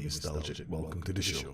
nostalgic. Welcome to the show.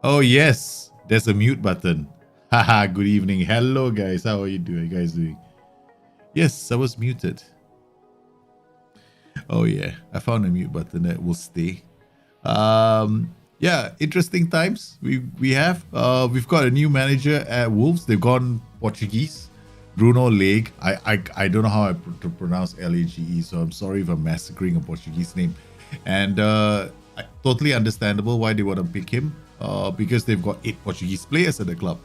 Oh yes, there's a mute button. Haha, good evening. Hello guys, how are you doing? Yes, I was muted. Oh yeah, I found a mute button that will stay. Yeah, interesting times we've got a new manager at Wolves. They've gone Portuguese. Bruno Lage. I don't know how to pronounce Lage, so I'm sorry if I'm massacring a Portuguese name. And totally understandable why they want to pick him. Because they've got 8 Portuguese players at the club.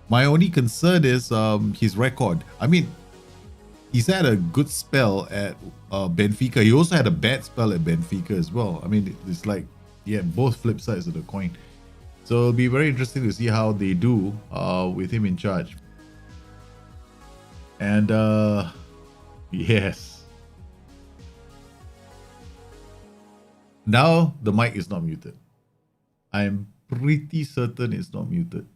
My only concern is his record. I mean, he's had a good spell at Benfica. He also had a bad spell at Benfica as well. I mean, it's like, yeah, both flip sides of the coin. So it'll be very interesting to see how they do with him in charge. And yes. Now the mic is not muted. I'm pretty certain it's not muted.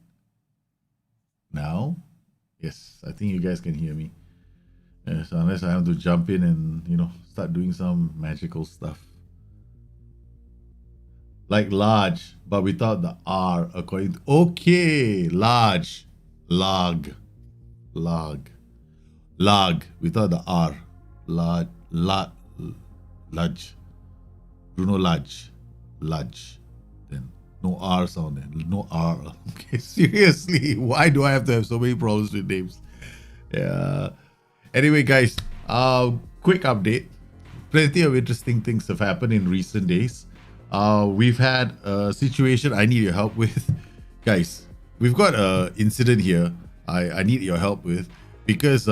Now? Yes, I think you guys can hear me. Yes, unless I have to jump in and, start doing some magical stuff. Like large, but without the R according to... Okay, large. Lag, without the R. Large. Bruno Lage. Then no R sound there. No R. Okay, seriously, why do I have to have so many problems with names? Yeah. Anyway, guys, quick update. Plenty of interesting things have happened in recent days. We've had a situation I need your help with. Guys, we've got an incident here I need your help with because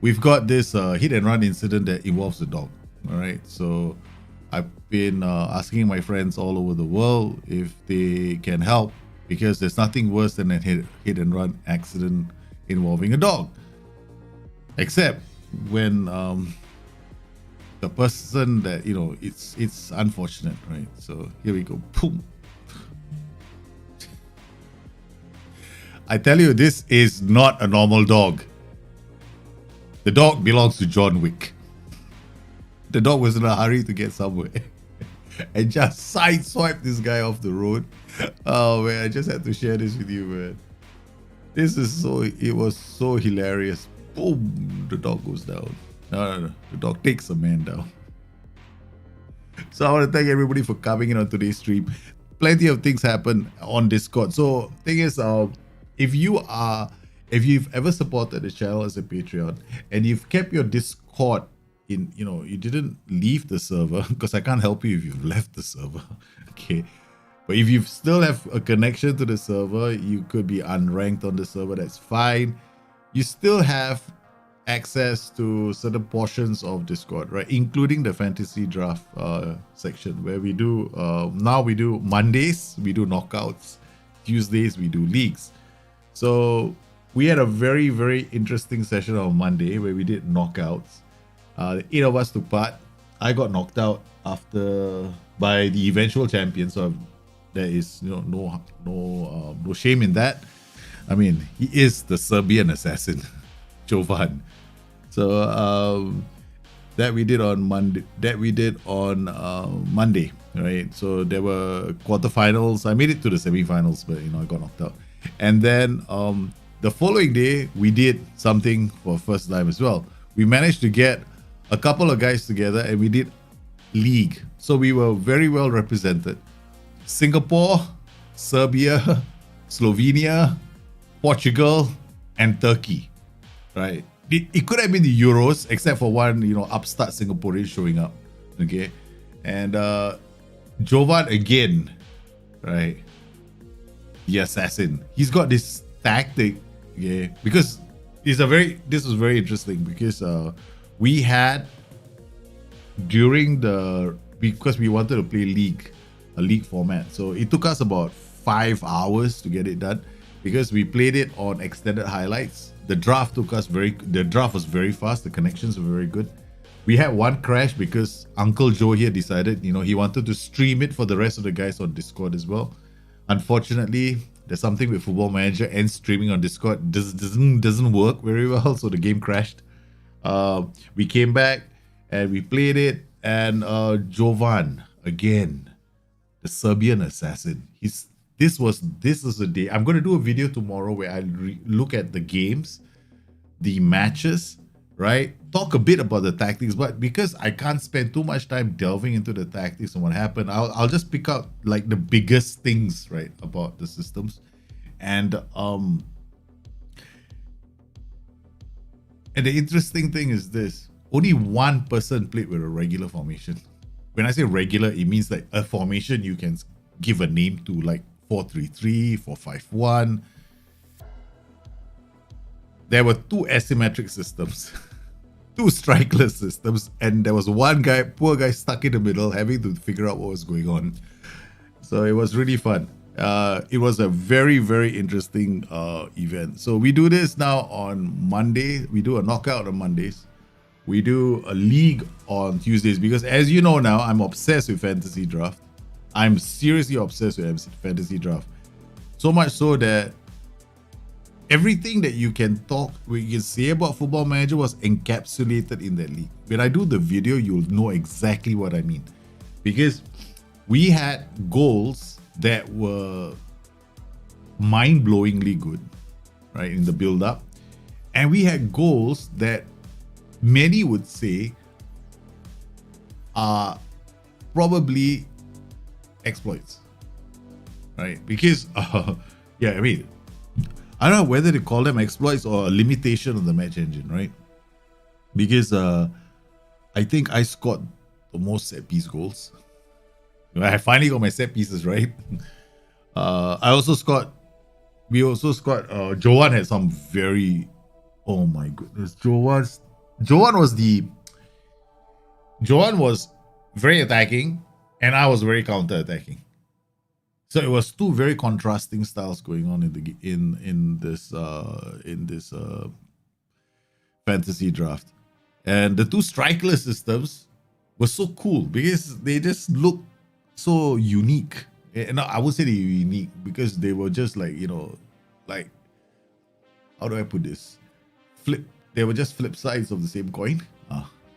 we've got this hit and run incident that involves a dog. All right, so I've been asking my friends all over the world if they can help because there's nothing worse than a hit and run accident involving a dog. Except when the person that, it's unfortunate, right? So here we go. Boom. I tell you, this is not a normal dog. The dog belongs to John Wick. The dog was in a hurry to get somewhere and just sideswiped this guy off the road. Oh man, I just had to share this with you, man. It was so hilarious. Boom, the dog goes down. No. The dog takes a man down. So I want to thank everybody for coming in on today's stream. Plenty of things happen on Discord. So thing is, if you've ever supported the channel as a Patreon and you've kept your Discord in, you didn't leave the server, because I can't help you if you've left the server. Okay. But if you still have a connection to the server, you could be unranked on the server, that's fine. You still have access to certain portions of Discord, right? Including the fantasy draft section where we do, now we do Mondays, we do knockouts. Tuesdays, we do leagues. So we had a very, very interesting session on Monday where we did knockouts. 8 of us took part. I got knocked out by the eventual champion, so there is no shame in that. I mean, he is the Serbian assassin, Jovan. So that we did on Monday, right? So there were quarterfinals. I made it to the semifinals, but I got knocked out. And then the following day, we did something for the first time as well. We managed to get a couple of guys together and we did league. So we were very well represented. Singapore, Serbia, Slovenia, Portugal, and Turkey, right? it could have been the Euros, except for one, upstart Singaporean showing up. Okay. And Jovan again, right? The assassin. He's got this tactic, yeah, because this was very interesting because we had because we wanted to play a league format. So it took us about 5 hours to get it done because we played it on extended highlights. The draft was very fast. The connections were very good. We had one crash because Uncle Joe here decided, he wanted to stream it for the rest of the guys on Discord as well. Unfortunately, there's something with Football Manager and streaming on Discord doesn't work very well, so the game crashed. We came back and we played it, and Jovan again, the Serbian assassin. This was a day. I'm going to do a video tomorrow where I look at the games, the matches, right? Talk a bit about the tactics, but because I can't spend too much time delving into the tactics and what happened, I'll just pick out like the biggest things, right, about the systems. And the interesting thing is this: only one person played with a regular formation. When I say regular, it means like a formation you can give a name to, like 4-3-3, 4-5-1. There were two asymmetric systems, two strikeless systems, and there was one guy, poor guy, stuck in the middle, having to figure out what was going on. So it was really fun. It was a very, very interesting event. So we do this now on Monday. We do a knockout on Mondays. We do a league on Tuesdays because, as you know now, I'm obsessed with fantasy draft. I'm seriously obsessed with fantasy draft. So much so that everything that you can say about Football Manager was encapsulated in that league. When I do the video, you'll know exactly what I mean. Because we had goals that were mind-blowingly good, right, in the build-up. And we had goals that many would say are probably exploits, right? Because, yeah, I mean, I don't know whether to call them exploits or a limitation of the match engine, right? Because I think I scored the most set piece goals. I finally got my set pieces right. We also scored, Jovan had some very, oh my goodness. Jovan was very attacking and I was very counter-attacking. So it was two very contrasting styles going on in this fantasy draft. And the two strikeless systems were so cool because they just look so unique. And I would say they're unique because they were just like, like, how do I put this? They were just flip sides of the same coin.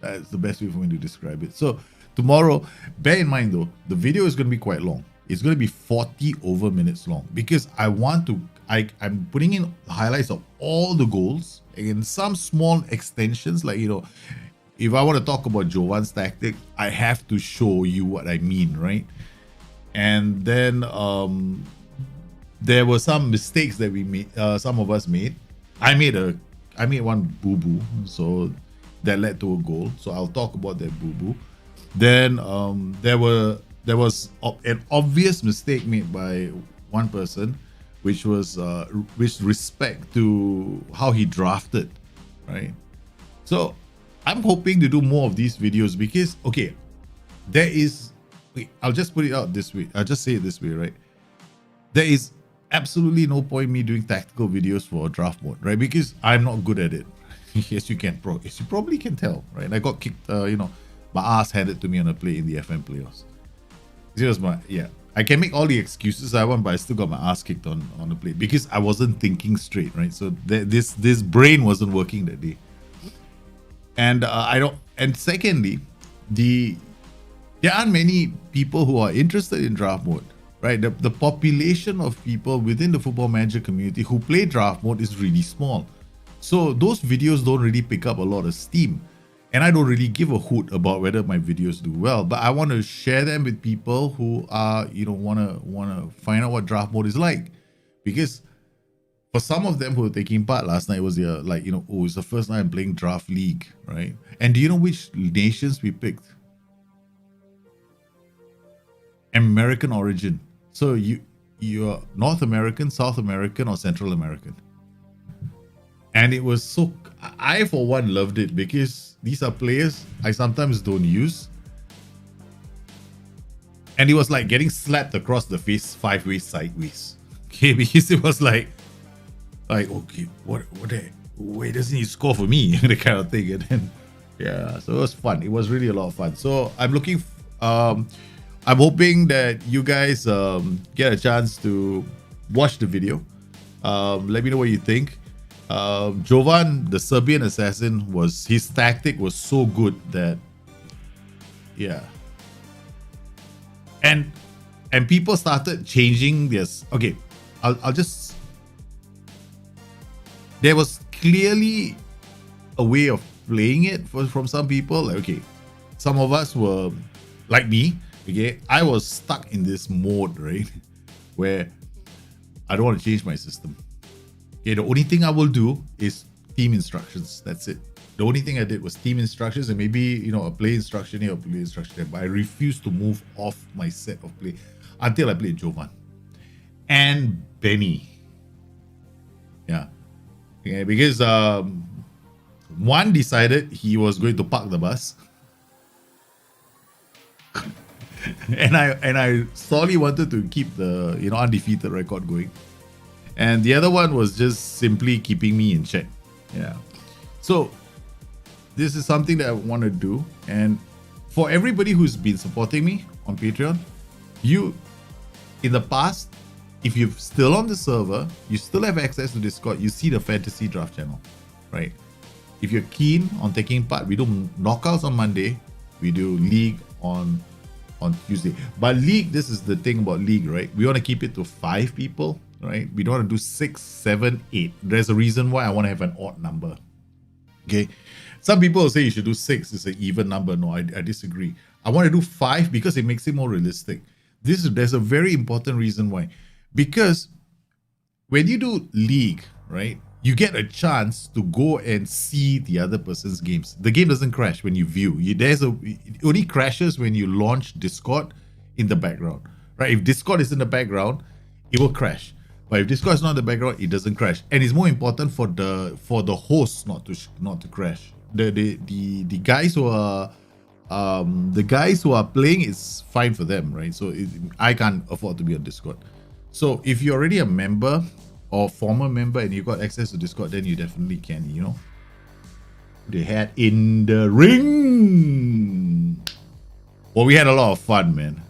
That's the best way for me to describe it. So tomorrow, bear in mind though, the video is going to be quite long. It's going to be 40 over minutes long because I'm putting in highlights of all the goals and some small extensions. Like, if I want to talk about Jovan's tactic, I have to show you what I mean, right? And then there were some mistakes that we made, some of us made. I made one boo-boo, so that led to a goal. So I'll talk about that boo-boo. Then there was an obvious mistake made by one person, which was with respect to how he drafted, right? So I'm hoping to do more of these videos because, okay, I'll just put it out this way. I'll just say it this way, right? There is absolutely no point me doing tactical videos for draft mode, right? Because I'm not good at it. Yes, you probably can tell, right? I got kicked, my ass handed to me on a play in the FM playoffs. I can make all the excuses I want, but I still got my ass kicked on the play because I wasn't thinking straight, right? So this brain wasn't working that day. And and secondly, there aren't many people who are interested in draft mode, right? The population of people within the Football Manager community who play draft mode is really small. So those videos don't really pick up a lot of steam. And I don't really give a hoot about whether my videos do well, but I want to share them with people who are, want to find out what draft mode is like. Because For some of them who were taking part last night, was their like, you know, oh, it's the first time I'm playing draft league, right? And do you know which nations we picked? American origin. So you're North American, South American, or Central American. And it was so, I for one loved it because these are players I sometimes don't use. And it was like getting slapped across the face 5 ways sideways. Okay, because it was like okay, what why doesn't he score for me? The kind of thing. And then yeah, so it was fun. It was really a lot of fun. So I'm looking I'm hoping that you guys get a chance to watch the video. Let me know what you think. Jovan, the Serbian assassin, his tactic was so good that yeah. And people started changing this. Okay, I'll just, there was clearly a way of playing it from some people. Like, okay, some of us were like me. Okay, I was stuck in this mode, right, where I don't want to change my system. Okay, the only thing I will do is team instructions. That's it. The only thing I did was team instructions and maybe, you know, a play instruction here, a play instruction there. But I refused to move off my set of play until I played Jovan and Benny. Yeah. Okay, because one decided he was going to park the bus. and I sorely wanted to keep the, you know, undefeated record going. And the other one was just simply keeping me in check. Yeah. So this is something that I want to do. And for everybody who's been supporting me on Patreon, you, in the past, if you're still on the server, you still have access to Discord, you see the fantasy draft channel, right? If you're keen on taking part, we do knockouts on Monday, we do league on Tuesday. But league, this is the thing about league, right? We want to keep it to 5 people, right? We don't want to do 6, 7, 8. There's a reason why I want to have an odd number. Okay. Some people will say you should do 6. It's an even number. No, I disagree. I want to do 5 because it makes it more realistic. There's a very important reason why. Because when you do league, right, you get a chance to go and see the other person's games. The game doesn't crash when you view. It only crashes when you launch Discord in the background, right? If Discord is in the background, it will crash. But if Discord is not in the background, it doesn't crash. And it's more important for the host not to crash. The guys who are playing, is fine for them, right? So I can't afford to be on Discord. So if you're already a member or former member and you got access to Discord, then you definitely can, you know. The hat in the ring. Well, we had a lot of fun, man.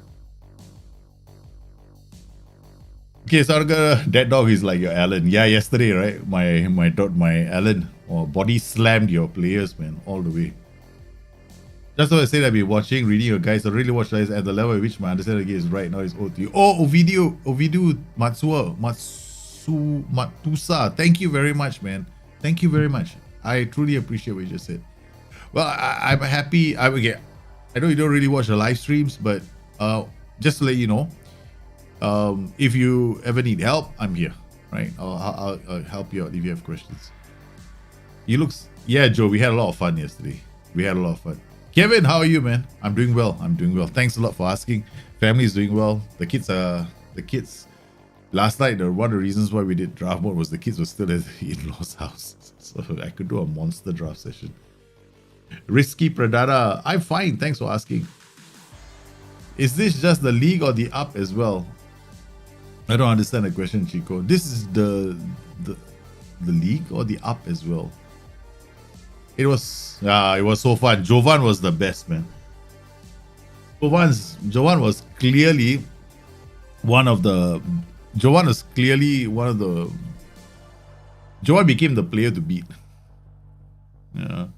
Okay, Sarga, that dog is like your Alan. Yeah, yesterday, right? My Alan body slammed your players, man, all the way. Just what I said, I've been watching, reading your guys. I really watched guys at the level at which my understanding is right now is OT. Oh, Ovidio Matusa. Thank you very much, man. Thank you very much. I truly appreciate what you just said. Well, I'm happy. I know you don't really watch the live streams, but just to let you know, if you ever need help, I'm here, right? I'll help you out if you have questions. Yeah, Joe, we had a lot of fun yesterday. We had a lot of fun. Kevin, how are you, man? I'm doing well. Thanks a lot for asking. Family is doing well. The kids. Last night, one of the reasons why we did draft mode was the kids were still at the in-laws' house. So I could do a monster draft session. Risky Pradara, I'm fine. Thanks for asking. Is this just the league or the up as well? I don't understand the question, Chico. This is the league or the up as well? It was so fun. Jovan was the best, man. Jovan was clearly one of the. Jovan became the player to beat. Yeah.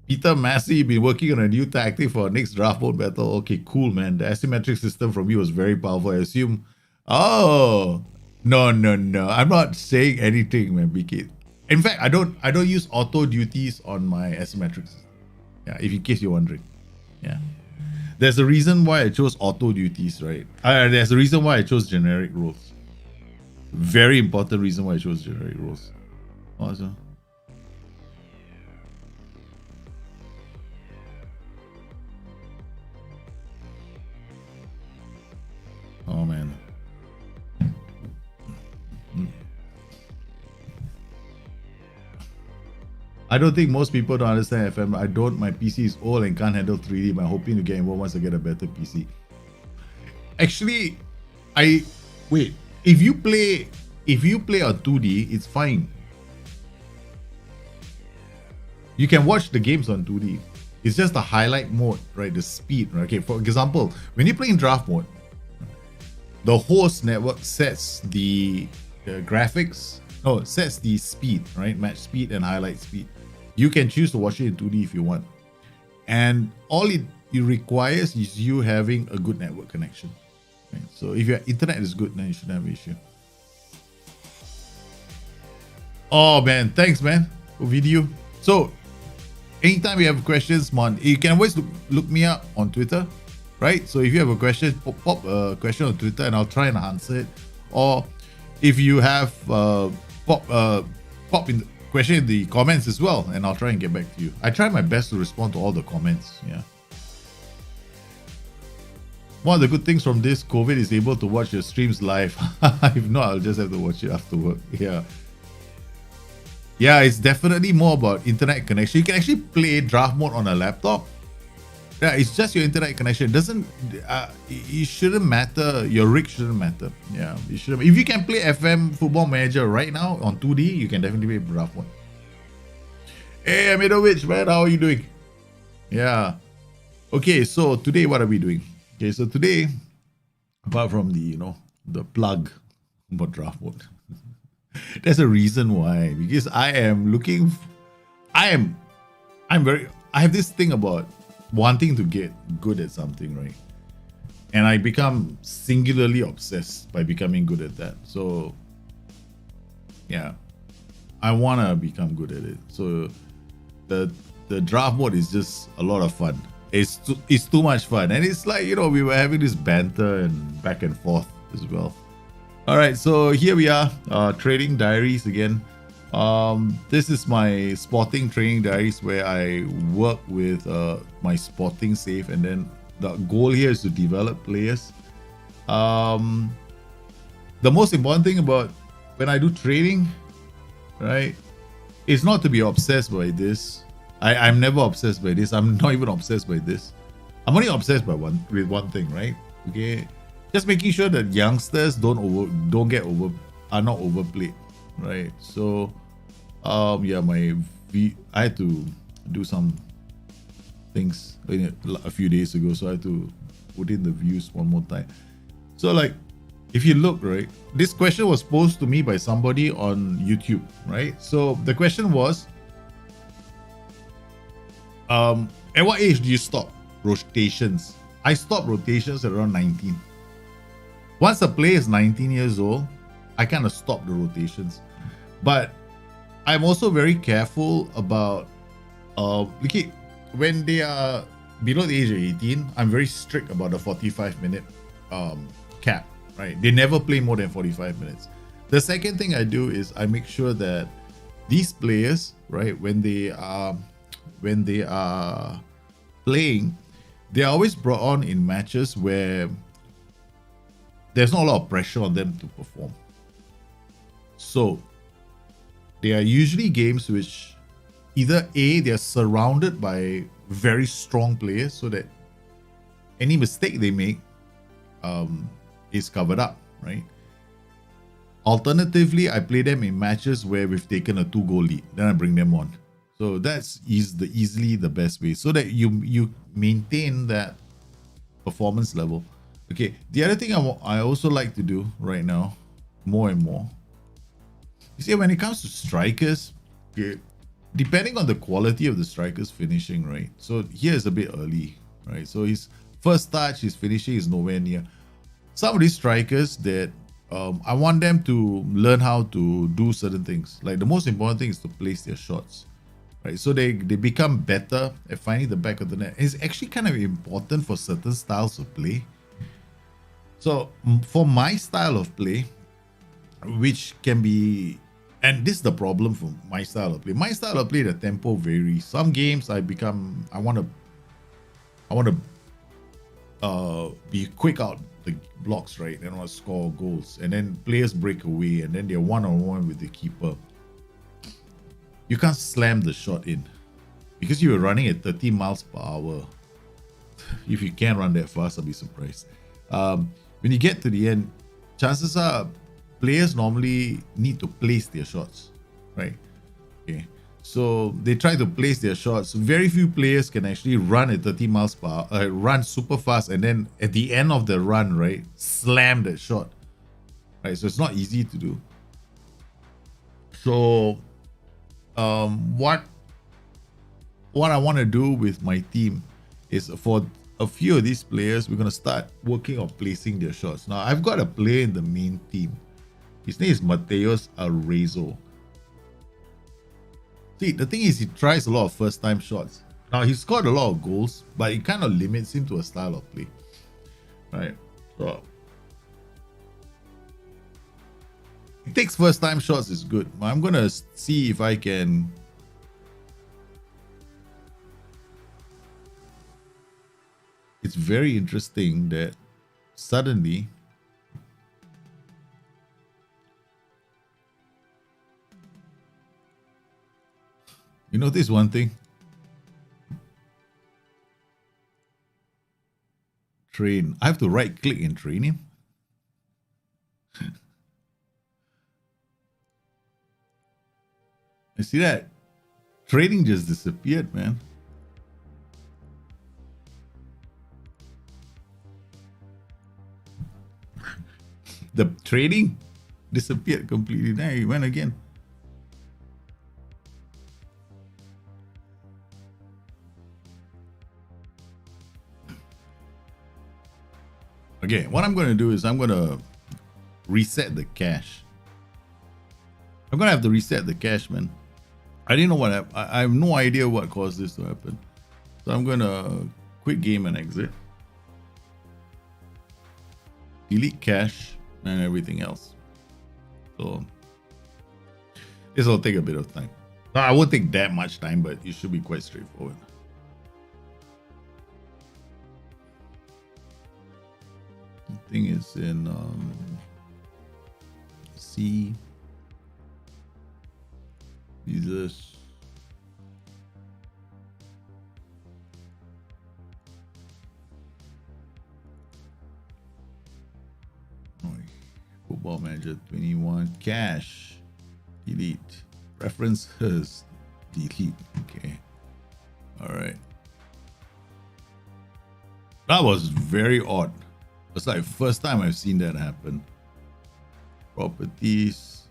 Peter Massey, been working on a new tactic for our next draft mode battle. Okay, cool, man. The asymmetric system from you was very powerful. I assume. Oh, no. I'm not saying anything, man. BK. In fact, I don't use auto duties on my asymmetric system. Yeah, in case you're wondering. Yeah. There's a reason why I chose auto duties, right? There's a reason why I chose generic rules. Very important reason why I chose generic roles. Awesome. Oh man. I don't think most people don't understand FM. I don't. My PC is old and can't handle 3D. I'm hoping to get involved once I get a better PC. Actually, wait. If you play on 2D, it's fine. You can watch the games on 2D. It's just the highlight mode, right? The speed, right? Okay, for example, when you play in draft mode, the host network sets the graphics, sets the speed, right? Match speed and highlight speed. You can choose to watch it in 2D if you want. And all it requires is you having a good network connection. Right? So if your internet is good, then you shouldn't have an issue. Oh man, thanks man for video. So anytime you have questions, you can always look me up on Twitter, right? So if you have a question, pop a question on Twitter and I'll try and answer it. Or if you have pop in question in the comments as well, and I'll try and get back to you. I try my best to respond to all the comments. Yeah. One of the good things from this COVID is able to watch your streams live. If not, I'll just have to watch it after work. Yeah. Yeah, it's definitely more about internet connection. You can actually play draft mode on a laptop. Yeah, it's just your internet connection. It doesn't. It shouldn't matter. Your rig shouldn't matter. Yeah, it shouldn't. If you can play FM Football Manager right now on 2D, you can definitely play draft mode. Hey, Amidovic, man, how are you doing? Yeah. Okay, so today what are we doing? Okay, so today, apart from the plug about draft mode, there's a reason why. Because I have this thing about wanting to get good at something, right? And I become singularly obsessed by becoming good at that. So yeah, I want to become good at it. So the draft mode is just a lot of fun. It's too much fun, and it's like, we were having this banter and back and forth as well. All right, so here we are, trading diaries again. This is my spotting training diaries where I work with my spotting save, and then the goal here is to develop players. The most important thing about when I do trading, right, is not to be obsessed by this. I'm never obsessed by this. I'm not even obsessed by this. I'm only obsessed by one thing, right? Okay, just making sure that youngsters are not overplayed, right? So yeah, I had to do some things a few days ago, so I had to put in the views one more time. So like, if you look, right, this question was posed to me by somebody on YouTube, right? So the question was, at what age do you stop rotations? I stopped rotations at around 19. Once a player is 19 years old, I kind of stop the rotations. But I'm also very careful about when they are below the age of 18, I'm very strict about the 45-minute cap, right? They never play more than 45 minutes. The second thing I do is I make sure that these players, right, when they are playing, they're always brought on in matches where there's not a lot of pressure on them to perform. So they are usually games which either they're surrounded by very strong players so that any mistake they make is covered up, right? Alternatively, I play them in matches where we've taken a 2-goal lead, then I bring them on. So that's easily the best way, so that you maintain that performance level. Okay, the other thing I also like to do right now, more and more, you see, when it comes to strikers, okay, depending on the quality of the striker's finishing, right? So here is a bit early, right? So his first touch, his finishing is nowhere near. Some of these strikers that I want them to learn how to do certain things. Like the most important thing is to place their shots, right? So they become better at finding the back of the net. It's actually kind of important for certain styles of play. So for my style of play, which can be, and this is the problem for my style of play. My style of play, the tempo varies. Some games I want to be quick out the blocks, right? And I want to score goals, and then players break away, and then they're one-on-one with the keeper. You can't slam the shot in because you were running at 30 miles per hour. If you can run that fast, I'll be surprised. When you get to the end, chances are players normally need to place their shots, right? Okay, so they try to place their shots. Very few players can actually run at 30 miles per hour, run super fast, and then at the end of the run, right, slam that shot, right? So it's not easy to do. So, what I want to do with my team is for a few of these players, we're going to start working on placing their shots. Now, I've got a player in the main team. His name is Mateos Arrezo. See, the thing is, he tries a lot of first-time shots. Now, he scored a lot of goals, but it kind of limits him to a style of play. Right? So, he takes first-time shots, is good. I'm going to see if I can... It's very interesting that suddenly you notice one thing. Train. I have to right click and train him. You see that? Training just disappeared, man. The trading disappeared completely. Now he went again. Okay, what I'm going to do is I'm going to reset the cache. I'm going to have to reset the cache, man. I didn't know what happened. I have no idea what caused this to happen. So I'm going to quit game and exit. Delete cache and everything else. So this will take a bit of time. I won't take that much time, but it should be quite straightforward. The thing is in C. Jesus. Football Manager 21. Cache. Delete. Preferences. Delete. Okay. All right. That was very odd. It's like first time I've seen that happen. Properties.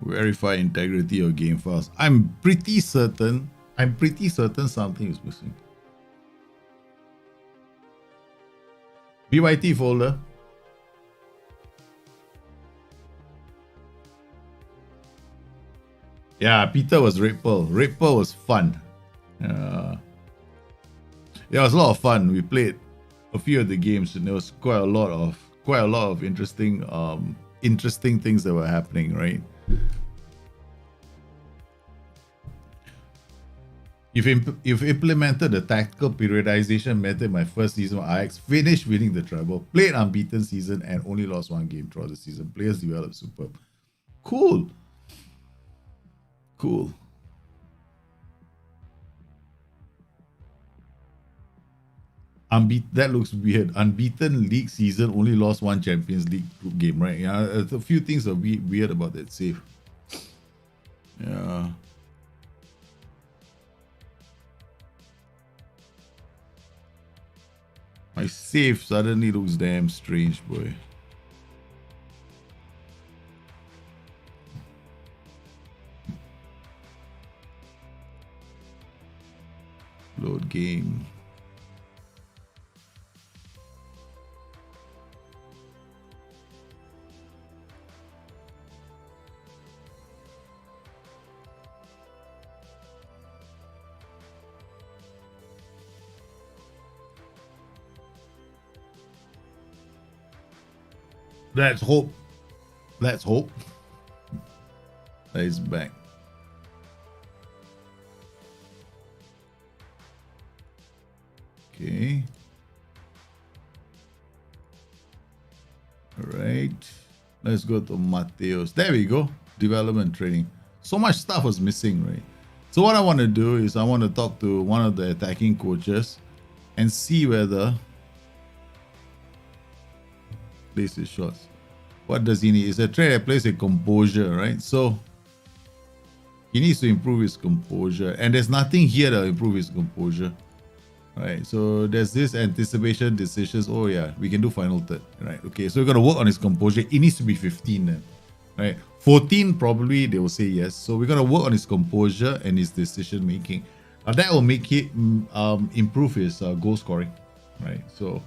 Verify integrity of game files. I'm pretty certain something is missing. BYT folder. Yeah, Peter was Red Pearl. Red Pearl was fun. Yeah, it was a lot of fun. We played a few of the games, and there was quite a lot of interesting things that were happening, right? You've implemented the tactical periodization method in my first season of Ajax, finished winning the treble, played unbeaten season, and only lost one game throughout the season. Players developed superb. Cool. Cool. That looks weird. Unbeaten league season, only lost one Champions League group game, right? Yeah, a few things are weird about that save. Yeah. My save suddenly looks damn strange, boy. Load game. Let's hope. Let's hope that he's back. Okay. All right. Let's go to Mateos. There we go. Development training. So much stuff was missing, right? So what I want to do is I want to talk to one of the attacking coaches and see whether plays his shots. What does he need? It's a trait that plays a composure, right? So he needs to improve his composure. And there's nothing here to improve his composure. Right, so there's this anticipation decisions. Oh yeah, we can do final third. Right, okay, so we're gonna work on his composure. It needs to be 15 then. Right, 14 probably they will say yes. So we're gonna work on his composure and his decision making. That will make it improve his goal scoring. Right, so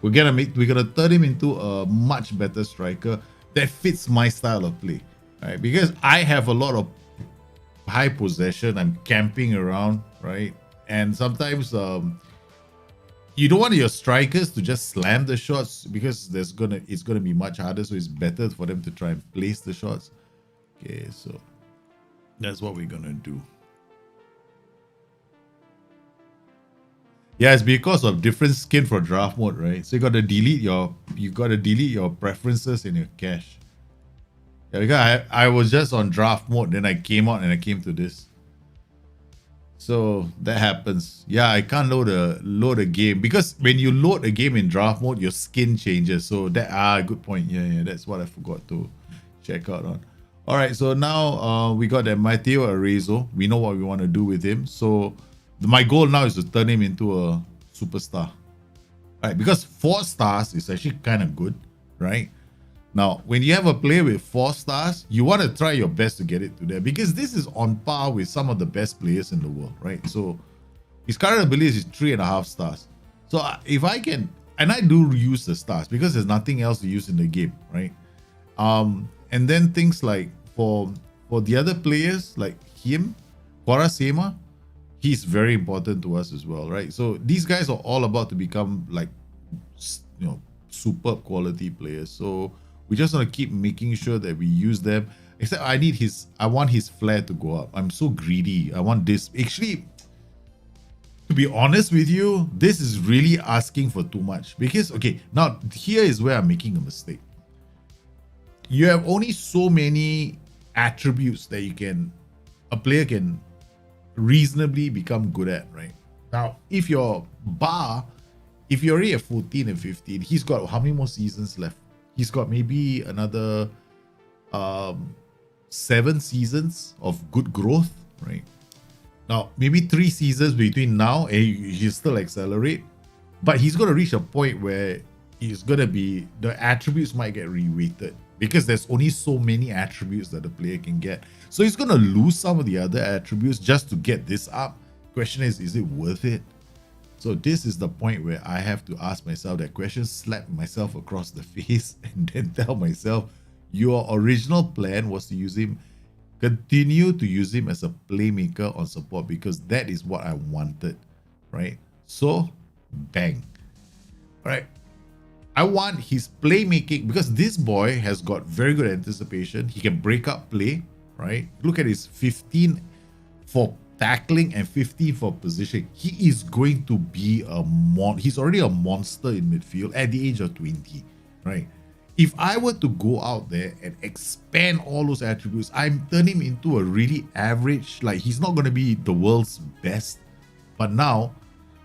we're gonna turn him into a much better striker that fits my style of play. Right, because I have a lot of high possession. I'm camping around. Right. And sometimes you don't want your strikers to just slam the shots because it's gonna be much harder. So it's better for them to try and place the shots. Okay, so that's what we're gonna do. Yeah, it's because of different skin for draft mode, right? So you gotta delete your preferences in your cache. Yeah, because I was just on draft mode, then I came out and I came to this. So that happens. Yeah, I can't load a game because when you load a game in draft mode, your skin changes. So that good point. Yeah, that's what I forgot to check out on. All right, so now we got that Matteo Arezzo. We know what we want to do with him. So my goal now is to turn him into a superstar. All right, because 4 stars is actually kind of good, right? Now, when you have a player with 4 stars, you want to try your best to get it to there because this is on par with some of the best players in the world, right? So his current ability is 3.5 stars. So if I can, and I do use the stars because there's nothing else to use in the game, right? And then things like for the other players like him, Quarasema, he's very important to us as well, right? So these guys are all about to become like, superb quality players. So we just want to keep making sure that we use them. Except I want his flair to go up. I'm so greedy. I want this. Actually, to be honest with you, this is really asking for too much. Because, okay, now here is where I'm making a mistake. You have only so many attributes that a player can reasonably become good at, right? Now, if you're already at 14 and 15, he's got how many more seasons left? He's got maybe another 7 seasons of good growth, right? Now, maybe 3 seasons between now and he'll still accelerate, but he's going to reach a point where the attributes might get reweighted because there's only so many attributes that the player can get. So he's going to lose some of the other attributes just to get this up. Question is it worth it? So this is the point where I have to ask myself that question, slap myself across the face, and then tell myself, your original plan was to use him, continue to use him as a playmaker on support because that is what I wanted, right? So, bang. All right. I want his playmaking because this boy has got very good anticipation. He can break up play, right? Look at his 15 for tackling and 15 for positioning. He is going to be he's already a monster in midfield at the age of 20, right? If I were to go out there and expand all those attributes, I'm turning him into a really average, like he's not going to be the world's best, but now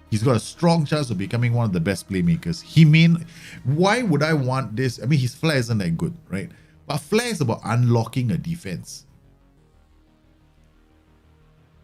he's got a strong chance of becoming one of the best playmakers. Why would I want this? I mean, his flair isn't that good, right? But flair is about unlocking a defense.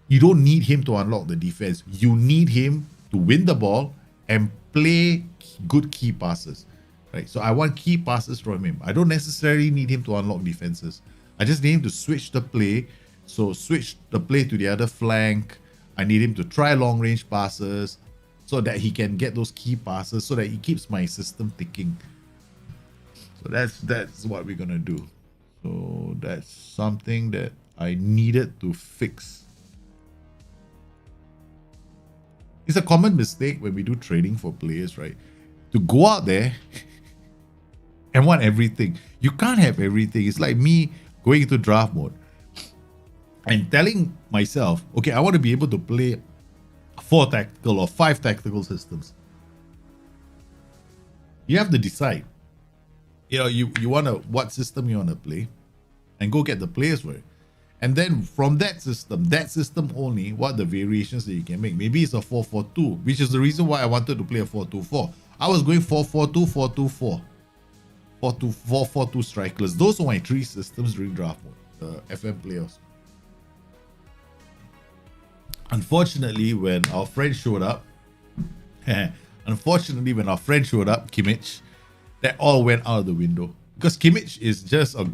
You don't need him to unlock the defense. You need him to win the ball and play good key passes, right? So I want key passes from him. I don't necessarily need him to unlock defenses. I just need him to switch the play. So switch the play to the other flank. I need him to try long range passes so that he can get those key passes so that he keeps my system ticking. So that's what we're gonna do. So that's something that I needed to fix. It's a common mistake when we do trading for players, right? To go out there and want everything. You can't have everything. It's like me going into draft mode and telling myself, okay, I want to be able to play 4 tactical or 5 tactical systems. You have to decide. You want to, what system you want to play, and go get the players for it. And then from that system only, what the variations that you can make. Maybe it's a 4-4-2, which is the reason why I wanted to play a 4-2-4. I was going 4-4-2, 4-2-4. 4-2-4, 4-2 strikers. Those are my 3 systems during draft mode, FM playoffs. Unfortunately, when our friend showed up, Kimmich, that all went out of the window. Because Kimmich is just a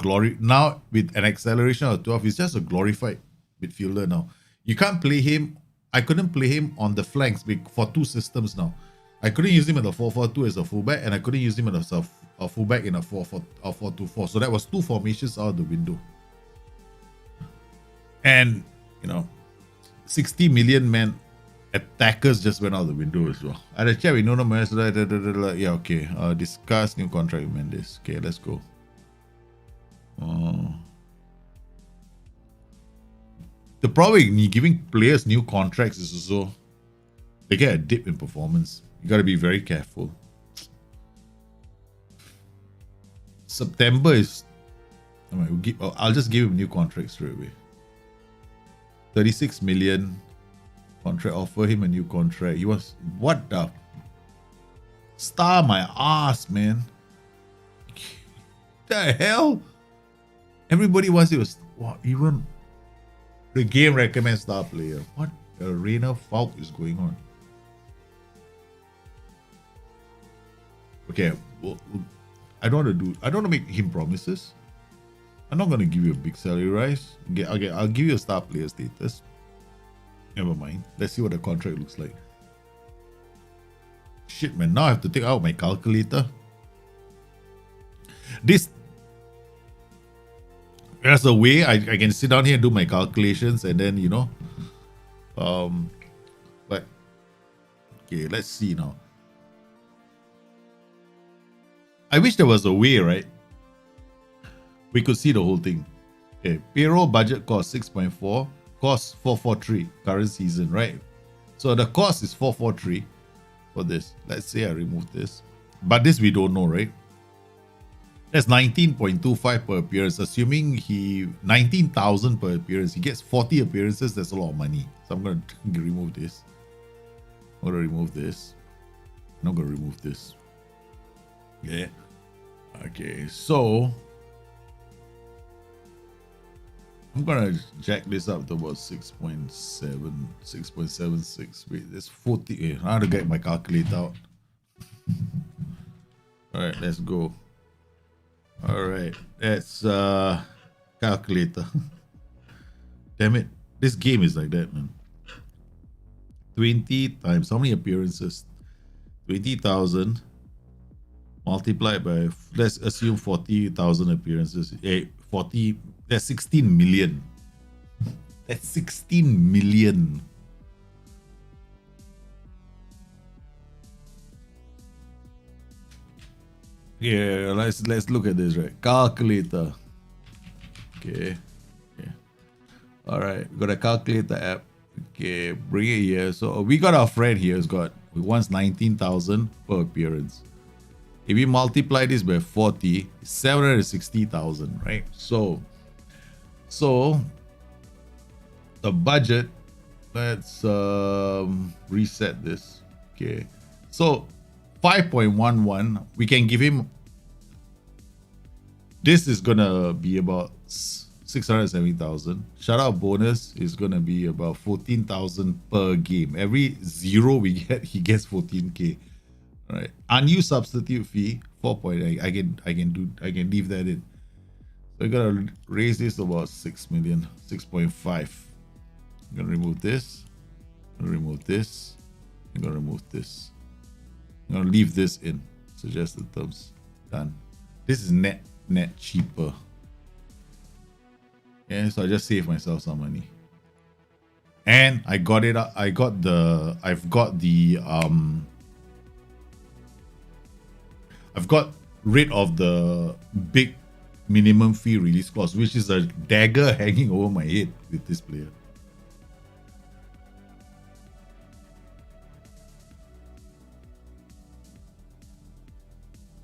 now with an acceleration of 12, he's just a glorified midfielder now. You can't play him. I couldn't play him on the flanks for 2 systems now. I couldn't use him in a 4-4-2 as a fullback, and I couldn't use him as a fullback in a 4-4-2-4. So that was 2 formations out of the window. And 60 million men attackers just went out the window as well. I had a chat with Nuno Mendes. Yeah, okay. Discuss new contract with Mendes. Okay, let's go. The problem with giving players new contracts is also they get a dip in performance. You got to be very careful. September is. I'll just give him new contracts straight away. 36 million. Contract, offer him a new contract. He was, what the star my ass, man. The hell? Everybody wants it was even the game recommends star player. What arena fault is going on? Okay, well, I don't want to make him promises. I'm not gonna give you a big salary rise. Okay, I'll give you a star player status. Never mind. Let's see what the contract looks like. Shit, man. Now I have to take out my calculator. There's a way I can sit down here and do my calculations and then, but okay, let's see now. I wish there was a way, right? We could see the whole thing. Okay, payroll budget cost 6.4. Cost 443 current season, right? So the cost is 443 for this. Let's say I remove this, but this we don't know, right? That's 19.25 per appearance, assuming he 19,000 per appearance. He gets 40 appearances. That's a lot of money. So I'm gonna remove this. I'm gonna remove this. I'm not gonna remove this. Yeah. Okay. So I'm gonna jack this up to about 6.7, 6.76. Wait, there's 40. I have to get my calculator out. All right, let's go. All right, that's calculator. Damn it, this game is like that, man. 20 times how many appearances? 20,000 multiplied by, let's assume 40,000 appearances. 40. That's 16 million. That's 16 million. Yeah, let's look at this, right? Calculator. Okay. All right, we got a calculator app. Okay, bring it here. So we got our friend here who's got, who wants 19,000 per appearance. If we multiply this by 40, it's 760,000, right? So the budget, let's reset this. Okay, so 5.11, we can give him, this is gonna be about 670,000. Shout out bonus is gonna be about 14,000 per game. Every 0 we get, he gets 14k. All right, unused substitute fee 4.8. I can leave that in. So we're gonna raise this to about 6 million, 6.5. I'm gonna remove this. I'm gonna remove this. I'm gonna remove this. I'm gonna leave this in. Suggested terms. Done. This is net cheaper. Yeah, so I just saved myself some money. And I got it. I've got rid of the big minimum fee release clause, which is a dagger hanging over my head with this player.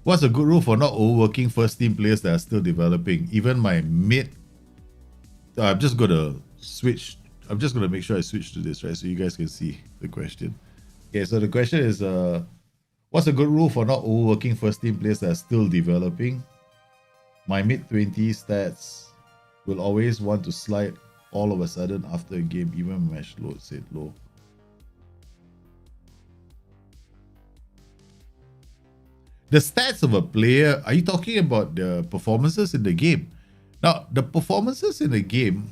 What's a good rule for not overworking first team players that are still developing? Even my mid, I'm just gonna switch. I'm just gonna make sure I switch to this, right, so you guys can see the question. Okay, so the question is, what's a good rule for not overworking first team players that are still developing? My mid-20s stats will always want to slide all of a sudden after a game, even match load set low. The stats of a player, are you talking about the performances in the game? Now, the performances in the game,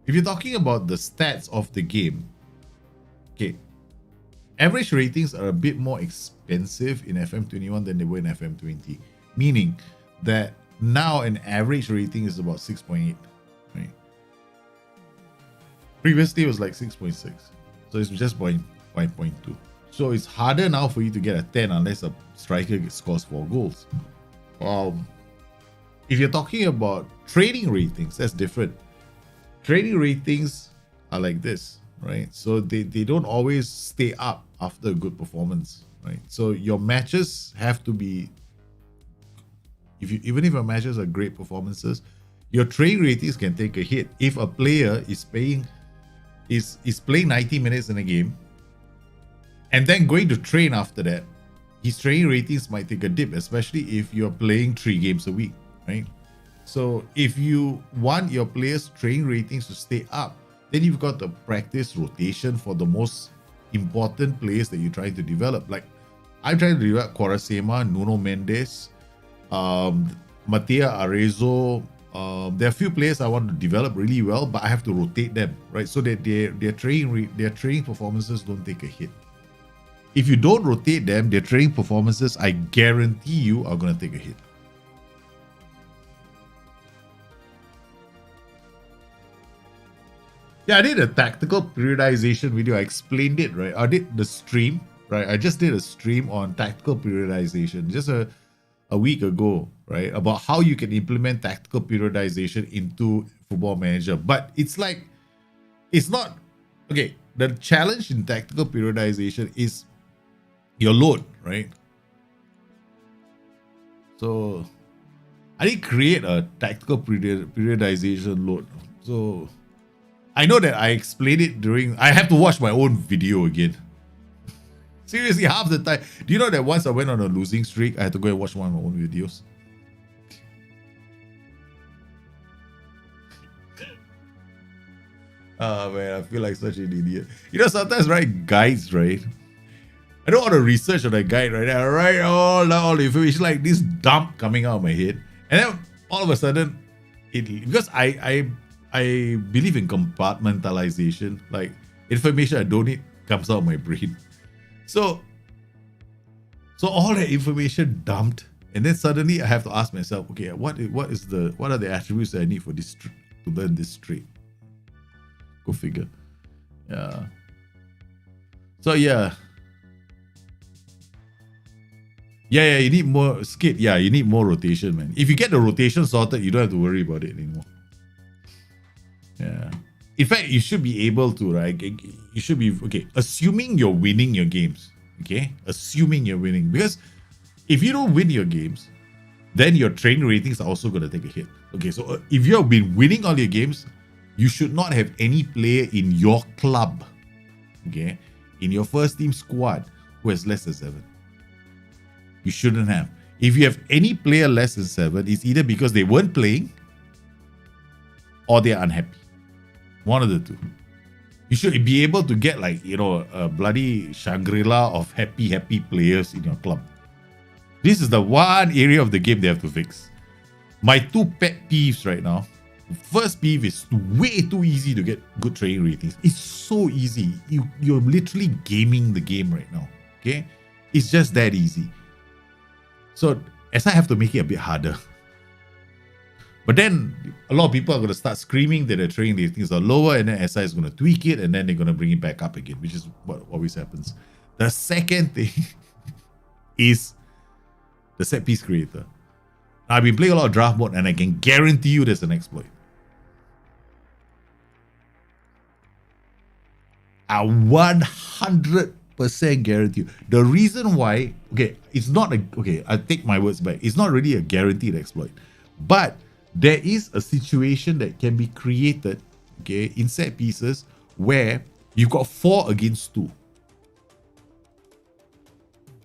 if you're talking about the stats of the game, okay, average ratings are a bit more expensive in FM21 than they were in FM20, meaning that now an average rating is about 6.8, right? Previously it was like 6.6, so it's just 5.2. So it's harder now for you to get a 10 unless a striker scores 4 goals. If you're talking about trading ratings, that's different. Trading ratings are like this, right? So they don't always stay up after a good performance, right? So your matches have to be, even if your matches are great performances, your trade ratings can take a hit if a player is playing 90 minutes in a game and then going to train after that. His training ratings might take a dip, especially if you're playing 3 games a week, right? So if you want your players' training ratings to stay up, then you've got to practice rotation for the most important players that you're trying to develop. Like I'm trying to develop Quaresma, Nuno Mendes, Matia Arezzo. There are a few players I want to develop really well, but I have to rotate them, right? So that their training performances don't take a hit. If you don't rotate them, their training performances, I guarantee you, are going to take a hit. Yeah, I did a tactical periodization video. I explained it, right? I did the stream, right? I just did a stream on tactical periodization just a week ago, right? About how you can implement tactical periodization into Football Manager. But it's like, it's not, okay, the challenge in tactical periodization is your load, right? So I did create a tactical periodization load. So I know that I explained it during, I have to watch my own video again. Seriously, half the time. Do you know that once I went on a losing streak, I had to go and watch one of my own videos? Oh man, I feel like such an idiot. You know, sometimes write guides, right? I don't want to research on a guide, right? I write all the information, like this dump coming out of my head. And then all of a sudden, because I believe in compartmentalization, like information I don't need comes out of my brain. So all that information dumped, and then suddenly I have to ask myself, okay, what are the attributes that I need for this to learn this trait? Go figure. Yeah. So yeah. Yeah, you need more skid. Yeah, you need more rotation, man. If you get the rotation sorted, you don't have to worry about it anymore. Yeah. In fact, you should be able to, right? You should be, okay, assuming you're winning your games, okay? Assuming you're winning. Because if you don't win your games, then your training ratings are also going to take a hit. Okay, so if you've been winning all your games, you should not have any player in your club, okay, in your first team squad who has less than 7. You shouldn't have. If you have any player less than 7, it's either because they weren't playing or they're unhappy. One of the two. You should be able to get, like, you know, a bloody Shangri-La of happy players in your club. This is the one area of the game they have to fix. My 2 pet peeves right now. First peeve is way too easy to get good training ratings. It's so easy. You're literally gaming the game right now. Okay? It's just that easy. So SI have to make it a bit harder. But then a lot of people are going to start screaming that their training ratings are lower, and then SI is going to tweak it, and then they're going to bring it back up again, which is what always happens. The second thing is the set piece creator. Now, I've been playing a lot of draft mode, and I can guarantee you there's an exploit. I 100% guarantee you. The reason why, okay, it's not a, okay, I take my words back. It's not really a guaranteed exploit, but there is a situation that can be created, okay, in set pieces where you've got 4 against 2.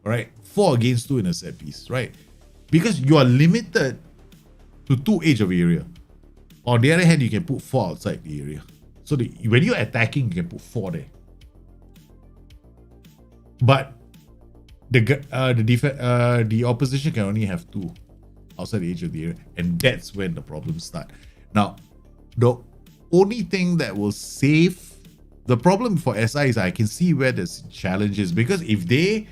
All right, 4 against 2 in a set piece, right? Because you are limited to 2 edge of area. On the other hand, you can put 4 outside the area. So when you're attacking, you can put 4 there. But the opposition can only have 2 outside the edge of the area, and that's when the problems start. Now, the only thing that will save the problem for SI is I can see where there's challenges, because if they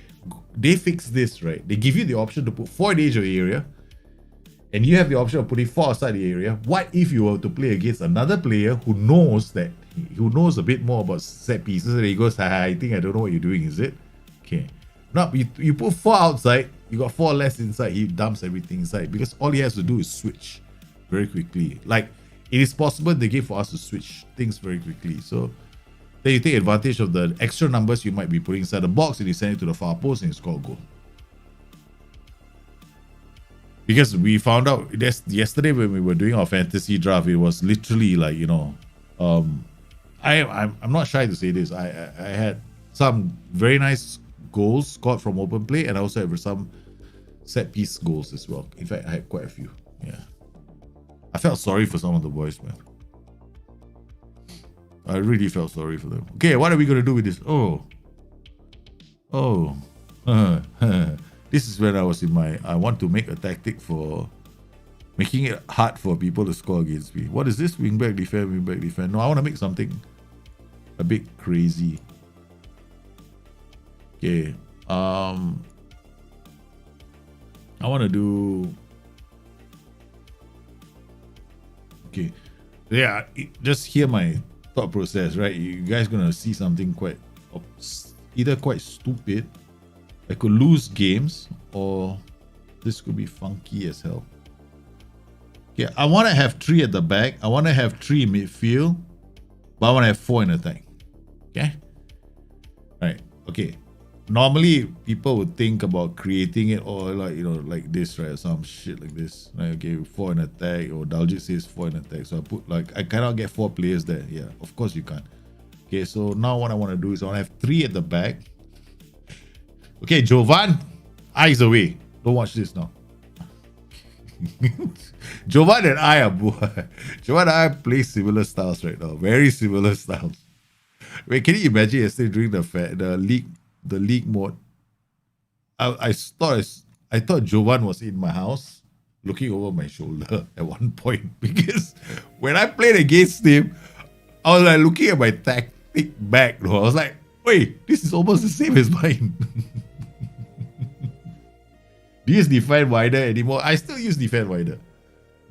fix this, right, they give you the option to put 4 in the edge of the area, and you have the option of putting 4 outside the area. What if you were to play against another player who knows a bit more about set pieces, and he goes, I think I don't know what you're doing, is it? Okay. Now, you put 4 outside, you got 4 less inside, he dumps everything inside, because all he has to do is switch very quickly. Like, it is possible in the game for us to switch things very quickly. So then you take advantage of the extra numbers you might be putting inside the box, and you send it to the far post and you score a goal. Because we found out yesterday when we were doing our fantasy draft, it was literally like, you know, I'm not shy to say this. I had some very nice goals scored from open play, and I also have some set piece goals as well. In fact, I had quite a few. Yeah, I felt sorry for some of the boys, man. I really felt sorry for them. Okay, what are we gonna do with this? This is when I was I want to make a tactic for making it hard for people to score against me. What is this? Wingback defend, wingback defend. No, I want to make something a bit crazy. Okay. I want to do. Okay. Yeah, just hear my thought process, right? You guys gonna see something either quite stupid. I could lose games, or this could be funky as hell. Okay, I want to have 3 at the back. I want to have 3 in midfield, but I want to have 4 in attack. Okay. Right. Okay. Normally, people would think about creating it or like this, right? Some shit like this. Right? Okay, 4 in attack, or Daljit says 4 in attack. So I put I cannot get 4 players there. Yeah, of course you can't. Okay, so now what I want to do is I want to have 3 at the back. Okay, Jovan, eyes away. Don't watch this now. Jovan and I play similar styles right now. Very similar styles. Wait, can you imagine yesterday during the league mode? I thought Jovan was in my house looking over my shoulder at one point, because when I played against him, I was like looking at my tactic back. I was like, wait, this is almost the same as mine. Do you use defend wider anymore? I still use defend wider,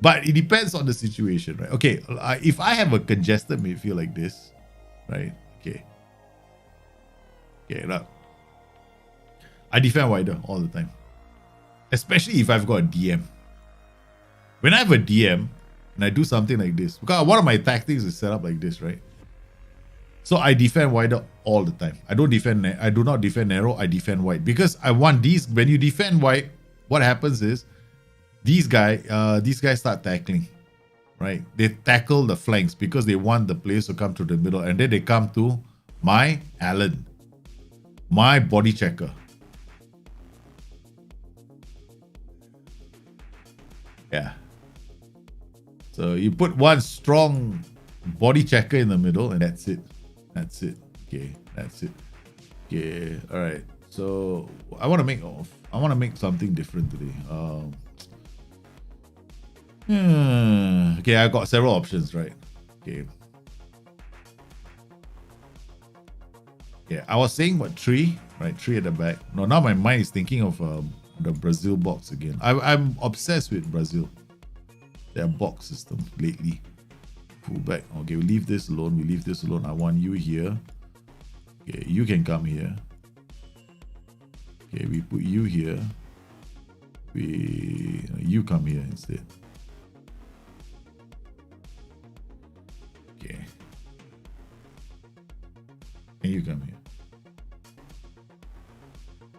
but it depends on the situation, right? Okay, if I have a congested midfield like this, right? Okay, now I defend wider all the time, especially if I've got a DM. When I have a DM and I do something like this, because one of my tactics is set up like this, right? So I defend wider all the time. I do not defend narrow. I defend wide, because I want these. When you defend wide, what happens is these guys start tackling, right? They tackle the flanks because they want the players to come to the middle, and then they come to my Allen, my body checker. Yeah. So you put one strong body checker in the middle, and that's it. That's it. Okay, that's it. Okay, all right. So I want to make something different today. Okay, I got several options, right? Okay. Yeah, I was saying what, 3, right? 3 at the back. No, now my mind is thinking of the Brazil box again. I'm obsessed with Brazil. Their box system lately. Pull back. Okay, we leave this alone. I want you here. Okay, you can come here. Okay, we put you here. You come here instead. Okay. And you come here.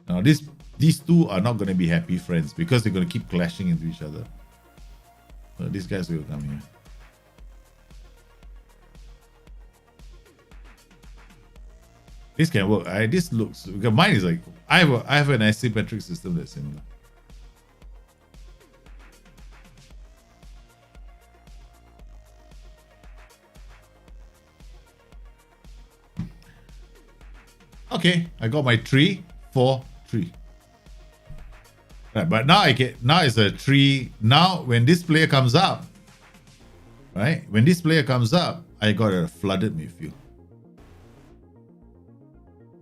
Now these two are not going to be happy friends because they're going to keep clashing into each other. So these guys will come here. This can work. This looks, because mine is like, I have an asymmetric system that's similar. Okay, I got my 3, 4, 3. Right, but now it's a 3. Now when this player comes up, right? When this player comes up, I got a flooded midfield.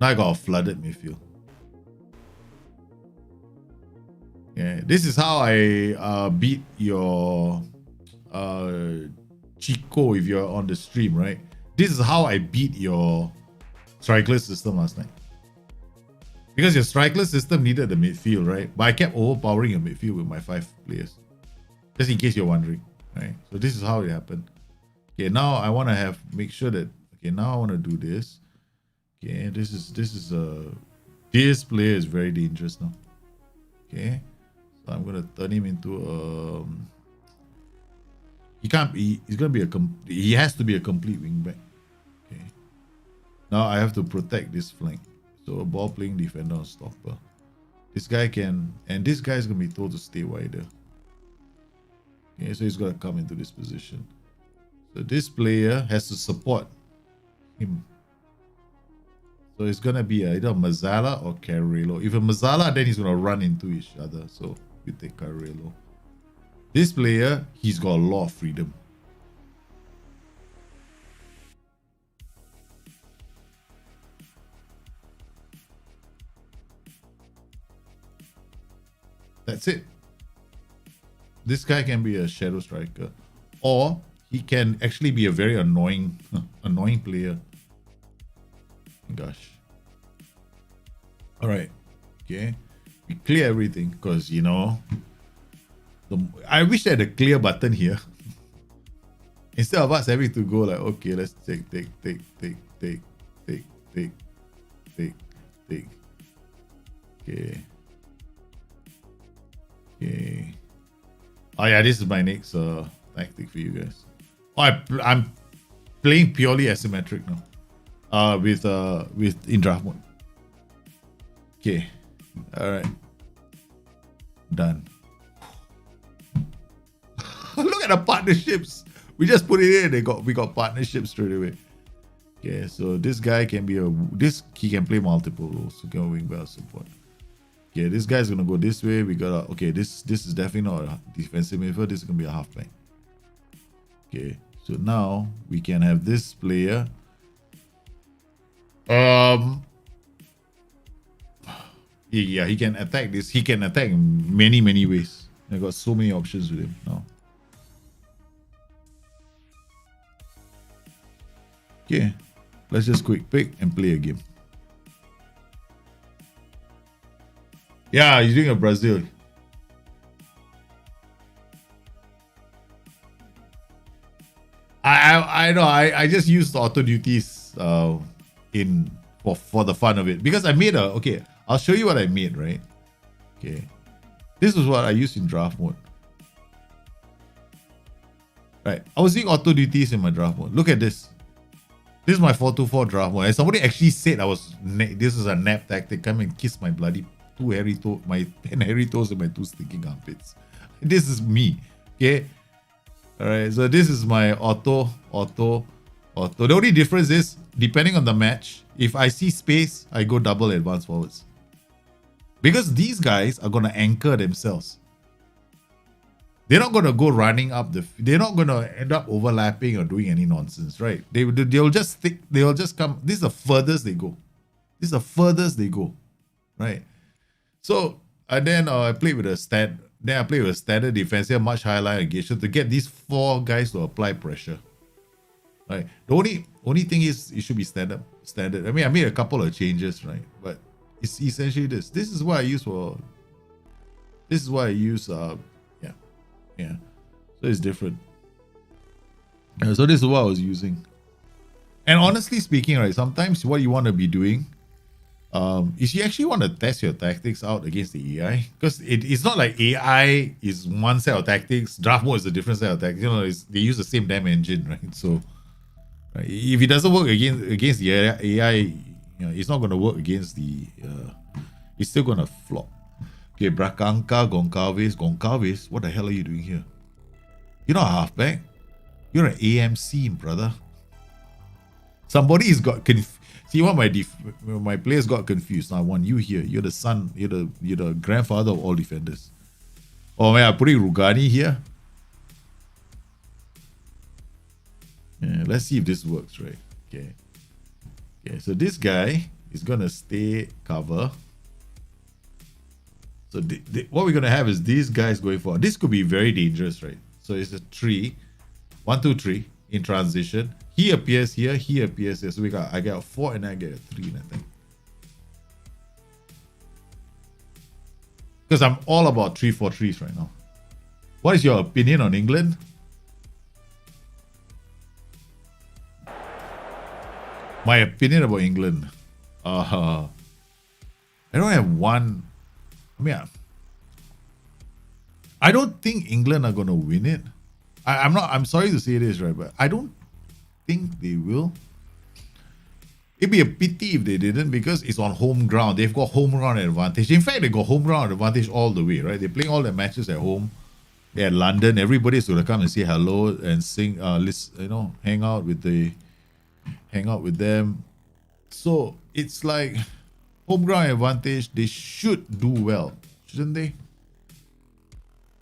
Now I got a flooded midfield. Yeah, this is how I beat your Chico if you're on the stream, right? This is how I beat your strikerless system last night. Because your strikerless system needed the midfield, right? But I kept overpowering your midfield with my 5 players. Just in case you're wondering, right? So this is how it happened. Okay, now I want to make sure that, okay, now I want to do this. Okay, this player is very dangerous now. Okay, so I'm gonna turn him into he has to be a complete wingback. Okay, now I have to protect this flank. So a ball playing defender or stopper. This guy can, and this guy is gonna be told to stay wider. Okay, so he's gonna come into this position. So this player has to support him. So it's gonna be either Mazzala or Carrillo. If a Mazzala, then he's gonna run into each other. So we take Carrillo. This player, he's got a lot of freedom. That's it. This guy can be a shadow striker, or he can actually be a very annoying player. Gosh. All right. Okay. We clear everything because, you know, I wish I had a clear button here. Instead of us having to go like, okay, let's take. Okay. Okay. Oh yeah, this is my next tactic for you guys. Oh, I'm playing purely asymmetric now. With in draft mode. Okay. Alright. Done. Look at the partnerships. We just put it in, we got partnerships straight away. Okay, so this guy can be he can play multiple roles. So can wing bell support. Okay, this guy's gonna go this way. We got this is definitely not a defensive midfielder. This is gonna be a halfback. Okay, so now we can have this player. Yeah, he can attack this. He can attack in many ways. I got so many options with him now. Okay, let's just quick pick and play a game. Yeah, he's doing a Brazil. I know. I just used auto duties for the fun of it, because I made okay, I'll show you what I made, right? Okay, this is what I used in draft mode. Right, I was doing auto duties in my draft mode. Look at this. This is my 4-2-4 draft mode. And somebody actually said this is a nap tactic. Come and kiss my bloody my 10 hairy toes and my 2 stinking armpits. This is me. Okay. Alright, so this is my auto. The only difference is, depending on the match, if I see space, I go double advance forwards. Because these guys are gonna anchor themselves. They're not gonna go running up they're not gonna end up overlapping or doing any nonsense, right? They'll just come. This is the furthest they go. Right? So and then I played with a standard defense here, much higher line engagement to get these 4 guys to apply pressure. Right. The only thing is it should be standard. I mean, I made a couple of changes, right? But It's essentially this. This is what I use for. This is what I use. Yeah. So it's different. So this is what I was using. And honestly speaking, right, sometimes what you want to be doing is you actually want to test your tactics out against the AI, because it's not like AI is one set of tactics, draft mode is a different set of tactics. You know, they use the same damn engine, right? So right, if it doesn't work against the AI, you know, it's not going to work against the. It's still going to flop. Okay, Brakanka, Goncalves. What the hell are you doing here? You're not a halfback. You're an AMC, brother. Somebody's got see what my players got confused. Now I want you here. You're the son. You're the grandfather of all defenders. Oh man, I'm putting Rugani here. Yeah, let's see if this works, right? Okay. Okay, so this guy is gonna stay cover. So what we're gonna have is these guys going for. This could be very dangerous, right? So it's a 3, 1, 2, 3 in transition. He appears here. He appears here. So I get a 4 and I get a 3, I think. Because I'm all about 3-4-3s right now. What is your opinion on England? My opinion about England. I don't have one. I mean, I don't think England are gonna win it. I'm sorry to say this, right, but I don't think they will. It'd be a pity if they didn't, because it's on home ground. They've got home ground advantage. In fact, they got home ground advantage all the way, right? They're playing all their matches at home. They're at London. Everybody's gonna come and say hello and sing, listen, you know, hang out with them. So it's like home ground advantage. They should do well, shouldn't they?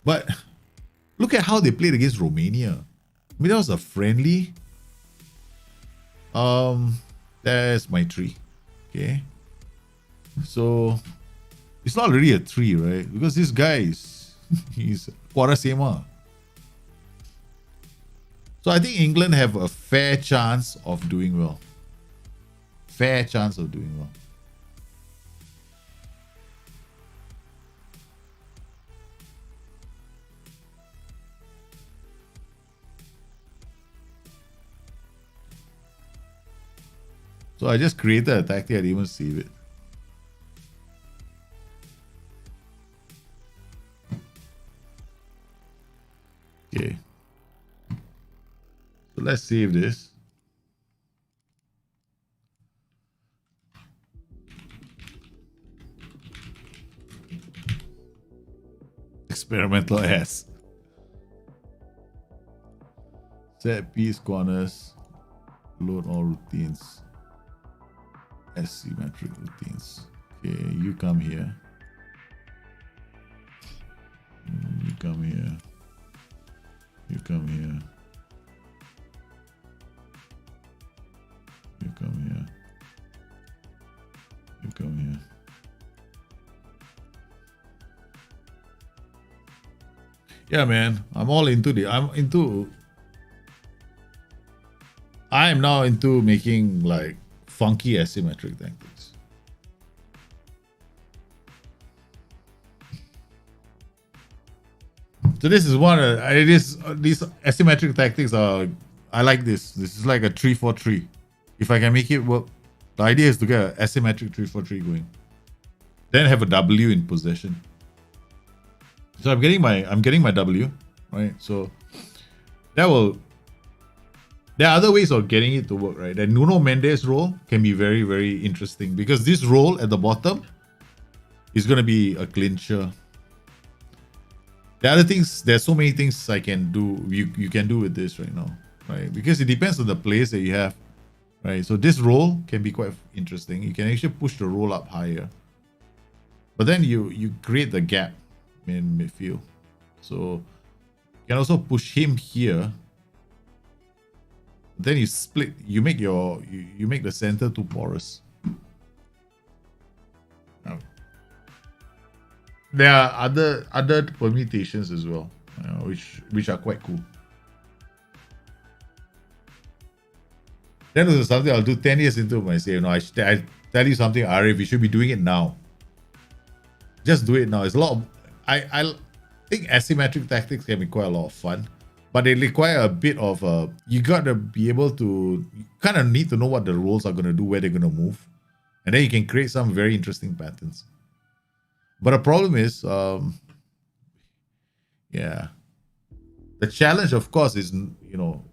But look at how they played against Romania. I mean, that was a friendly. There's my 3. Okay. So it's not really a 3, right? Because this guy is he's Quaresma. So I think England have a fair chance of doing well. Fair chance of doing well. So I just created a tactic. I didn't even save it. Okay. So let's save this. Experimental ass. Set piece corners. Load all routines. Asymmetric routines. Okay, you come here. You come here. You come here. You come here. You come here. Yeah, man. I'm now into making like funky asymmetric tactics. So this is one of these asymmetric tactics are. I like this. This is like a 3-4-3. If I can make it work, the idea is to get an asymmetric 3-4-3 going. Then have a W in possession. So I'm getting my W, right? So that will. There are other ways of getting it to work, right? The Nuno Mendes role can be very, very interesting, because this role at the bottom is going to be a clincher. The other things, there's so many things I can do. You can do with this right now, right? Because it depends on the players that you have, right? So this role can be quite interesting. You can actually push the role up higher, but then you create the gap in midfield. So you can also push him here. Then you split. You make you make the center too porous. Now, there are other permutations as well, which are quite cool. Then there's something I'll do 10 years into my say, I tell you something, Arif, you should be doing it now. Just do it now. It's a lot of, I think asymmetric tactics can be quite a lot of fun, but they require a bit of, you got to be able to, you kind of need to know what the roles are going to do, where they're going to move. And then you can create some very interesting patterns. But the problem is, yeah. The challenge, of course, is,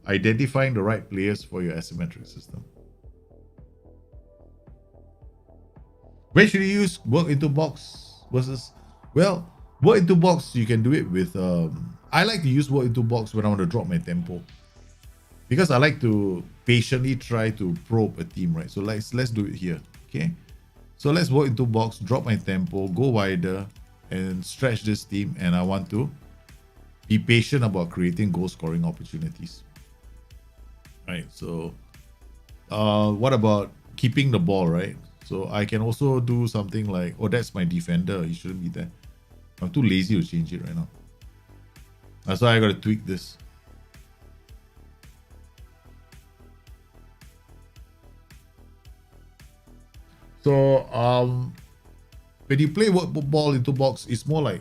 identifying the right players for your asymmetric system. Where should you use work into box versus, well, work into box, you can do it with, I like to use work into box when I want to drop my tempo. Because I like to patiently try to probe a team, right? So let's do it here, okay? So let's work into box, drop my tempo, go wider, and stretch this team. And I want to be patient about creating goal scoring opportunities. Right, so what about keeping the ball, right? So I can also do something like, oh, that's my defender. He shouldn't be there. I'm too lazy to change it right now. That's why I got to tweak this. So when you play work ball into box, it's more like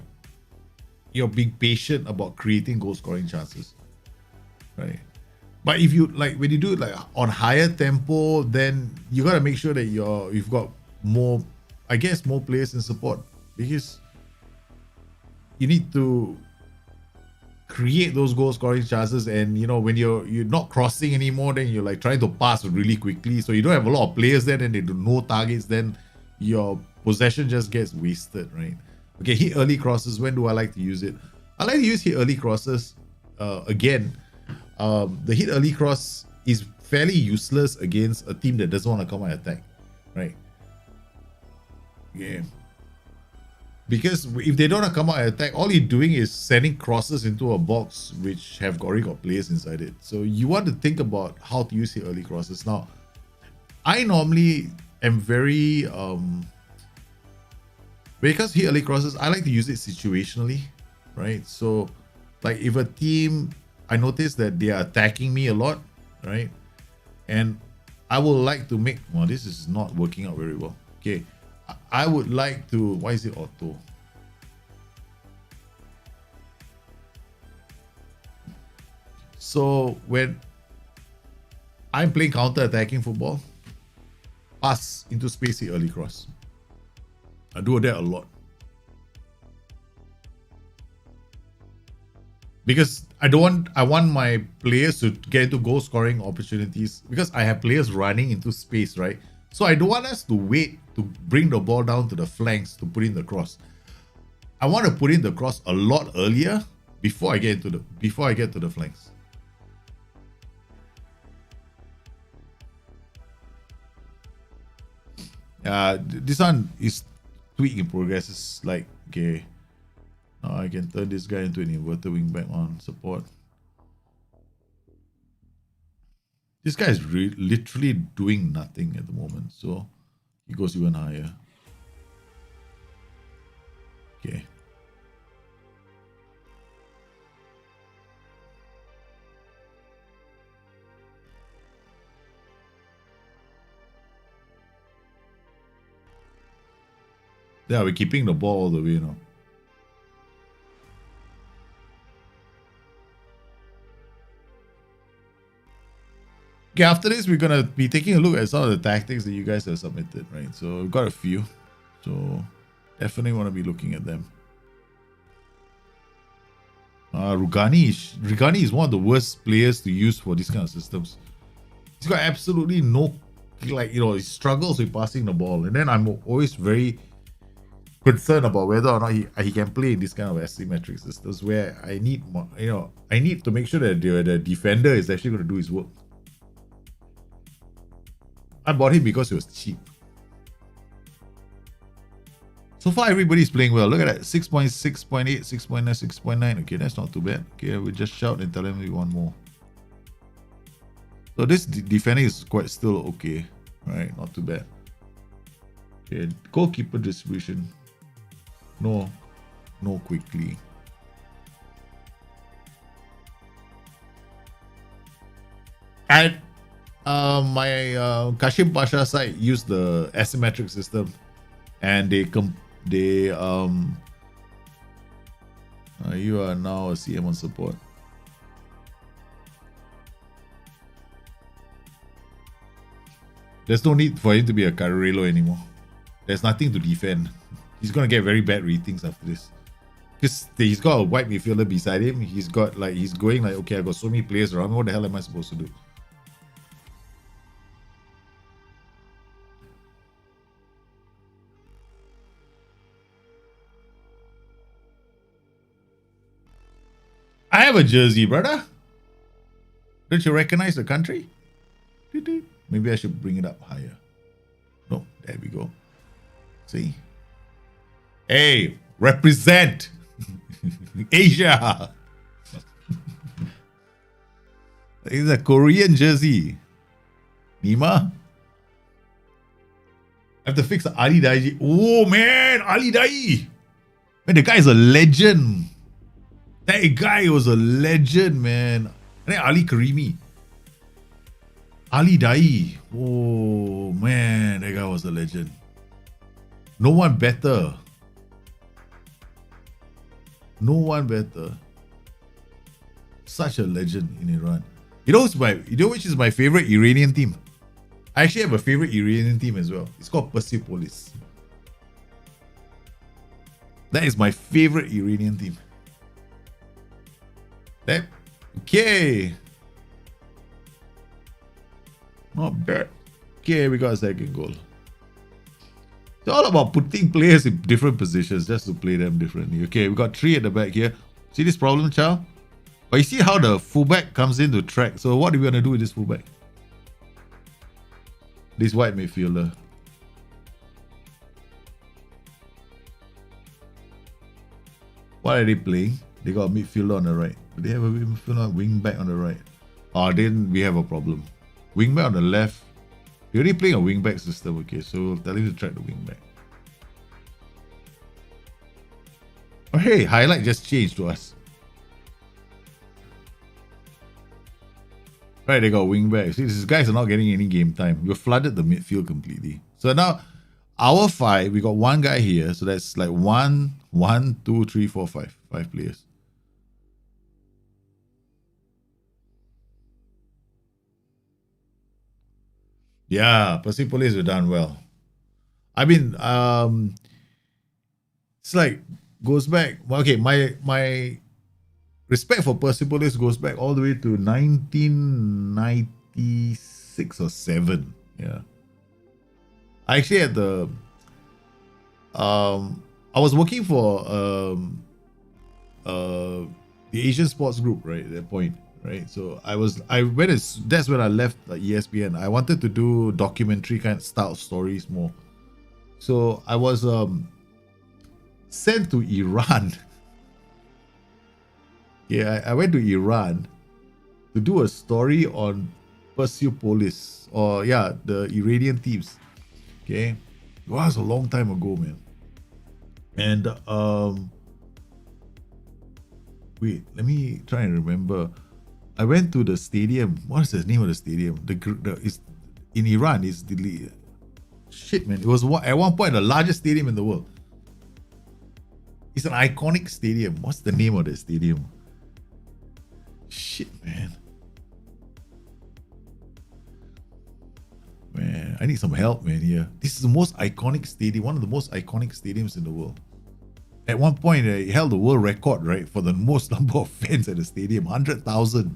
you're being patient about creating goal scoring chances, right? But if you like when you do it like on higher tempo, then you got to make sure that you've got more, I guess, more players in support, because you need to create those goal scoring chances. And when you're not crossing anymore, then you're like trying to pass really quickly, so you don't have a lot of players then, and they do no targets, then your possession just gets wasted, right? Okay, hit early crosses. When do I like to use it? I like to use hit early crosses. Again, the hit early cross is fairly useless against a team that doesn't want to come and attack, right? Yeah. Because if they don't want to come out and attack, all you're doing is sending crosses into a box which have already got players inside it. So you want to think about how to use hit early crosses. Now, I normally am very because hit early crosses, I like to use it situationally, right? So like if a team, I notice that they are attacking me a lot, right? And I would like to make, well, this is not working out very well. Okay, I would like to, why is it auto? So when I'm playing counter-attacking football, pass into space, hit early cross. I do that a lot. Because I want my players to get into goal scoring opportunities, because I have players running into space, right? So I don't want us to wait to bring the ball down to the flanks to put in the cross. I want to put in the cross a lot earlier before I get to the flanks. This one is tweak in progress. It's like, okay, now I can turn this guy into an inverted wing back on support. This guy is literally doing nothing at the moment, so he goes even higher. Okay. Yeah, we're keeping the ball all the way now. Okay, after this, we're gonna be taking a look at some of the tactics that you guys have submitted, right? So we've got a few, so definitely want to be looking at them. Rugani is one of the worst players to use for these kind of systems. He's got absolutely no, he struggles with passing the ball, and then I'm always very concerned about whether or not he can play in this kind of asymmetric systems where I need more, I need to make sure that the defender is actually going to do his work. I bought him because he was cheap. So far, everybody's playing well. Look at that. 6.6, 6.8, 6.9, 6.9. Okay, that's not too bad. Okay, we just shout and tell him we want more. So this defending is quite still okay. Right, not too bad. Okay, goalkeeper distribution. No quickly. And My Kashim Pasha side used the asymmetric system, and you are now a CM on support. There's no need for him to be a Carrero anymore. There's nothing to defend. He's gonna get very bad ratings after this. Because he's got a white midfielder beside him. He's going like, okay, I got so many players around me. What the hell am I supposed to do? I have a jersey, brother. Don't you recognize the country? Maybe I should bring it up higher. No, there we go. See? Hey, represent Asia. It's a Korean jersey. Nima. I have to fix Ali Daiji. Oh man, Ali Dai. Man, the guy is a legend. That guy was a legend, man. And then Ali Karimi. Ali Dai. Oh man, that guy was a legend. No one better. No one better. Such a legend in Iran. You know which is my favorite Iranian team? I actually have a favorite Iranian team as well. It's called Persepolis. That is my favorite Iranian team. Okay. Not bad. Okay, we got a second goal. It's all about putting players in different positions just to play them differently. Okay, we got 3 at the back here. See this problem, child? But you see how the fullback comes in to track. So what are we going to do with this fullback? This white midfielder. What are they playing? They got a midfielder on the right. Do they have a midfielder, wing back on the right? Oh, then we have a problem. Wing back on the left. We're already playing a wing back system. Okay, so we'll tell him to track the wing back. Oh, hey, highlight just changed to us. Right, they got wing back. See, these guys are not getting any game time. We've flooded the midfield completely. So now, our 5, we got one guy here. So that's like 1, 2, 3, 4, 5. 5 players. Yeah, Persepolis have done well. I mean, it's like goes back. Okay, my respect for Persepolis goes back all the way to 1996 or 7. Yeah, I actually had the I was working for the Asian Sports Group, right, at that point. Right, so that's when I left ESPN. I wanted to do documentary kind of style stories more. So I was sent to Iran. Yeah, I went to Iran to do a story on Persepolis, or yeah, the Iranian teams. Okay, it was a long time ago, man. And wait, let me try and remember. I went to the stadium. What is the name of the stadium? It's in Iran. It's the shit, man. It was at one point the largest stadium in the world. It's an iconic stadium. What's the name of the stadium? Shit, man. Man, I need some help, man. Here, this is the most iconic stadium. One of the most iconic stadiums in the world. At one point, it held the world record, right, for the most number of fans at the stadium, 100,000.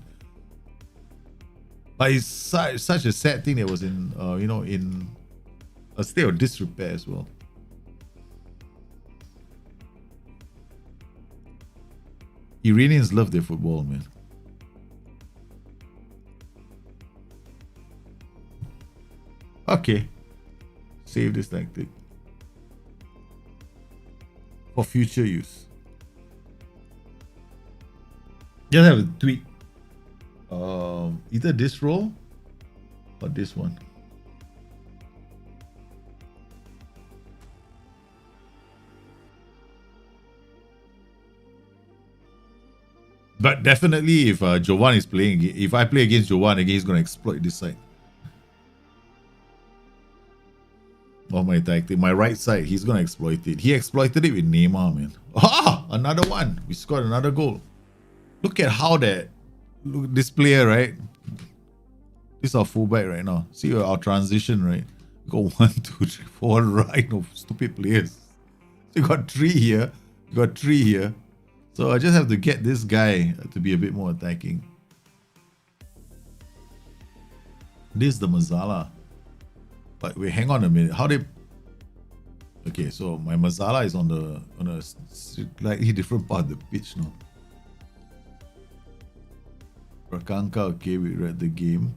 But it's such a sad thing that was in, in a state of disrepair as well. Iranians love their football, man. Okay. Save this tactic for future use. Just have a tweak. Either this roll or this one. But definitely, if Jovan is playing, if I play against Jovan again, he's going to exploit this side. of my tactic. My right side, he's gonna exploit it. He exploited it with Neymar, man. Ah, another one. We scored another goal. Look at how this player, right? This is our fullback right now. See our transition, right? We got 1, 2, 3, 4 right of stupid players. So you got 3 here. You got 3 here. So I just have to get this guy to be a bit more attacking. This is the Mazala. But wait, hang on a minute. How they... Okay, so my Mazala is on a slightly different part of the pitch now. Rakanka, okay, we read the game.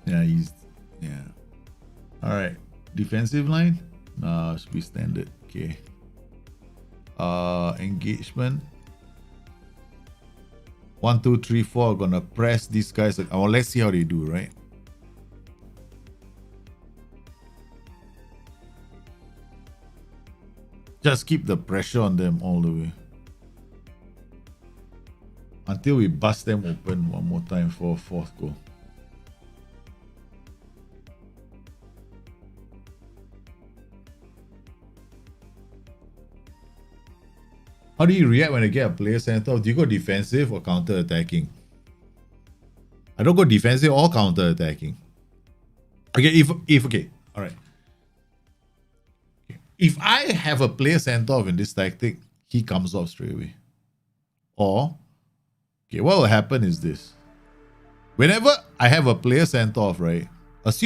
Yeah, yeah. Alright. Defensive line? Nah, should be standard. Okay. Engagement. 1, 2, 3, 4. Gonna press these guys. Oh, let's see how they do, right? Just keep the pressure on them all the way. Until we bust them open one more time for a 4th goal. How do you react when I get a player sent off? Do you go defensive or counter-attacking? I don't go defensive or counter-attacking. Okay, okay, alright. Okay. If I have a player sent off in this tactic, he comes off straight away. Or, okay, what will happen is this. Whenever I have a player sent off, right? Let's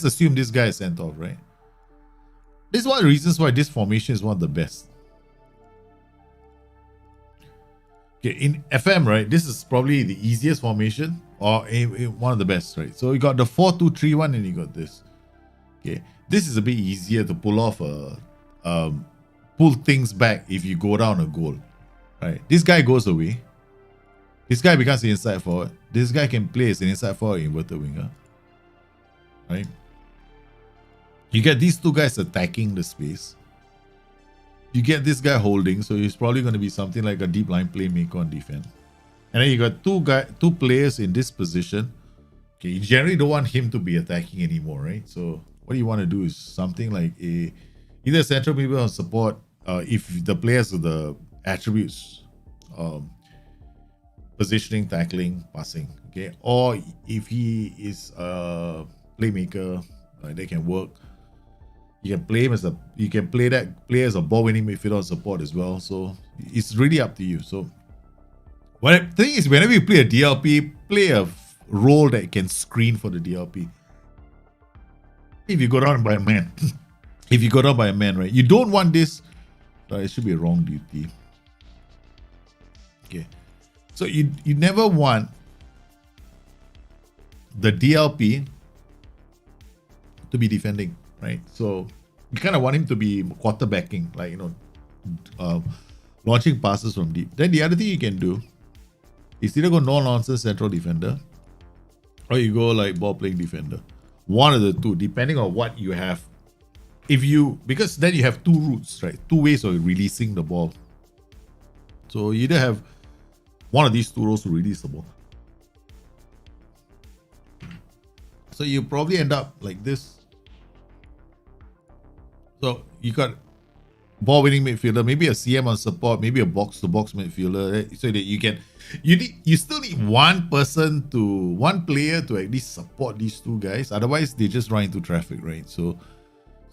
assume this guy is sent off, right? This is one of the reasons why this formation is one of the best. Okay, in FM, right, this is probably the easiest formation or one of the best, right? So you got the 4-2-3-1 and you got this. Okay, this is a bit easier to pull off pull things back if you go down a goal, right? This guy goes away. This guy becomes the inside forward. This guy can play as an inside forward inverted winger, right? You get these 2 guys attacking the space. You get this guy holding, so he's probably going to be something like a deep line playmaker on defense. And then you got 2 players in this position. Okay, you generally don't want him to be attacking anymore, right? So what you want to do is something like either central midfielder on support, if the players with the attributes, positioning, tackling, passing, okay, or if he is a playmaker, they can work. You can play him as play as a ball-winning midfielder on support as well. So it's really up to you. So what the thing is, whenever you play a DLP, play a role that can screen for the DLP. If you go down by a man, right? You don't want this. It should be a wrong duty. Okay, so you never want the DLP to be defending. Right, so you kind of want him to be quarterbacking, like, launching passes from deep. Then the other thing you can do is either go no-nonsense central defender, or you go like ball-playing defender. One of the two, depending on what you have. Because then you have 2 routes, right? 2 ways of releasing the ball. So you either have one of these 2 roles to release the ball. So you probably end up like this. So you got ball-winning midfielder, maybe a CM on support, maybe a box-to-box midfielder, so that you still need one player to at least support these 2 guys. Otherwise, they just run into traffic, right? So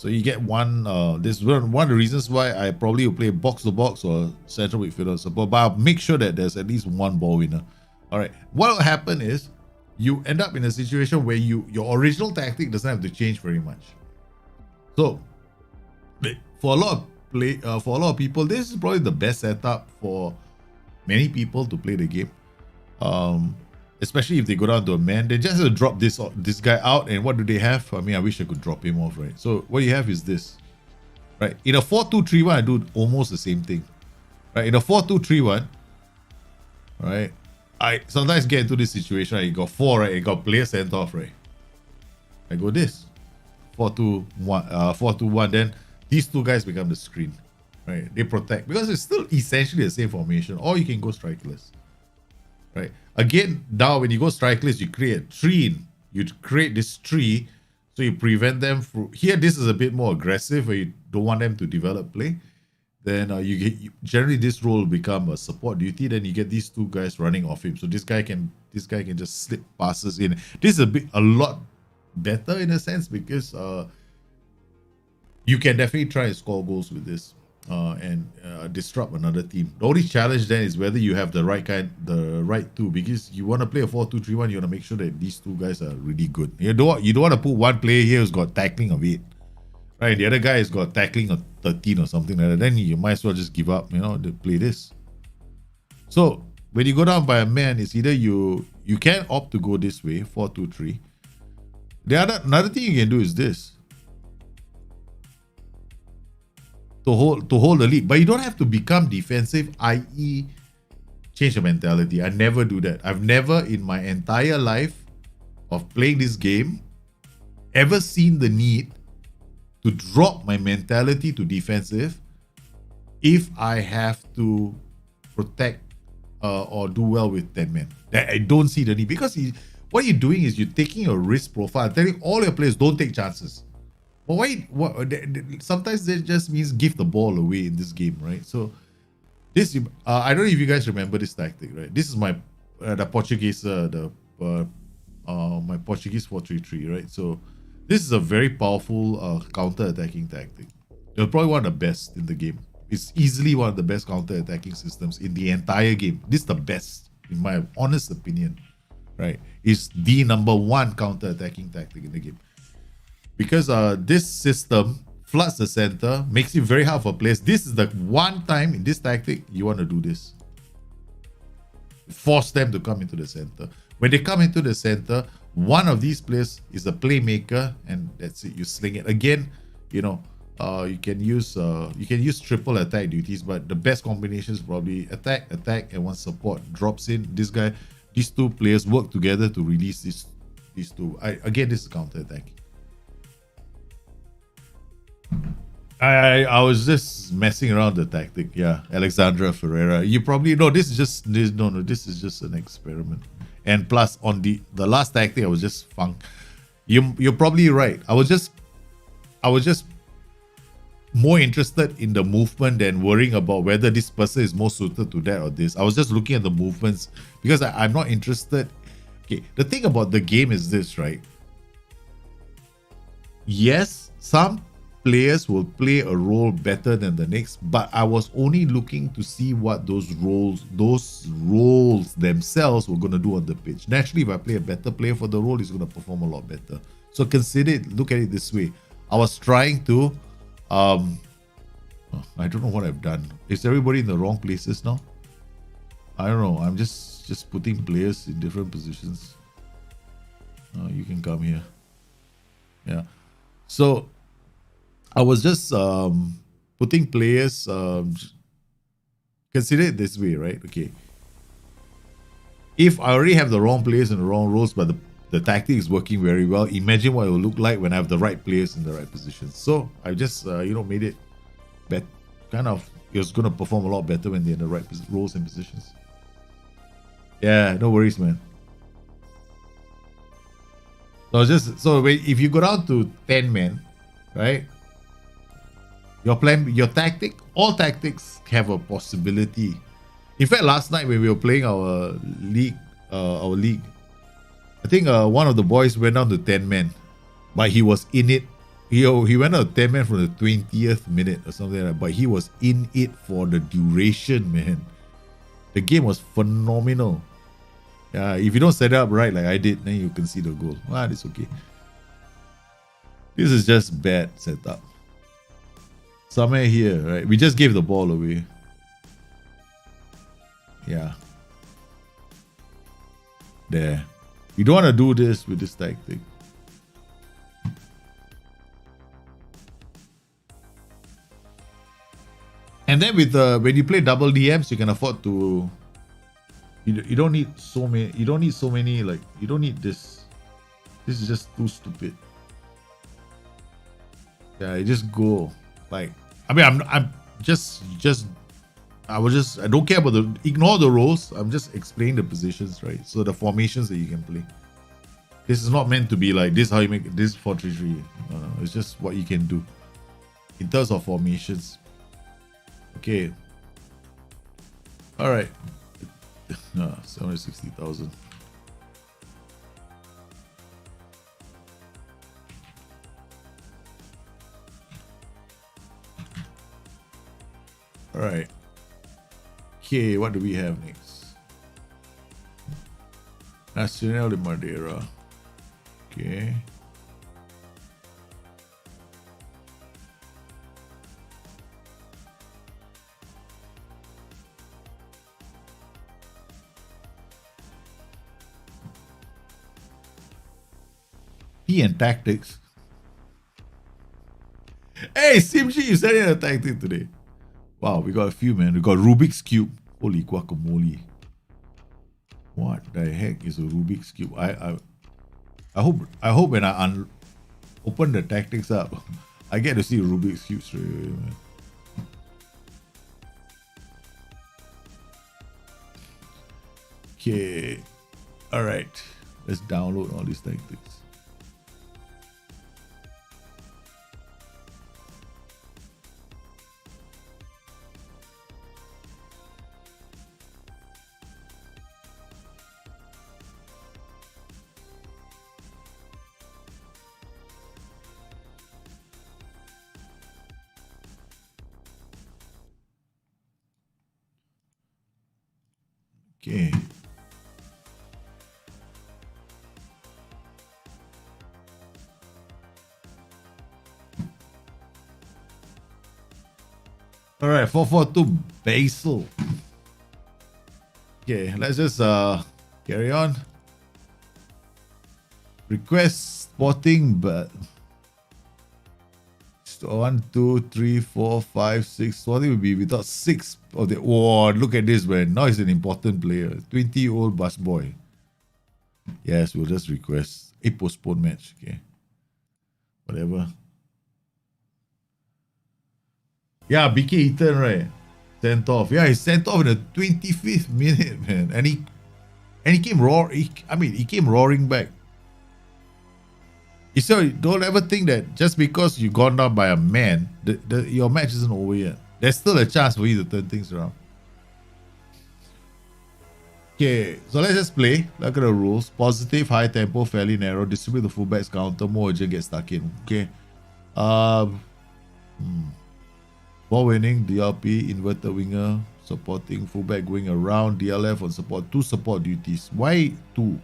you get one. This is one of the reasons why I probably will play box-to-box or central midfielder support. But I'll make sure that there's at least one ball winner. All right. What will happen is you end up in a situation where your original tactic doesn't have to change very much. So for a lot of people, this is probably the best setup for many people to play the game. Especially if they go down to a man, they just have to drop this guy out. And what do they have? I mean, I wish I could drop him off, right? So what you have is this, right? In a 4-2-3-1, I do almost the same thing, right? In a 4-2-3-1, right? I sometimes get into this situation, right? You got 4, right? You got player sent off, right? I go this 4-2-1, 4-2-1. Then these 2 guys become the screen, right? They protect because it's still essentially the same formation. Or you can go strikerless, right? Again, now when you go strikeless, you create a tree. You create this tree, so you prevent them from... Here, this is a bit more aggressive, where you don't want them to develop play. Then generally this role will become a support duty. Then you get these two guys running off him. So this guy can just slip passes in. This is a lot better in a sense, because you can definitely try and score goals with this and disrupt another team. The only challenge then is whether you have the right two, because you want to play a 4-2-3-1. You want to make sure that these two guys are really good. You don't want to put one player here who's got tackling of 8. Right, the other guy has got tackling of 13 or something like that. Then you might as well just give up, to play this. So when you go down by a man, it's either you can opt to go this way, 4-2-3. Another thing you can do is this. To hold the lead. But you don't have to become defensive, i.e. change the mentality. I never do that. I've never in my entire life of playing this game ever seen the need to drop my mentality to defensive if I have to protect or do well with 10 men. I don't see the need, because what you're doing is you're taking a risk profile, telling all your players don't take chances. But sometimes that just means give the ball away in this game, right? So this, I don't know if you guys remember this tactic, right? This is my the Portuguese my Portuguese 4-3-3, right? So this is a very powerful counter-attacking tactic. It's probably one of the best in the game. It's easily one of the best counter-attacking systems in the entire game. This is the best, in my honest opinion, right? It's the #1 counter-attacking tactic in the game. Because this system floods the center, makes it very hard for players. This is the one time in this tactic you want to do this. Force them to come into the center. When they come into the center, one of these players is a playmaker, and that's it. You sling it again. You can use triple attack duties, but the best combination is probably attack, and one support drops in. These two players work together to release these two. Again, this is counter attack. I was just messing around the tactic. Yeah, Alexandra Ferreira. You probably know this is just an experiment. And plus, on the last tactic, I was just funk. You're probably right. I was just more interested in the movement than worrying about whether this person is more suited to that or this. I was just looking at the movements, because I'm not interested. Okay, the thing about the game is this, right? Yes, some players will play a role better than the next, but I was only looking to see what those roles themselves were going to do on the pitch. Naturally, if I play a better player for the role, he's going to perform a lot better. So look at it this way. I was trying to I don't know what I've done. Is everybody in the wrong places now? I don't know. I'm just putting players in different positions. You can come here. Yeah. So I was just putting players, consider it this way, right? Okay. If I already have the wrong players in the wrong roles, but the tactic is working very well, imagine what it will look like when I have the right players in the right positions. So I just, made it it's going to perform a lot better when they're in the right roles and positions. Yeah, no worries, man. So if you go down to 10 men, right? All tactics have a possibility. In fact, last night when we were playing our league, I think one of the boys went down to 10 men, but he was in it. He went out to 10 men from the 20th minute or something like that, but he was in it for the duration, man. The game was phenomenal. If you don't set it up right like I did, then you can see the goal. It's okay. This is just bad setup. Somewhere here, right? We just gave the ball away. Yeah. There. You don't want to do this with this tactic. And then with when you play double DMs, you can afford to. You don't need so many. You don't need so many. Like, you don't need this. This is just too stupid. Yeah, you just go. Like, I mean, I'm just I don't care about ignore the roles. I'm just explaining the positions, right? So the formations that you can play. This is not meant to be like this how you make this 4-3-3. No, it's just what you can do in terms of formations. Okay. All right. 760,000. All right. Okay, what do we have next? Nacional de Madeira. Okay. P and tactics. Hey, Simchi, you said it a tactic today. Wow, we got a few, man. We got Rubik's Cube. Holy guacamole. What the heck is a Rubik's Cube? I hope when I open the tactics up, I get to see Rubik's Cube straight away, man. Okay. Alright. Let's download all these tactics. Okay. All right, 442 Basil. Okay, let's just carry on. Request spotting, but 1, 2, 3, 4, 5, 6. Spotting will be without 6 of the. Oh, look at this, man. Now he's an important player. 20-year-old bus boy. Yes, we'll just request a postponed match. Okay. Whatever. Yeah, BK Eaton, right? Sent off. Yeah, he sent off in the 25th minute, man. And he came roaring. He came roaring back. So don't ever think that just because you gone down by a man, your match isn't over yet. There's still a chance for you to turn things around. Okay, so let's just play. Look at the rules. Positive, high tempo, fairly narrow. Distribute the fullbacks counter. More urgent, get stuck in. Okay. Ball winning, DLP, inverted winger, supporting fullback going around, DLF on support. 2 support duties. Why 2?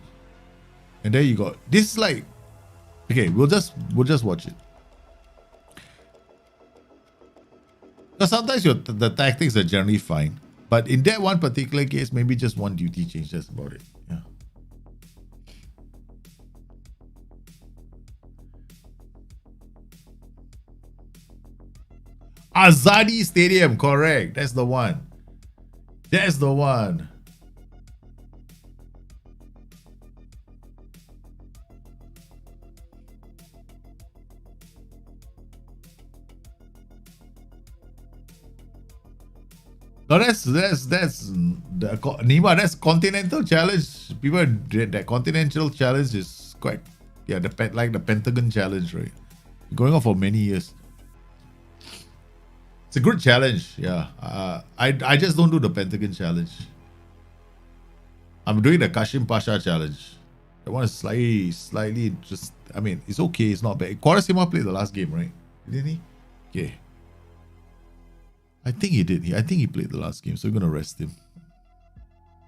And then you got this is like. Okay, we'll just watch it. Because sometimes the tactics are generally fine, but in that one particular case, maybe just one duty change. That's about it. Yeah. Azadi Stadium, correct. That's the one. That's the one. No, that's the Nima. That's continental challenge. People that continental challenge is quite like the Pentagon challenge, right? Going on for many years. It's a good challenge. Yeah. I just don't do the Pentagon challenge. I'm doing the Kashim Pasha challenge. That one is slightly just. It's okay. It's not bad. Quaresima played the last game, right? Didn't he? Okay. I think he did. I think he played the last game, so we're gonna rest him.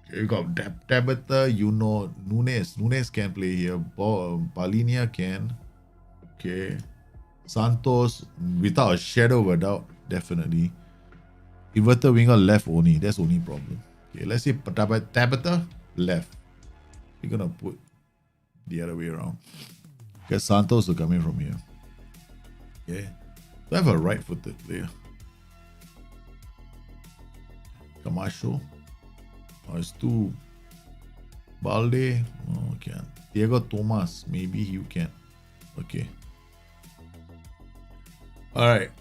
Okay, we got Tabitha, Nunes. Nunes can play here. Palinia can. Okay. Santos, without a shadow of a doubt, definitely. Inverted winger left only. That's the only problem. Okay, let's say Tabitha left. We're gonna put the other way around. Because Santos will come in from here. Okay. Do I have a right-footed player? Camacho. Oh, it's 2. Balde. Oh, can. Diego Thomas. Maybe you can. Okay. Alright.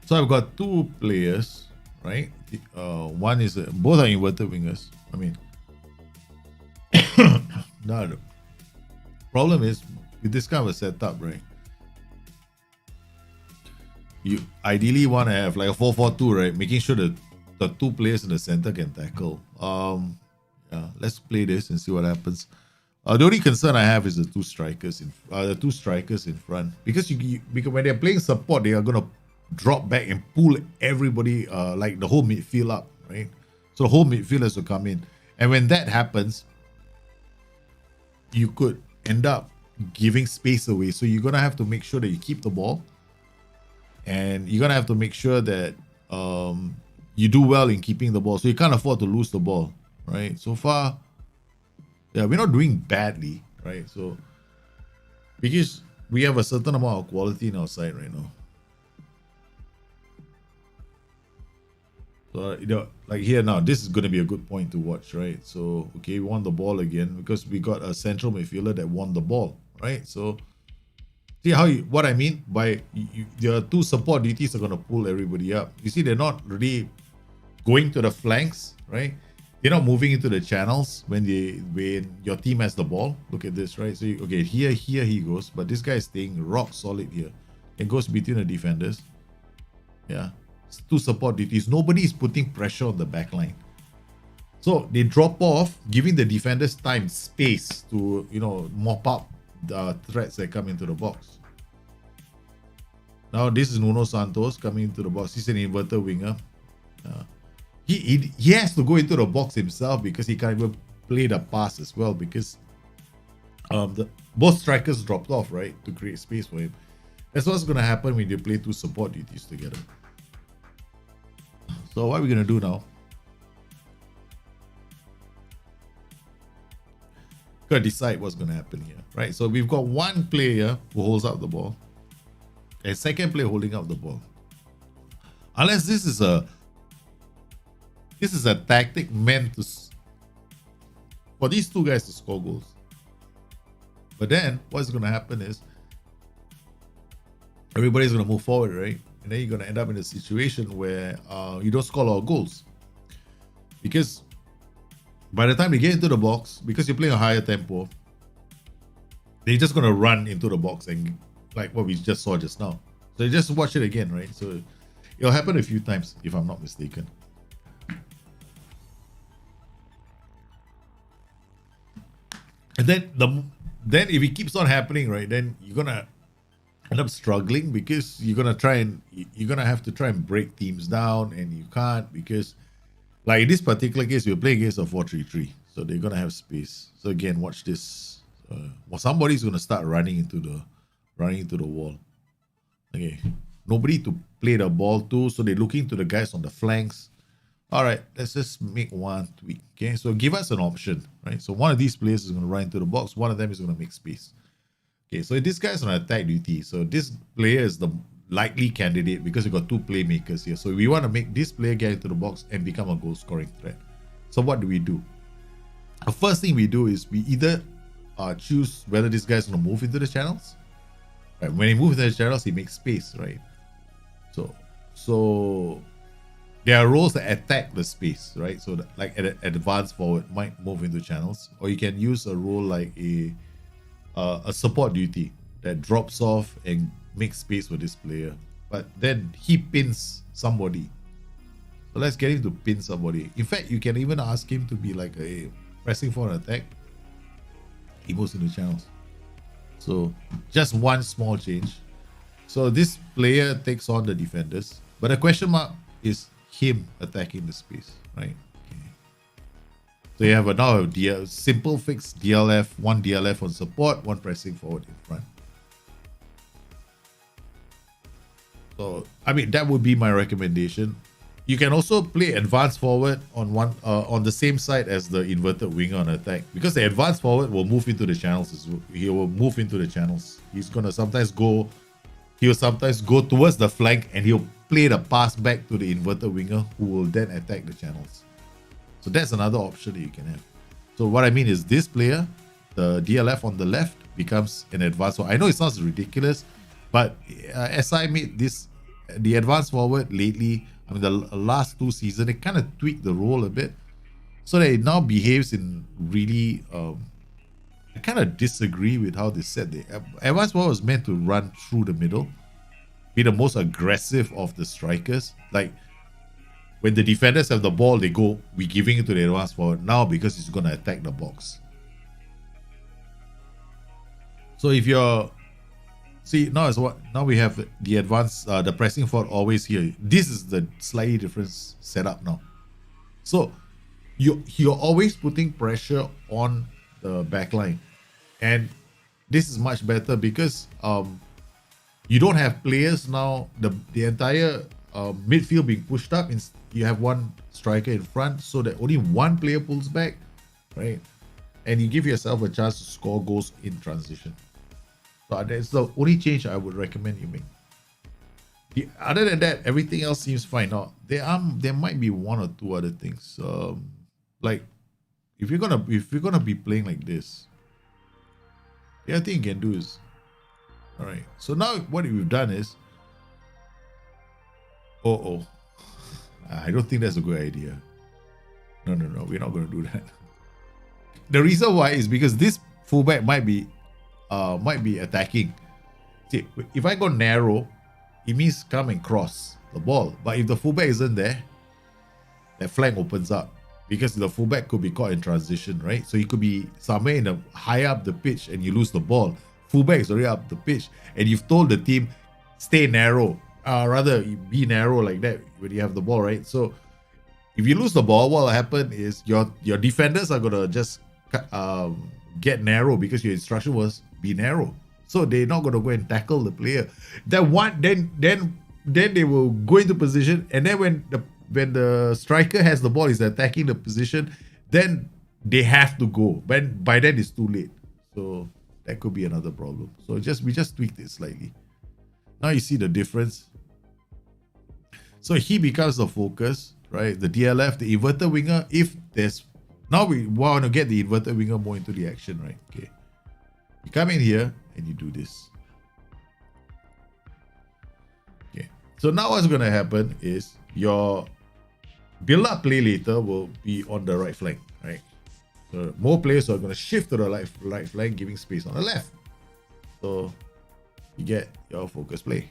So I've got two players, right? One is both are inverted wingers. I mean, now the problem is with this kind of a setup, right? You ideally want to have like a 4-4-2, right? Making sure that the two players in the center can tackle. Yeah, let's play this and see what happens. The only concern I have is the two strikers in front, because because when they're playing support, they are gonna drop back and pull everybody, like the whole midfield up, right? So the whole midfield has to come in, and when that happens, you could end up giving space away. So you're gonna have to make sure that you keep the ball, and you're gonna have to make sure that you do well in keeping the ball. So you can't afford to lose the ball, right? So far, yeah, we're not doing badly, right? So because we have a certain amount of quality in our side right now. So, you know, like here now, this is going to be a good point to watch, right? So, okay, we won the ball again because we got a central midfielder that won the ball, right? So, see how what I mean by your two support duties are going to pull everybody up. You see, they're not really going to the flanks, right? They're not moving into the channels when your team has the ball. Look at this, right? So, okay, here he goes, but this guy is staying rock solid here. It goes between the defenders. Yeah. Two support duties. Nobody is putting pressure on the back line. So they drop off, giving the defenders time, space to, you know, mop up the threats that come into the box. Now this is Nuno Santos coming into the box. He's an inverted winger. He has to go into the box himself because he can't even play the pass as well, because both strikers dropped off, right, to create space for him. That's what's going to happen when you play two support duties together. So what are we going to do now? Got to decide what's going to happen here, right? So we've got one player who holds up the ball, and second player holding up the ball. Unless this is a tactic meant to for these two guys to score goals. But then what's going to happen is everybody's going to move forward, right? And then you're going to end up in a situation where you don't score a lot of goals. Because by the time they get into the box, because you're playing a higher tempo, they're just going to run into the box, and like what we just saw just now. So you just watch it again, right? So it'll happen a few times, if I'm not mistaken. And then if it keeps on happening, right, then you're going to end up struggling, because you're gonna have to try and break teams down, and you can't, because like in this particular case we're playing against a 4-3-3, so they're gonna have space. So again, watch this. Well, somebody's gonna start running into the wall. Okay, nobody to play the ball to, so they're looking to the guys on the flanks. All right, let's just make one tweak. Okay, so give us an option, right? So one of these players is gonna run into the box, one of them is gonna make space. Okay, so this guy's on attack duty. So this player is the likely candidate because you got two playmakers here. So we want to make this player get into the box and become a goal scoring threat. So what do we do? The first thing we do is we either choose whether this guy's going to move into the channels. Right, when he moves into the channels, he makes space, right? So there are roles that attack the space, right? So that, like an advanced forward might move into channels, or you can use a role like a support duty that drops off and makes space for this player, but then he pins somebody. So let's get him to pin somebody. In fact, you can even ask him to be like a pressing for an attack. He moves into channels. So just one small change. So this player takes on the defenders, but the question mark is him attacking the space, right? So you have now a simple fix DLF, one DLF on support, one pressing forward in front. So I mean, that would be my recommendation. You can also play advanced forward on on the same side as the inverted winger on attack, because the advanced forward will move into the channels. He will move into the channels. He's gonna sometimes go. He'll sometimes go towards the flank, and he'll play the pass back to the inverted winger, who will then attack the channels. So that's another option that you can have. So what I mean is this player, the DLF on the left, becomes an advanced. So I know it sounds ridiculous, but SI made this The advanced forward lately, I mean the last 2 seasons, they kind of tweaked the role a bit so that it now behaves in really I kind of disagree with how they said the advanced forward was meant to run through the middle, be the most aggressive of the strikers. Like when the defenders have the ball, they go, we're giving it to the advanced forward now because he's going to attack the box. So if you're see now is what now we have the advanced the pressing forward always here. This is the slightly different setup now. So you're always putting pressure on the back line, and this is much better because you don't have players now, the entire midfield being pushed up. You have one striker in front so that only one player pulls back, right? And you give yourself a chance to score goals in transition. So that's the only change I would recommend you make. Other than that, everything else seems fine. Now there might be one or two other things. Like if you're gonna be playing like this, the other thing you can do is, all right. So now what we've done is, I don't think that's a good idea. No, we're not gonna do that. The reason why is because this fullback might be attacking. See, if I go narrow, it means come and cross the ball. But if the fullback isn't there, that flank opens up because the fullback could be caught in transition, right? So he could be somewhere in the high up the pitch and you lose the ball. Fullback is already up the pitch, and you've told the team stay narrow. Rather be narrow like that when you have the ball, right? So if you lose the ball, what will happen is your defenders are gonna just get narrow because your instruction was be narrow. So they're not gonna go and tackle the player. Then they will go into position, and then when the striker has the ball, is attacking the position, then they have to go. But by then it's too late. So that could be another problem. So we just tweaked it slightly. Now you see the difference. So he becomes the focus, right? The DLF, the inverted winger. If there's now we want to get the inverted winger more into the action, right? Okay. You come in here and you do this. Okay. So now what's going to happen is your build-up play later will be on the right flank, right? So more players are going to shift to the right flank, giving space on the left. So you get your focus play.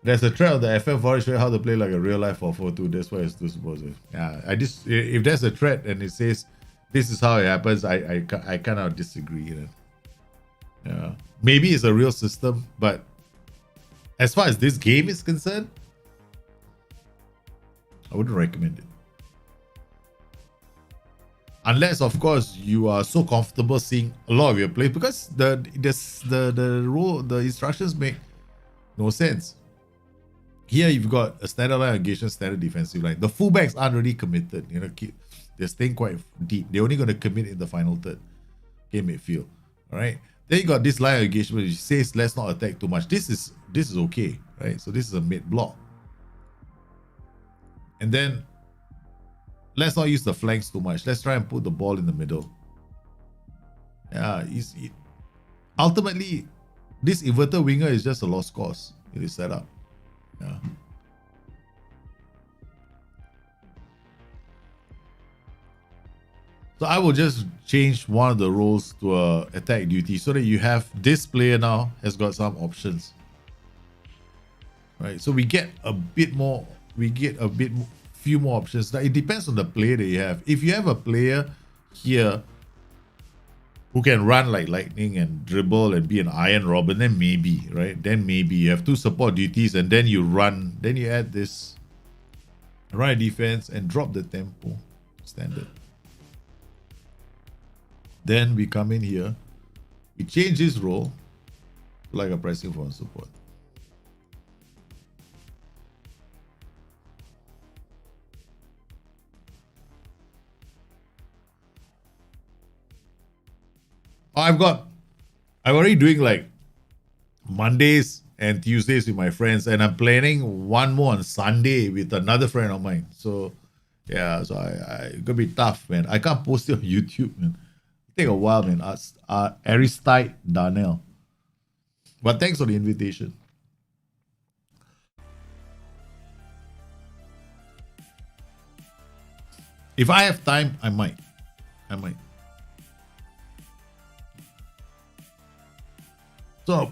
There's a thread of the FM forum showing how to play like a real life 4-4-2. That's why it's too supposed. Yeah, if there's a thread and it says this is how it happens, I kind of disagree. You know? Yeah, maybe it's a real system, but as far as this game is concerned, I wouldn't recommend it. Unless, of course, you are so comfortable seeing a lot of your plays, because the instructions make no sense. Here you've got a standard line engagement, standard defensive line. The fullbacks aren't really committed. You know, they're staying quite deep. They're only going to commit in the final third. Okay, midfield. All right. Then you got this line of engagement which says let's not attack too much. This is okay, right? So this is a mid block. And then let's not use the flanks too much. Let's try and put the ball in the middle. Yeah, ultimately, this inverted winger is just a lost cause. It is set up. Yeah. So I will just change one of the roles to attack duty so that you have this player now has got some options. Right. So we get a bit more. Few more options. Now, it depends on the player that you have. If you have a player here who can run like lightning and dribble and be an Iron Robin, then maybe, right? Then maybe you have two support duties and then you run. Then you add this right defense and drop the tempo standard. Then we come in here. We change this role to like a pressing for support. I'm already doing like Mondays and Tuesdays with my friends, and I'm planning one more on Sunday with another friend of mine. So Yeah, so it's gonna be tough, man. I can't post it on YouTube, man. Take a while, man. Aristide Darnell. But thanks for the invitation. If I have time, I might. I might. So,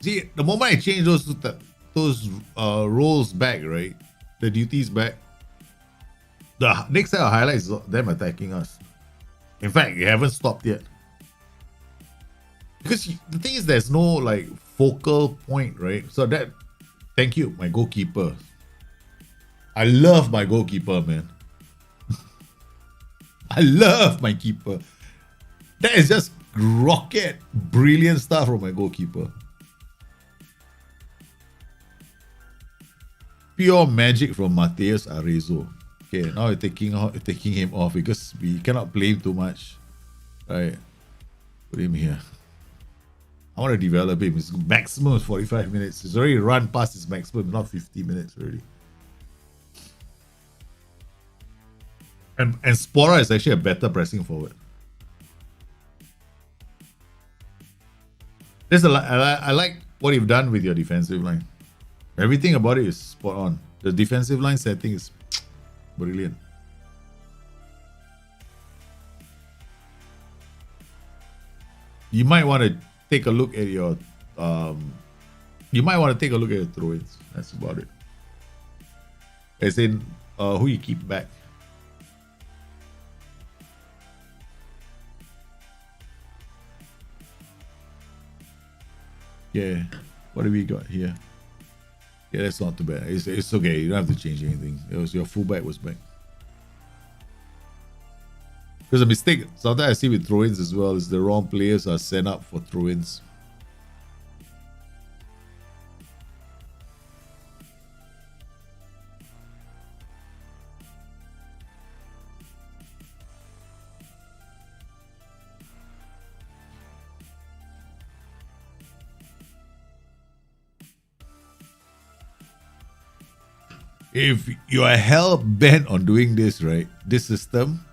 see, the moment I change those roles back, right? The duties back. The next set of highlights is them attacking us. In fact, you haven't stopped yet. Because the thing is, there's no like focal point, right? So that, thank you, my goalkeeper. I love my goalkeeper, man. I love my keeper. That is just rocket brilliant stuff from my goalkeeper. Pure magic from Mateus Arezzo. Okay, now we're taking him off because we cannot play him too much. Right. Put him here. I want to develop him. His maximum is 45 minutes. He's already run past his maximum, not 50 minutes already. And Spora is actually a better pressing forward. I like what you've done with your defensive line. Everything about it is spot on. The defensive line setting is brilliant. You might want to take a look at your throw-ins. That's about it. As in who you keep back. Yeah. What do we got here? Yeah, that's not too bad. It's okay. You don't have to change anything. It was your fullback was back. There's a mistake. Sometimes I see with throw-ins as well is the wrong players are sent up for throw-ins. If you are hell bent on doing this, right? This system.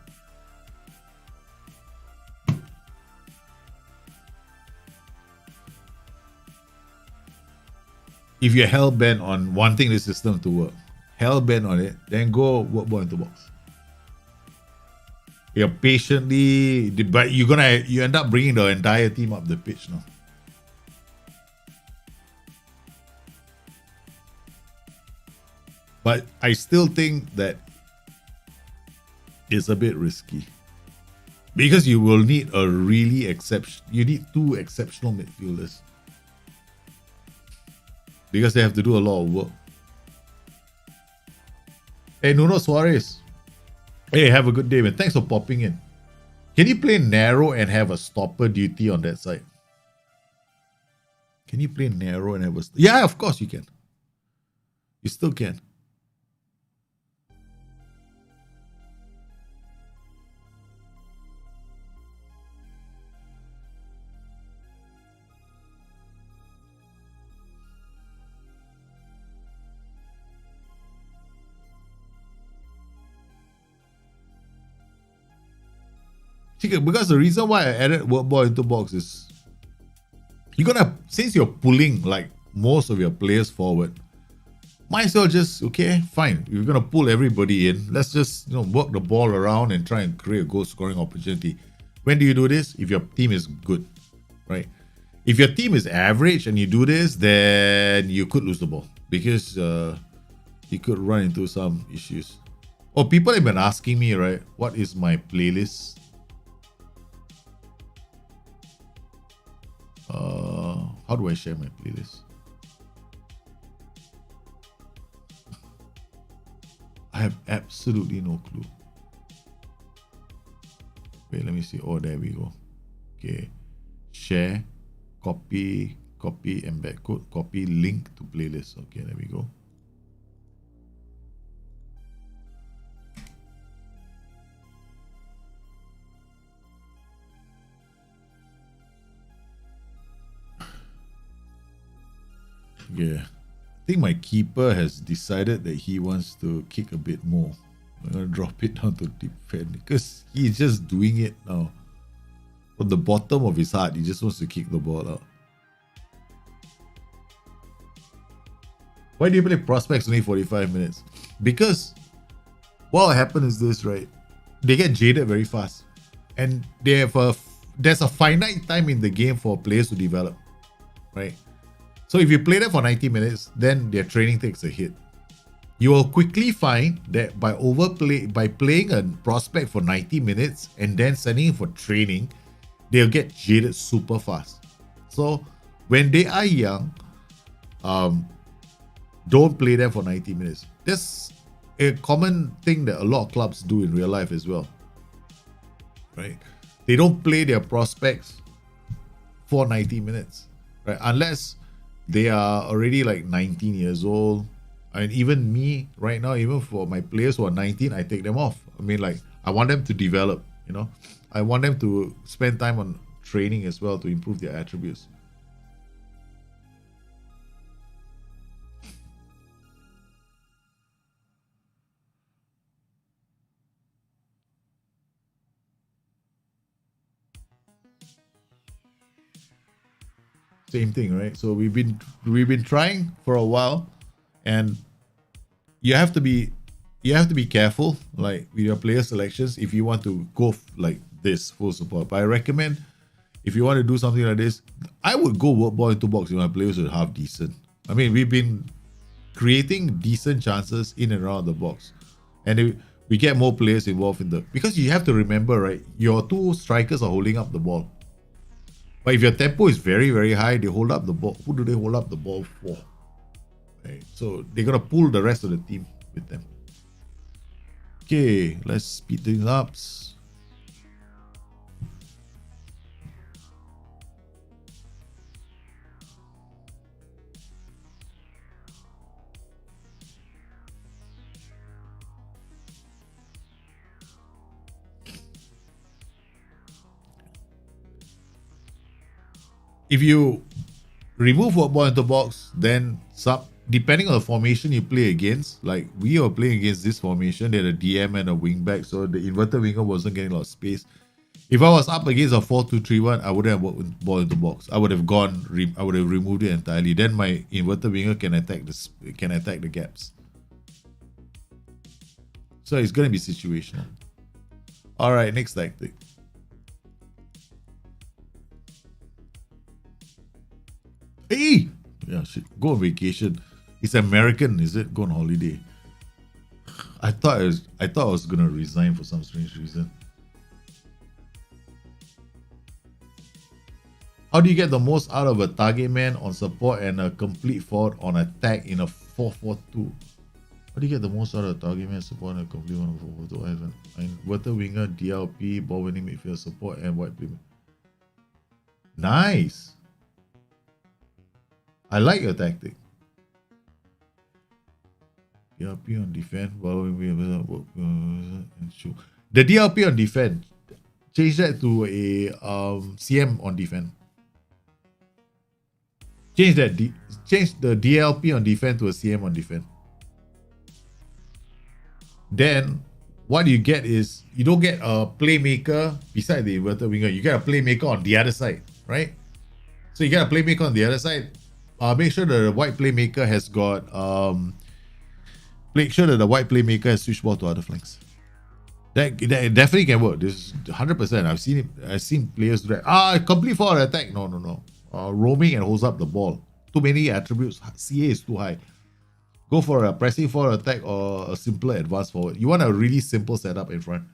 If you're hell bent on wanting this system to work, hell bent on it, then go work ball into box. You're patiently, but you end up bringing the entire team up the pitch now. But I still think that it's a bit risky because you will need a really you need two exceptional midfielders because they have to do a lot of work. Hey, Nuno Suarez. Hey, have a good day, man. Thanks for popping in. Can you play narrow and have a stopper duty on that side? Can you play narrow and have a... Yeah, of course you can. You still can. Because the reason why I added work ball into box is you're gonna, since you're pulling like most of your players forward, might as well just, okay, fine. You're gonna pull everybody in. Let's just work the ball around and try and create a goal scoring opportunity. When do you do this? If your team is good, right? If your team is average and you do this, then you could lose the ball because you could run into some issues. Oh, people have been asking me, right? What is my playlist? How do I share my playlist? I have absolutely no clue. Wait, let me see. Oh, there we go. Okay. Share, copy, embed code, copy, link to playlist. Okay, there we go. Yeah. think my keeper has decided that he wants to kick a bit more. I'm going to drop it down to defend because he's just doing it now. From the bottom of his heart, he just wants to kick the ball out. Why do you play prospects only 45 minutes? Because what will happen is this, right? They get jaded very fast. And they have there's a finite time in the game for players to develop, right? So if you play them for 90 minutes, then their training takes a hit. You will quickly find that by playing a prospect for 90 minutes and then sending him for training, they'll get jaded super fast. So when they are young, don't play them for 90 minutes. That's a common thing that a lot of clubs do in real life as well, right? They don't play their prospects for 90 minutes, right? Unless they are already like 19 years old. And even me right now, even for my players who are 19, I take them off. I mean, like, I want them to develop, you know? I want them to spend time on training as well to improve their attributes. Same thing, right? So we've been trying for a while, and you have to be careful, like with your player selections, if you want to go like this full support. But I recommend, if you want to do something like this, I would go ball into box if my players are half decent. I mean, we've been creating decent chances in and around the box, and we get more players involved in because you have to remember, right? Your two strikers are holding up the ball. But if your tempo is very, very high, they hold up the ball. Who do they hold up the ball for? Right. So they're going to pull the rest of the team with them. Okay, let's speed things up. If you remove football into box, then depending on the formation you play against, like we are playing against this formation, they had a DM and a wingback, so the inverted winger wasn't getting a lot of space. If I was up against a 4-2-3-1, I wouldn't have worked ball into box. I would have removed it entirely. Then my inverted winger can attack the gaps. So it's gonna be situational. All right, next tactic. Hey! Yeah, shit. Go on vacation. It's American, is it? Go on holiday. I thought I was gonna resign for some strange reason. How do you get the most out of a target man on support and a complete forward on attack in a 4-4-2? How do you get the most out of a target man support and a complete one on 4-4-2? Inverted winger, DLP, ball winning midfield support, and white playmaker. Nice. I like your tactic. DLP on defense, the DLP on defense, change that to a CM on defense. Change the DLP on defense to a CM on defense. Then what you get is you don't get a playmaker beside the inverted winger. You get a playmaker on the other side, right? So you get a playmaker on the other side. Make sure that the white playmaker has got make sure that the white playmaker has switched ball to other flanks. That definitely can work. This is 100%. I've seen players do that. Complete forward attack. No. Roaming and holds up the ball. Too many attributes. CA is too high. Go for a pressing forward attack or a simpler advanced forward. You want a really simple setup in front,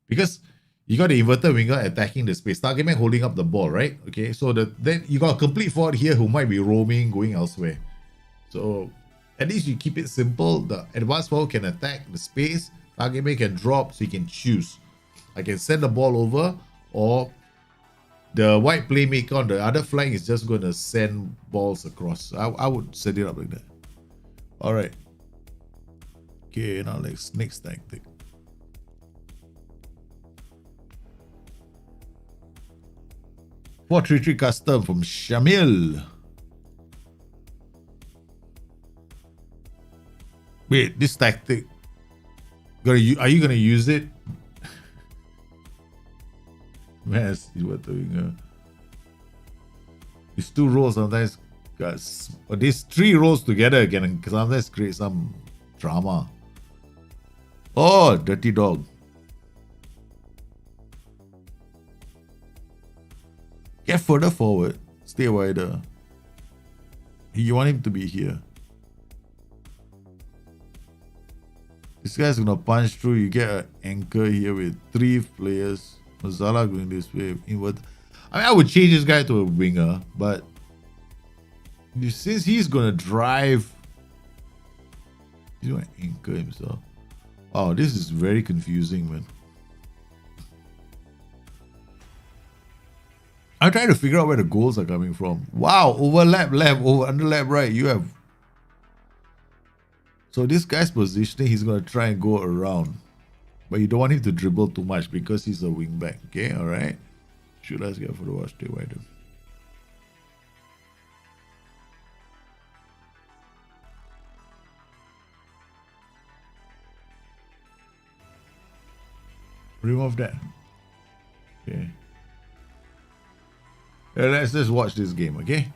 because you got the inverted winger attacking the space. Target man holding up the ball, right? Okay, so then you got a complete forward here who might be roaming, going elsewhere. So at least you keep it simple. The advanced forward can attack the space. Target man can drop, so you can choose. I can send the ball over, or the white playmaker on the other flank is just going to send balls across. I would set it up like that. All right. Okay, now let's next tactic. 4-3-3 custom from Shamil. Wait, this tactic. Are you gonna use it? Mass inverted winger. These two roles sometimes, these three roles together can sometimes create some drama. Oh, dirty dog. Get further forward. Stay wider. You want him to be here. This guy's gonna punch through. You get an anchor here with three players. Mazzala going this way. Invert. I mean, I would change this guy to a winger, but since he's gonna drive, he's gonna anchor himself. Wow, this is very confusing, man. I'm trying to figure out where the goals are coming from. Wow, overlap left, underlap right. You have. So this guy's positioning, he's gonna try and go around, but you don't want him to dribble too much because he's a wing back. Okay, all right. Should I get for the watch? Stay wider. Remove that. Okay. Let's just watch this game, okay?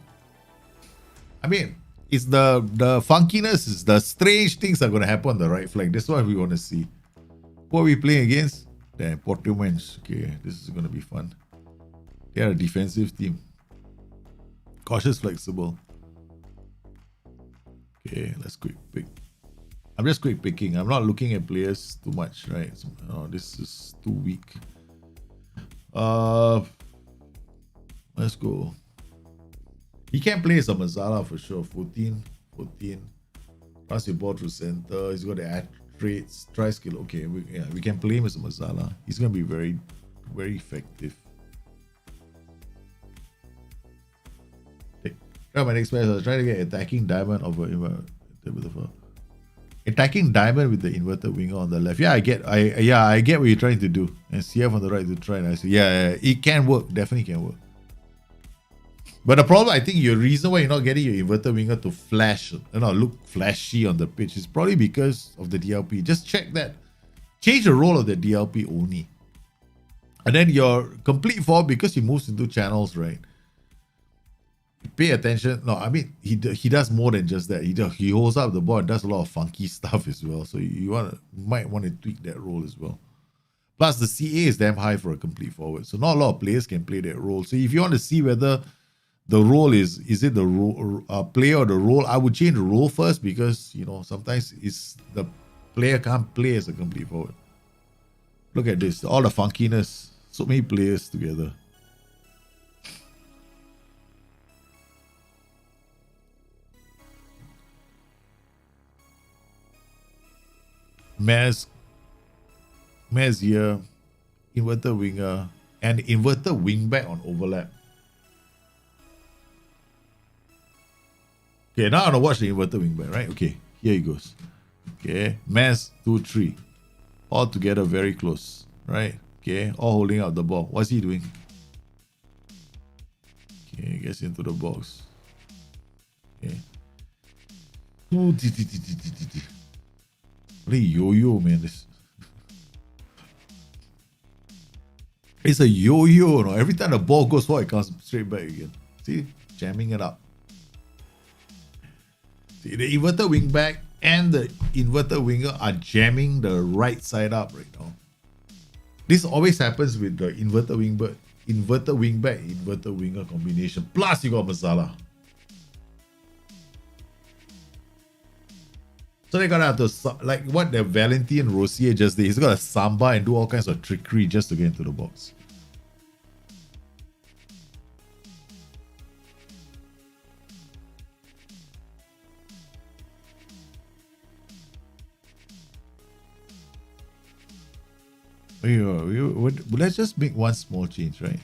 I mean, it's the funkiness, is the strange things are going to happen on the right flank. That's what we want to see. Who are we playing against? Damn, Portumans. Okay, this is going to be fun. They are a defensive team. Cautious, flexible. Okay, let's quick pick. I'm just quick picking. I'm not looking at players too much, right? So, oh, this is too weak. Let's go. He can play as a Mazzala for sure. 14. Pass your ball through center. He's got the add traits, try skill. Okay, we can play him as a Mazzala. He's gonna be very, very effective. My next match, I was trying to get attacking diamond over attacking diamond with the inverted winger on the left. Yeah, I get what you're trying to do. And CF on the right to try. And I say, yeah, it can work. Definitely can work. But the problem, I think, your reason why you're not getting your inverted winger to flash, look flashy on the pitch is probably because of the DLP. Just check that. Change the role of the DLP only. And then your complete forward, because he moves into channels, right? Pay attention. No, I mean, he does more than just that. He holds up the ball and does a lot of funky stuff as well. So you might want to tweak that role as well. Plus, the CA is damn high for a complete forward. So not a lot of players can play that role. So if you want to see whether the role is it the role, player or the role, I would change the role first, because sometimes it's the player can't play as a complete forward. Look at this, all the funkiness, so many players together. Mez here, inverted winger, and inverted wingback on overlap. Okay, now I want to watch the inverted wingback, right? Okay, here he goes. Okay, Mez 2-3. All together very close, right? Okay, all holding out the ball. What's he doing? Okay, gets into the box. Okay. What a yo-yo, man. It's a yo-yo. No? Every time the ball goes forward, it comes straight back again. See? Jamming it up. See, the inverted wingback and the inverted winger are jamming the right side up right now. This always happens with the inverted wingback, inverted winger combination. Plus, you got Mazzala. So they're gonna have to, like what the Valentin Rossier just did. He's got to samba and do all kinds of trickery just to get into the box. Let's just make one small change, right?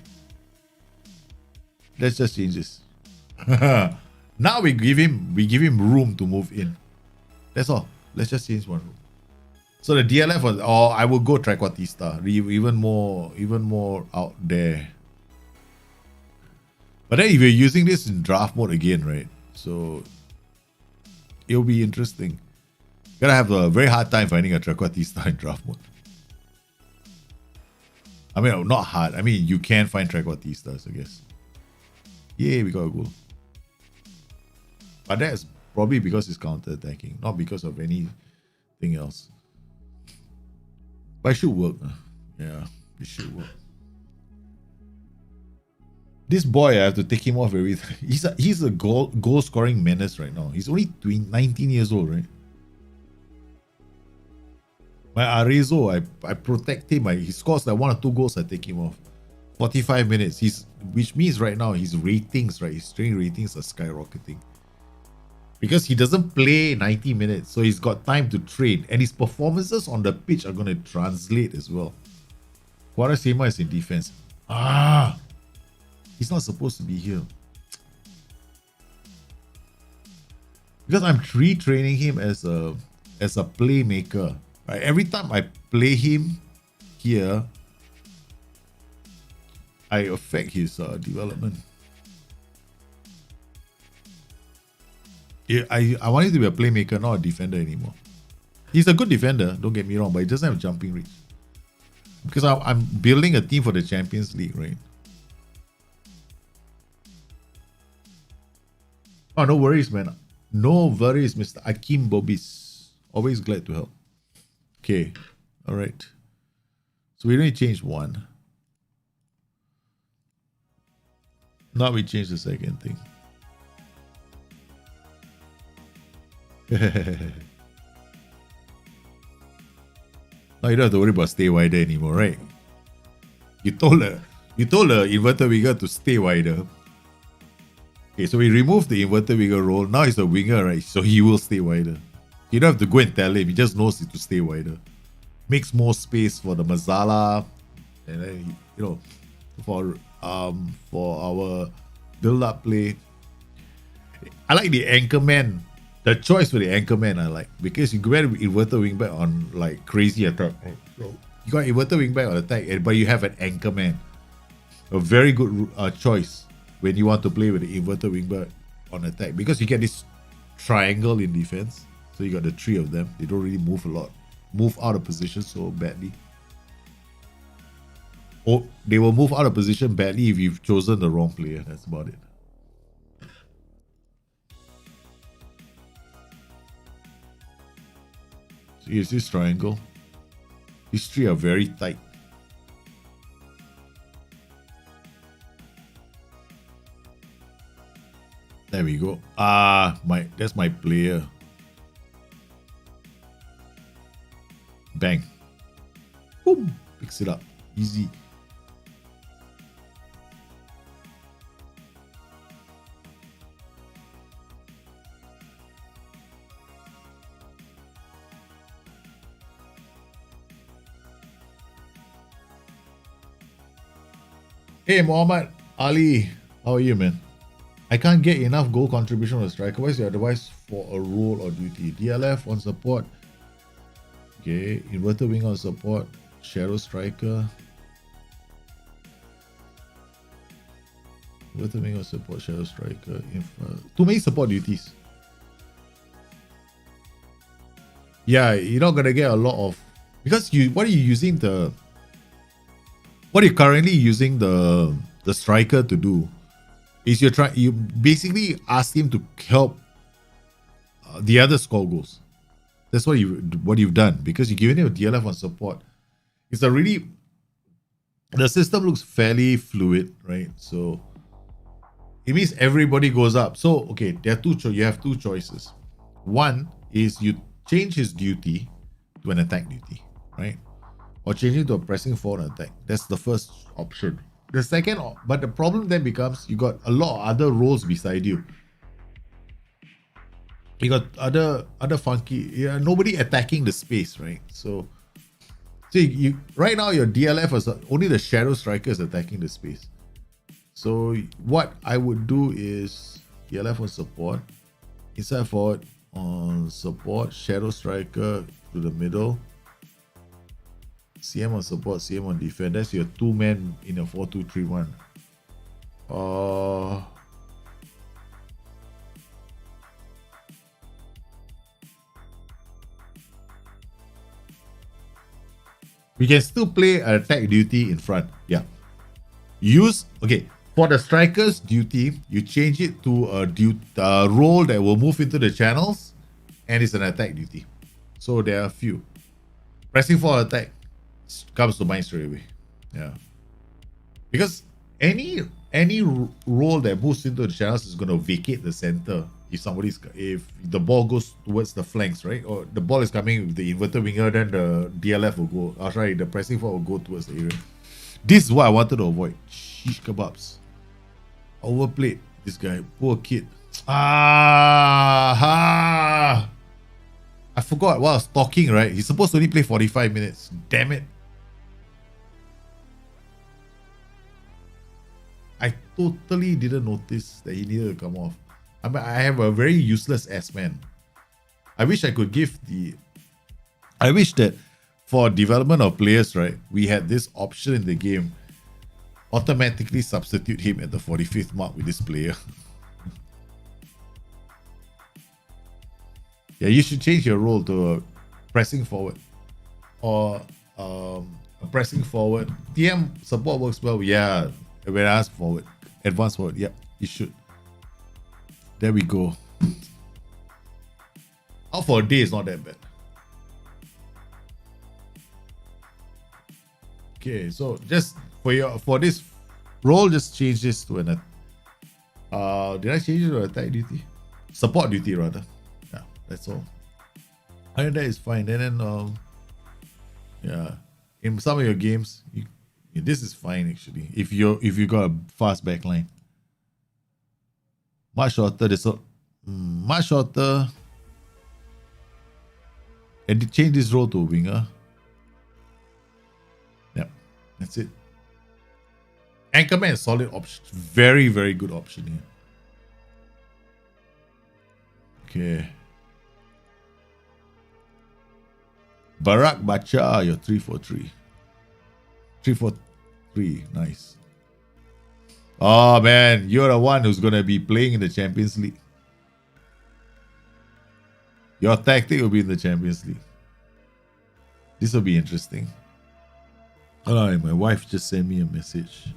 Let's just change this. Now we give him room to move in. That's all. Let's just change one room. So the DLF was, I will go Trequartista, even more out there. But then if you're using this in draft mode again, right? So it'll be interesting. Gonna have a very hard time finding a trequartista in draft mode. I mean, not hard. I mean, you can find trequartistas, I guess. Yay, we got a goal. But that's probably because it's counter-attacking, not because of anything else. But it should work. Yeah, it should work. This boy, I have to take him off everything. He's a goal scoring menace right now. He's only 19 years old, right? My Arezzo, I protect him. He scores like 1 or 2 goals, I take him off. 45 minutes. Which means right now his ratings, right? His training ratings are skyrocketing. Because he doesn't play 90 minutes, so he's got time to train. And his performances on the pitch are going to translate as well. Quaresma is in defense. He's not supposed to be here. Because I'm retraining him as a playmaker. Right? Every time I play him here, I affect his development. Yeah, I want him to be a playmaker, not a defender anymore. He's a good defender, don't get me wrong, but he doesn't have jumping reach. Because I'm building a team for the Champions League, right? Oh, no worries, man. No worries, Mr. Akim Bobis. Always glad to help. Okay, all right. So we only changed one. Now we change the second thing. Now you don't have to worry about stay wider anymore, right? You told the inverted winger to stay wider. Okay, so we removed the inverted winger role. Now he's a winger, right? So he will stay wider. You don't have to go and tell him. He just knows to stay wider. Makes more space for the Mazzala, and then, you know, for our build-up play. I like the anchor man. The choice for the anchor man I like, because you go inverted wingback on like crazy attack. So you got inverted wingback on attack, but you have an anchor man. A very good choice when you want to play with the inverted wingback on attack, because you get this triangle in defense. So you got the 3 of them. They don't really move a lot, move out of position so badly. Or they will move out of position badly if you've chosen the wrong player. That's about it. So here's this triangle. These 3 are very tight. There we go. That's my player. Bang. Boom. Picks it up. Easy. Hey, Muhammad Ali. How are you, man? I can't get enough goal contribution on the striker. What is your advice for a role or duty? DLF on support. Okay, inverted wing on support. Shadow striker. Inverted wing on support. Shadow striker. Too many support duties. Yeah, you're not gonna get a lot of, because what are you currently using the striker to do? Is you basically ask him to help the other score goals. That's what you've done, because you're giving him a DLF on support. The system looks fairly fluid, right? So it means everybody goes up. So okay, you have 2 choices. One is you change his duty to an attack duty, right? Or change it to a pressing forward attack. That's the first option. The second, but the problem then becomes you got a lot of other roles beside you. You got other funky, nobody attacking the space, right? So you right now your DLF is only the shadow striker is attacking the space. So what I would do is DLF on support, inside forward on support, shadow striker to the middle, CM on support, CM on defense. That's your 2-man in a 4-2-3-1. We can still play attack duty in front. Yeah. For the striker's duty, you change it to a role that will move into the channels, and it's an attack duty. So there are a few. Pressing for attack comes to mind straight away. Yeah. Because any role that moves into the channels is going to vacate the center if the ball goes towards the flanks, right? Or the ball is coming with the inverted winger, then the DLF will go. The pressing forward will go towards the area. This is what I wanted to avoid. Shish kebabs. Overplayed this guy. Poor kid. I forgot while I was talking, right? He's supposed to only play 45 minutes. Damn it. I totally didn't notice that he needed to come off. I have a very useless S-man. I wish that for development of players, right, we had this option in the game. Automatically substitute him at the 45th mark with this player. Yeah, you should change your role to pressing forward. Or pressing forward. TM support works well. Yeah, when I ask forward. Advanced forward. Yep, you should. There we go. Out for a day is not that bad. Okay, so just for this role, just change this to an did I change it to attack duty? Support duty rather. Yeah, that's all. And that is fine. And then yeah, in some of your games, this is fine actually. If you got a fast backline. Much shorter, much shorter. And change this role to a winger. Yep, that's it. Anchorman is a solid option. Very, very good option here. Okay. Barak Bacha, you're 3-4-3. 3-4-3, nice. Oh man, you're the one who's gonna be playing in the Champions League. Your tactic will be in the Champions League. This will be interesting. Alright, my wife just sent me a message.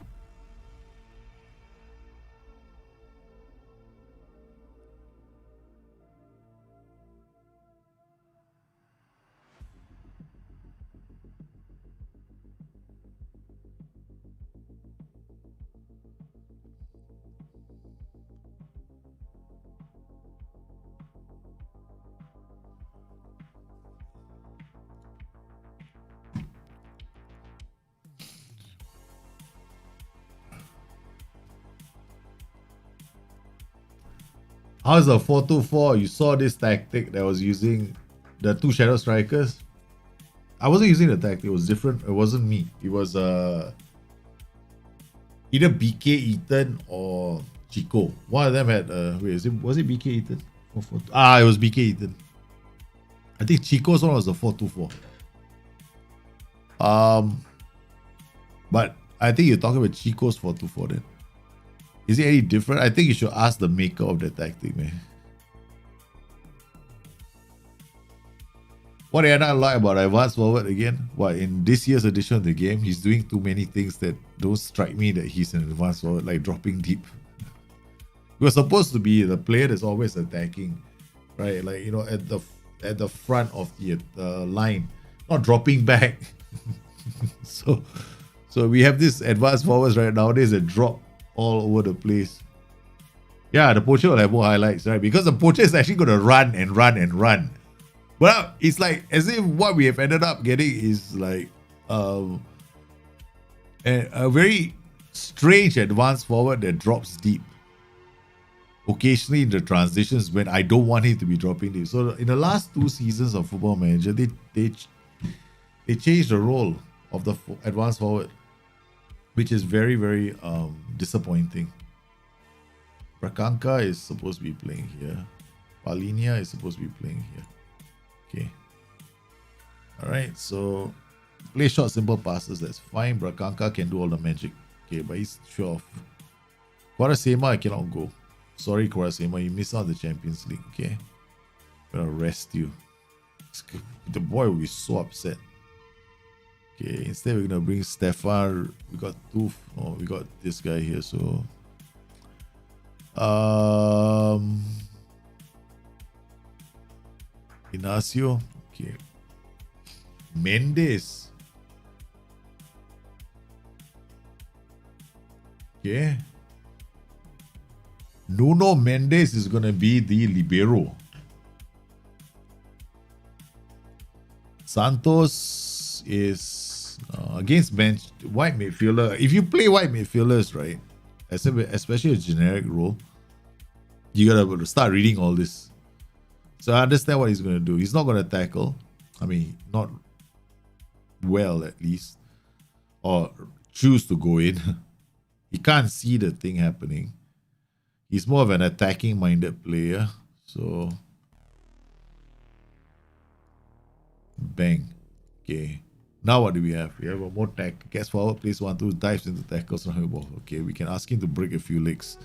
How's the 4-2-4? You saw this tactic that was using the two shadow strikers. I wasn't using the tactic, it was different. It wasn't me. It was either BK Eaton or Chico. One of them had was it BK Eaton? It was BK Eaton. I think Chico's one was the 4-2-4. But I think you're talking about Chico's 4-2-4 then. Is it any different? I think you should ask the maker of the tactic, man. What I not like about advanced forward again? What, in this year's edition of the game, he's doing too many things that don't strike me that he's an advanced forward, like dropping deep. He was supposed to be the player that's always attacking, right? Like, you know, at the front of the line, not dropping back. So we have this advanced forwards right nowadays that drop all over the place. Yeah, the poacher will have more highlights, right? Because the poacher is actually going to run and run and run. Well, it's like as if what we have ended up getting is like a very strange advanced forward that drops deep. Occasionally in the transitions when I don't want him to be dropping deep. So in the last 2 seasons of Football Manager, they changed the role of the advanced forward, which is very, very disappointing. Brakanka is supposed to be playing here. Palinia is supposed to be playing here. Okay. Alright, so play short, simple passes. That's fine. Brakanka can do all the magic. Okay, but he's 12. Quarasema, I cannot go. Sorry, Quarasema, you missed out the Champions League. Okay. I'm gonna rest you. The boy will be so upset. Okay, instead we're gonna bring Stefan. We got two. Oh, we got this guy here. So, Inacio. Okay, Mendes. Okay, Nuno Mendes is gonna be the libero. Santos is against bench white midfielder. If you play white midfielders, right, especially a generic role, you gotta start reading all this. So I understand what he's gonna do. He's not gonna tackle. I mean, not well at least, or choose to go in. He can't see the thing happening. He's more of an attacking-minded player. So bang. Okay. Now what do we have? We have a more tack. Gets forward, plays 1-2, dives into tackles on the ball. Okay, we can ask him to break a few legs.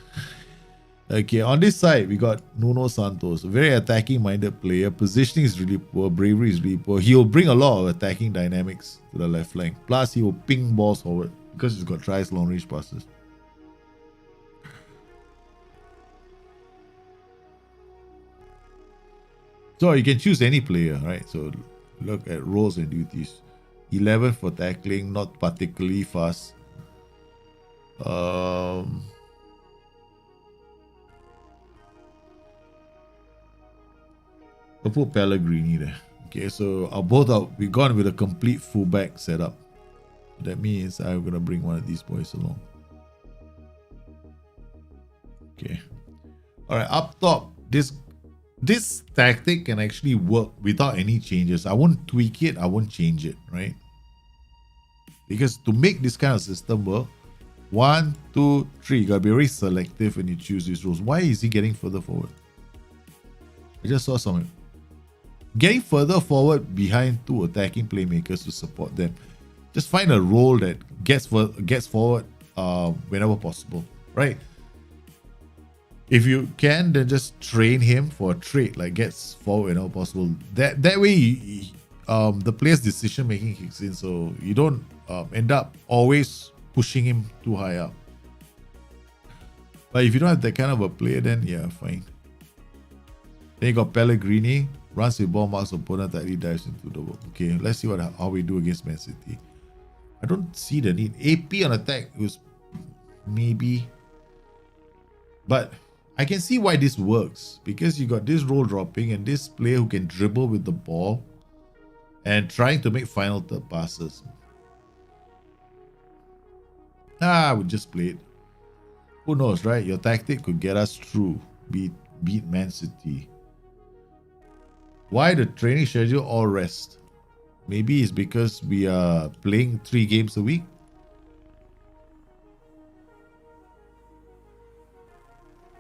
Okay, on this side, we got Nuno Santos. A very attacking-minded player. Positioning is really poor. Bravery is really poor. He'll bring a lot of attacking dynamics to the left flank. Plus, he will ping balls forward because he's got tries, long-range passes. So you can choose any player, right? So look at roles and duties. 11 for tackling, not particularly fast. I'll put Pellegrini there. Okay, so we've gone with a complete fullback setup. That means I'm gonna bring one of these boys along. Okay. Alright, up top, this tactic can actually work without any changes. I won't tweak it, I won't change it, right? Because to make this kind of system work, 1, 2, 3, you gotta be very selective when you choose these roles. Why is he getting further forward? I just saw something. Getting further forward behind two attacking playmakers to support them. Just find a role that gets forward whenever possible, right? If you can, then just train him for a trait like gets forward whenever possible. That way, the player's decision making kicks in, so you don't end up always pushing him too high up. But if you don't have that kind of a player, then yeah, fine. Then you got Pellegrini, runs with ball, marks opponent, tightly dives into the work. Okay, let's see how we do against Man City. I don't see the need. AP on attack was maybe, but I can see why this works, because you got this role dropping and this player who can dribble with the ball and trying to make final third passes. I would just play it. Who knows, right? Your tactic could get us through, beat Man City. Why the training schedule all rest? Maybe it's because we are playing 3 games a week.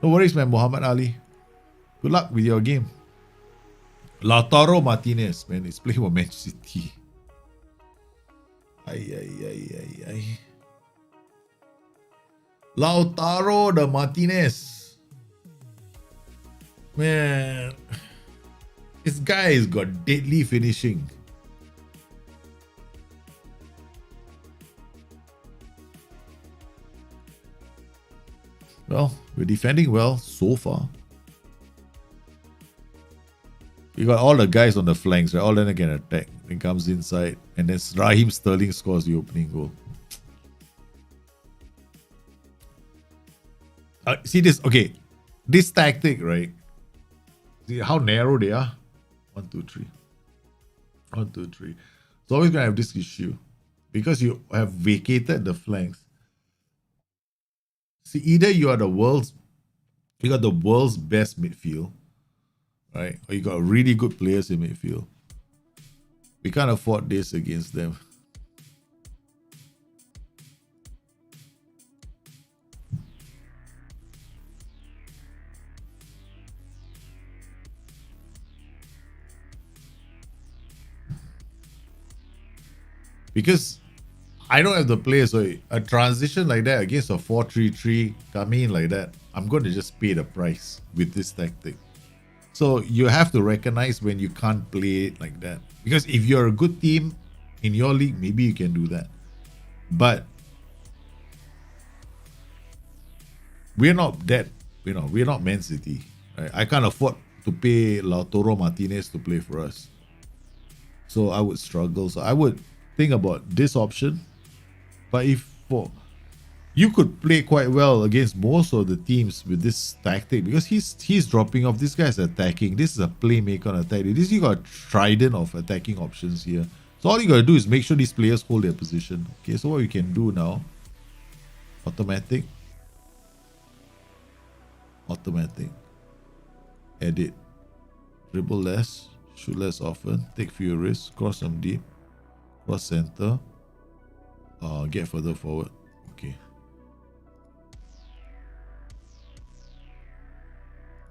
No worries, man, Muhammad Ali. Good luck with your game. Lautaro Martinez, man, he's playing for Man City. Ay. Lautaro the Martinez. Man, this guy has got deadly finishing. Well, we're defending well so far. You got all the guys on the flanks, right? All of them can attack. Then comes inside, and then Raheem Sterling scores the opening goal. See this? Okay, this tactic, right? See how narrow they are. 1, 2, 3. 1, 2, 3. It's always gonna have this issue because you have vacated the flanks. See, either you got the world's best midfield, right? Or you got really good players in midfield. We can't afford this against them. Because I don't have the players, so a transition like that against a 4-3-3 coming in like that, I'm going to just pay the price with this tactic. So you have to recognize when you can't play it like that. Because if you're a good team in your league, maybe you can do that. But we're not that, we're not Man City. Right? I can't afford to pay Lautaro Martinez to play for us. So I would struggle. So I would think about this option. But you could play quite well against most of the teams with this tactic because he's dropping off. This guy's attacking. This is a playmaker on attack. This you got a trident of attacking options here. So all you gotta do is make sure these players hold their position. Okay, so what we can do now, automatic, edit, dribble less, shoot less often, take fewer risks, cross some deep, cross center, get further forward. Okay.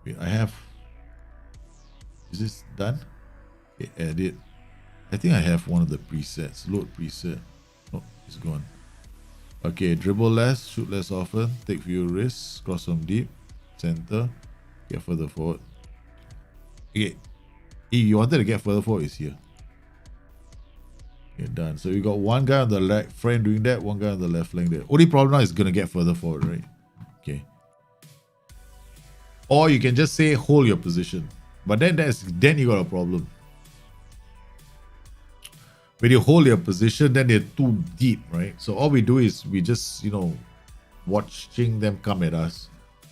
Wait, is this done? Okay, edit. I think I have one of the presets. Load preset. Oh, it's gone. Okay, dribble less, shoot less often, take fewer risks, cross from deep, center, get further forward. Okay, if you wanted to get further forward, it's here. Okay, done. So we got one guy on the right flank doing that, one guy on the left flank there. Only problem now is gonna get further forward, right? Okay. Or you can just say hold your position. But then you got a problem. When you hold your position, then they're too deep, right? So all we do is we just, watching them come at us.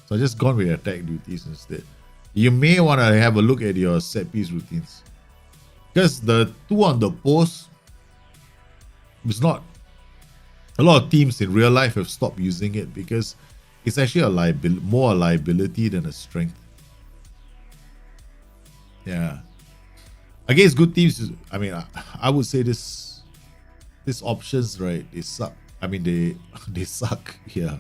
So I just gone with attack duties instead. You may want to have a look at your set piece routines. Because the two on the post, it's not. A lot of teams in real life have stopped using it because it's actually more a liability than a strength. Yeah. Against good teams, I mean, I would say these options, right? They suck. I mean, they suck. Yeah.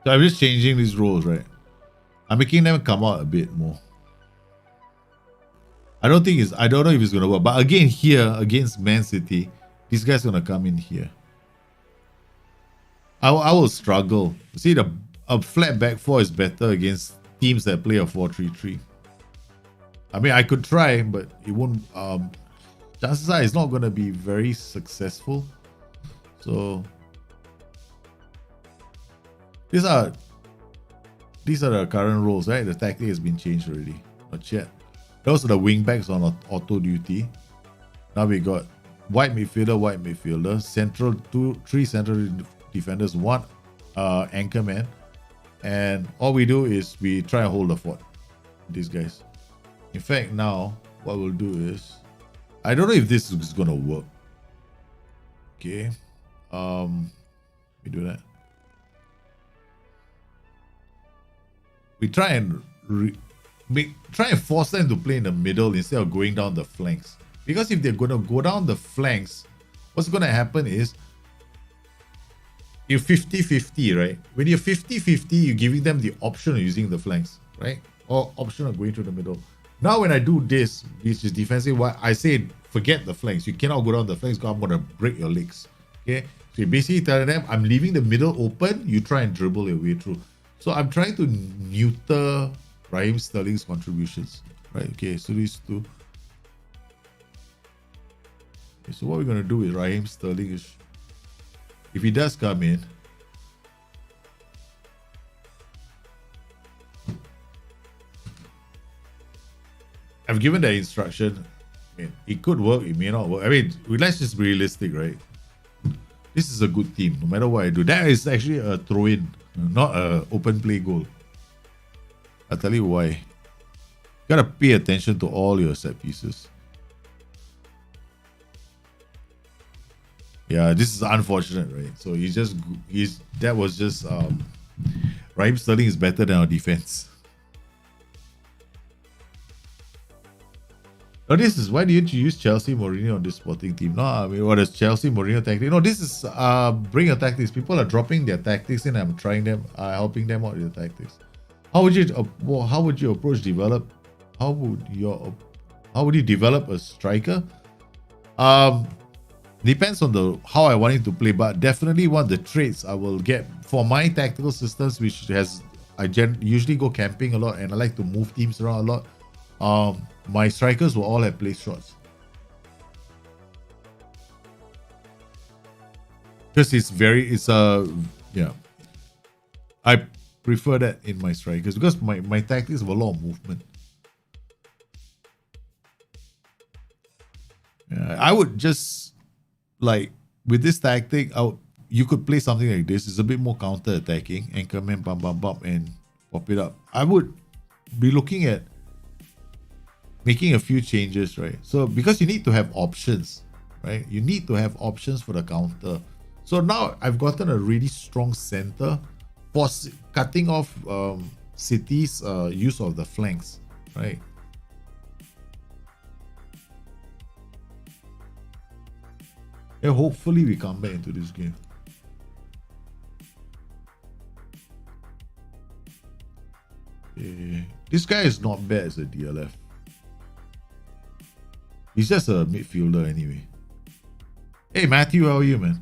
So I'm just changing these roles, right? I'm making them come out a bit more. I don't know if it's gonna work. But again, here against Man City, this guy's gonna come in here. I will struggle. See, a flat back four is better against teams that play a 4-3-3. I mean, I could try, but it won't. Chances are it's not gonna be very successful. So these are the current roles, right? The tactic has been changed already. Not yet. Those are the wing backs on auto duty. Now we got white midfielder, central three central defenders, one anchor man, and all we do is we try and hold the fort. These guys. In fact, now what we'll do is, I don't know if this is gonna work. Okay, we do that. We try and force them to play in the middle instead of going down the flanks. Because if they're going to go down the flanks, what's going to happen is you're 50-50, right? When you're 50-50, you're giving them the option of using the flanks, right? Or option of going through the middle. Now when I do this, which is defensive, I say forget the flanks. You cannot go down the flanks because I'm going to break your legs. Okay? So you're basically telling them, I'm leaving the middle open, you try and dribble your way through. So I'm trying to neuter Raheem Sterling's contributions, right? Okay, so these two. Okay, so what we're going to do with Raheem Sterling is, if he does come in, I've given that instruction. I mean, it could work, it may not work. I mean, let's just be realistic, right? This is a good team, no matter what I do. That is actually a throw-in, not an open play goal. I'll tell you why. You gotta pay attention to all your set pieces. Yeah, this is unfortunate, right? So that was just Raheem Sterling is better than our defense. No, this is why didn't you use Chelsea Mourinho on this sporting team? No, I mean, what is Chelsea Mourinho tactic? No, this is bring your tactics. People are dropping their tactics and I'm trying them, helping them out with the tactics. How would you approach develop? How would you develop a striker? Depends on how I want him to play, but definitely one of the traits I will get for my tactical systems, which has usually go camping a lot and I like to move teams around a lot. My strikers will all have place shots. Because I prefer that in my strikers because my tactics have a lot of movement. I would just like with this tactic, you could play something like this. It's a bit more counter-attacking, anchorman, bump, and pop it up. I would be looking at making a few changes, right? So because you need to have options, right? You need to have options for the counter. So now I've gotten a really strong center for cutting off City's use of the flanks, right? Yeah, hopefully we come back into this game. This guy is not bad as a DLF. He's just a midfielder anyway. Hey Matthew, how are you, man?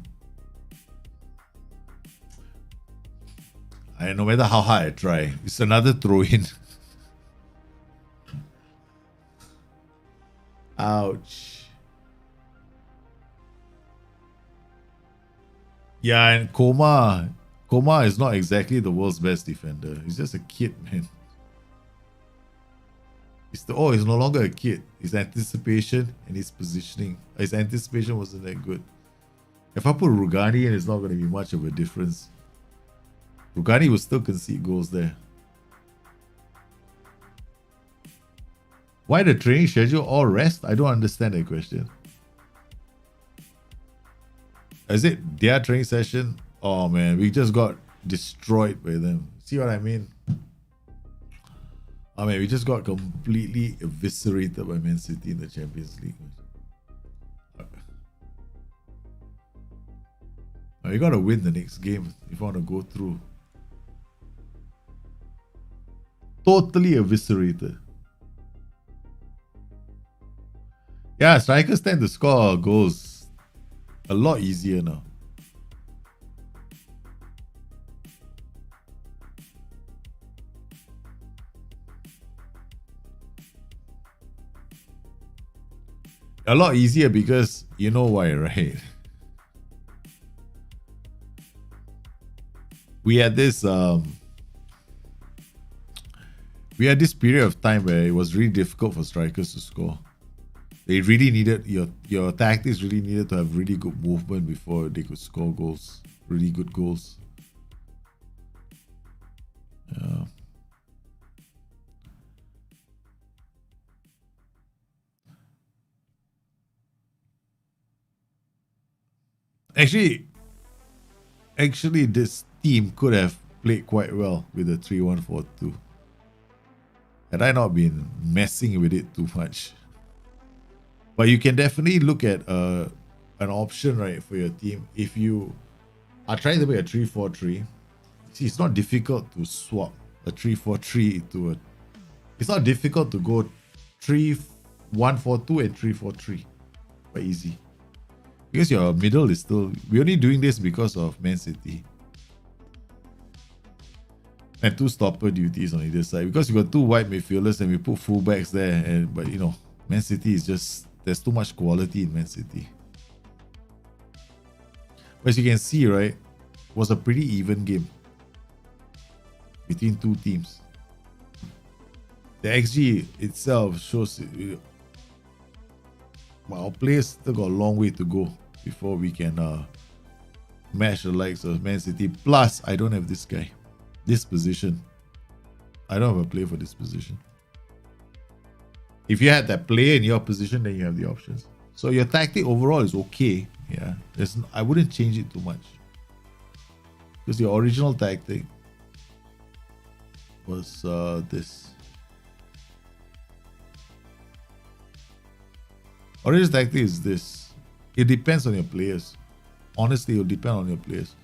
No matter how hard I try, it's another throw-in. Ouch. Yeah, and Koma is not exactly the world's best defender. He's just a kid, man. He's no longer a kid. His anticipation and his positioning. His anticipation wasn't that good. If I put Rugani in, it's not going to be much of a difference. Rugani will still concede goals there. Why the training schedule all rest? I don't understand that question. Is it their training session? Oh man, we just got destroyed by them. See what I mean? I mean, we just got completely eviscerated by Man City in the Champions League. We gotta win the next game if you want to go through. Totally eviscerated. Yeah, strikers tend to score goals a lot easier now. A lot easier because you know why, right? We had this period of time where it was really difficult for strikers to score. They really needed your tactics really needed to have really good movement before they could score goals, really good goals. Yeah. Actually, this team could have played quite well with the 3-1-4-2. Had I not been messing with it too much. But you can definitely look at an option, right, for your team. If you are trying to make a 3-4-3, see, it's not difficult to swap a 3-4-3 to a... It's not difficult to go 3-1-4-2 and 3-4-3. Quite easy. Because your middle is still... We're only doing this because of Man City. And 2 stopper duties on either side. Because we got 2 wide midfielders and we put fullbacks there. But, you know, Man City is just... There's too much quality in Man City. But as you can see, right, it was a pretty even game between 2 teams. The XG itself shows... But our players still got a long way to go before we can match the likes of Man City. Plus, I don't have this guy. This position. I don't have a player for this position. If you had that player in your position, then you have the options. So your tactic overall is okay. Yeah, I wouldn't change it too much. Because your original tactic was this. Original tactic is this. It depends on your players. Honestly, it will depend on your players.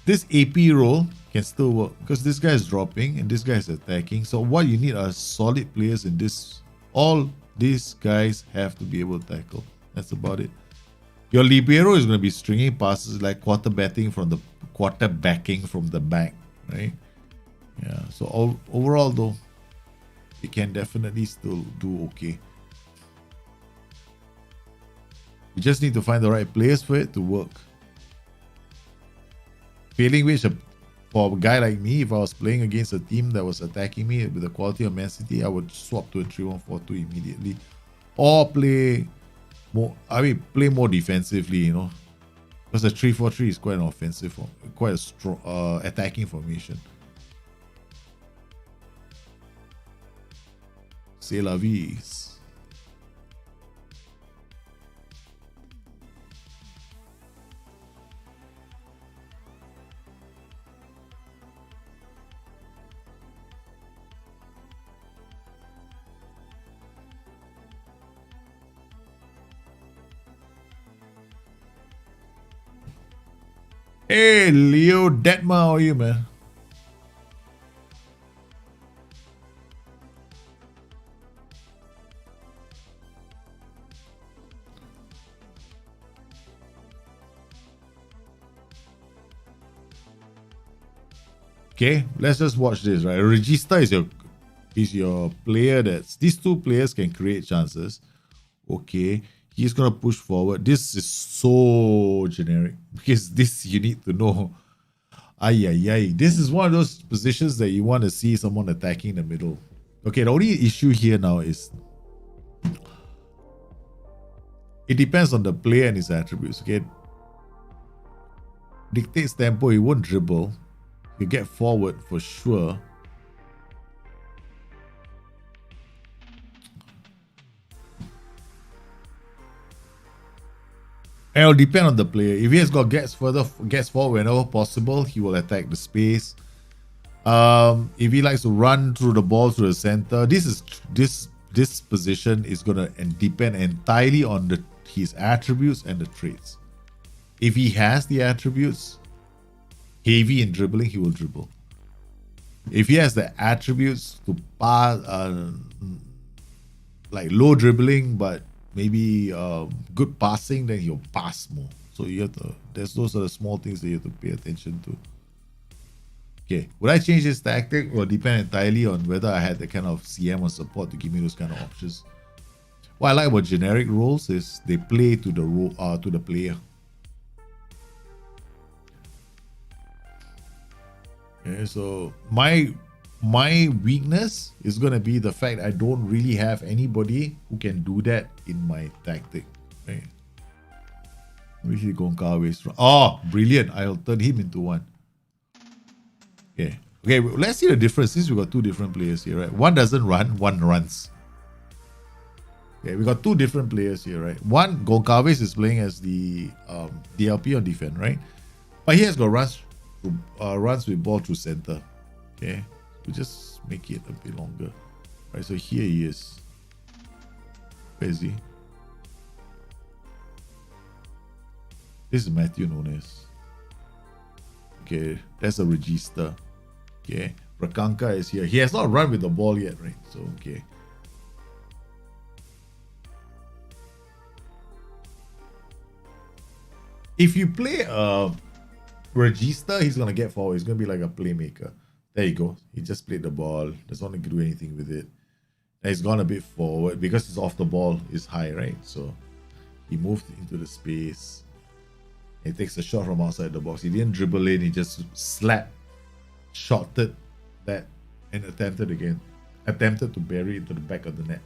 This AP role can still work because this guy is dropping and this guy is attacking. So what you need are solid players in this. All these guys have to be able to tackle. That's about it. Your libero is going to be stringing passes like quarterbacking from the back, right? Yeah. So overall though, it can definitely still do okay. You just need to find the right players for it to work. Failing which, for a guy like me, if I was playing against a team that was attacking me with the quality of Man City, I would swap to a 3-1-4-2 immediately, or play more defensively, you know, because the 3-4-3 is quite an offensive, quite a strong attacking formation. C'est la vie. Hey, Leo Detma, how are you, man? Okay, let's just watch this, right? Regista is your player these two players can create chances. Okay, he's gonna push forward. This is so generic because this you need to know. This is one of those positions that you want to see someone attacking in the middle. Okay, the only issue here now is it depends on the player and his attributes. Okay, dictates tempo. He won't dribble. You get forward for sure. It'll depend on the player. If he has got gets forward whenever possible, he will attack the space. If he likes to run through the ball through the center, this position is gonna depend entirely on his attributes and the traits. If he has the attributes, heavy in dribbling, he will dribble. If he has the attributes to pass, like low dribbling but maybe good passing, then he'll pass more. So you have to. Those are the small things that you have to pay attention to. Okay, would I change this tactic? Will depend entirely on whether I had the kind of CM or support to give me those kind of options. What I like about generic roles is they play to the role, to the player. Okay, so my weakness is gonna be the fact I don't really have anybody who can do that in my tactic. Right? Which is Goalkeeper. Oh, brilliant! I'll turn him into one. Okay. Okay, let's see the difference since we got two different players here, right? One doesn't run, one runs. Okay, we got two different players here, right? One, Goalkeeper is playing as the DLP on defense, right? But he has got runs with ball through center. Okay, we just make it a bit longer. Right, so here he is. Where is he? This is Matthew Nunes. Okay, that's a register. Okay, Rakanka is here. He has not run with the ball yet, right? So, okay. If you play a register, he's going to get forward. He's going to be like a playmaker. There you go. He just played the ball. Doesn't want to do anything with it. And he's gone a bit forward because it's off the ball. It's high, right? So, he moved into the space. He takes a shot from outside the box. He didn't dribble in. He just shotted that and attempted to bury it into the back of the net.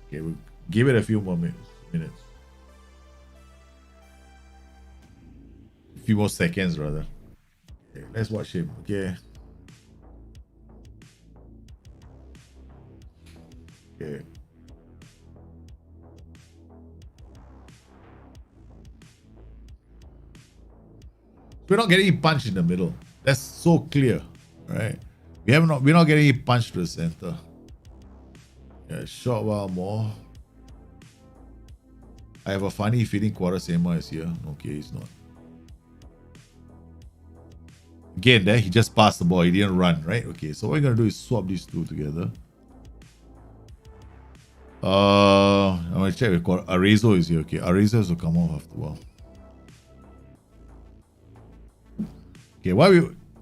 Okay, we'll give it a few more minutes. A few more seconds, rather. Okay, let's watch him. Okay. Okay. We're not getting punched in the middle. That's so clear, right? We're not getting punched to the center. Yeah, short while more. I have a funny feeling Quaresma is here. Okay, he's not. Again, there he just passed the ball. He didn't run, right? Okay, so what we're gonna do is swap these two together. I'm gonna check with Arezzo is here. Okay, Arezzo will come off after a while. Okay,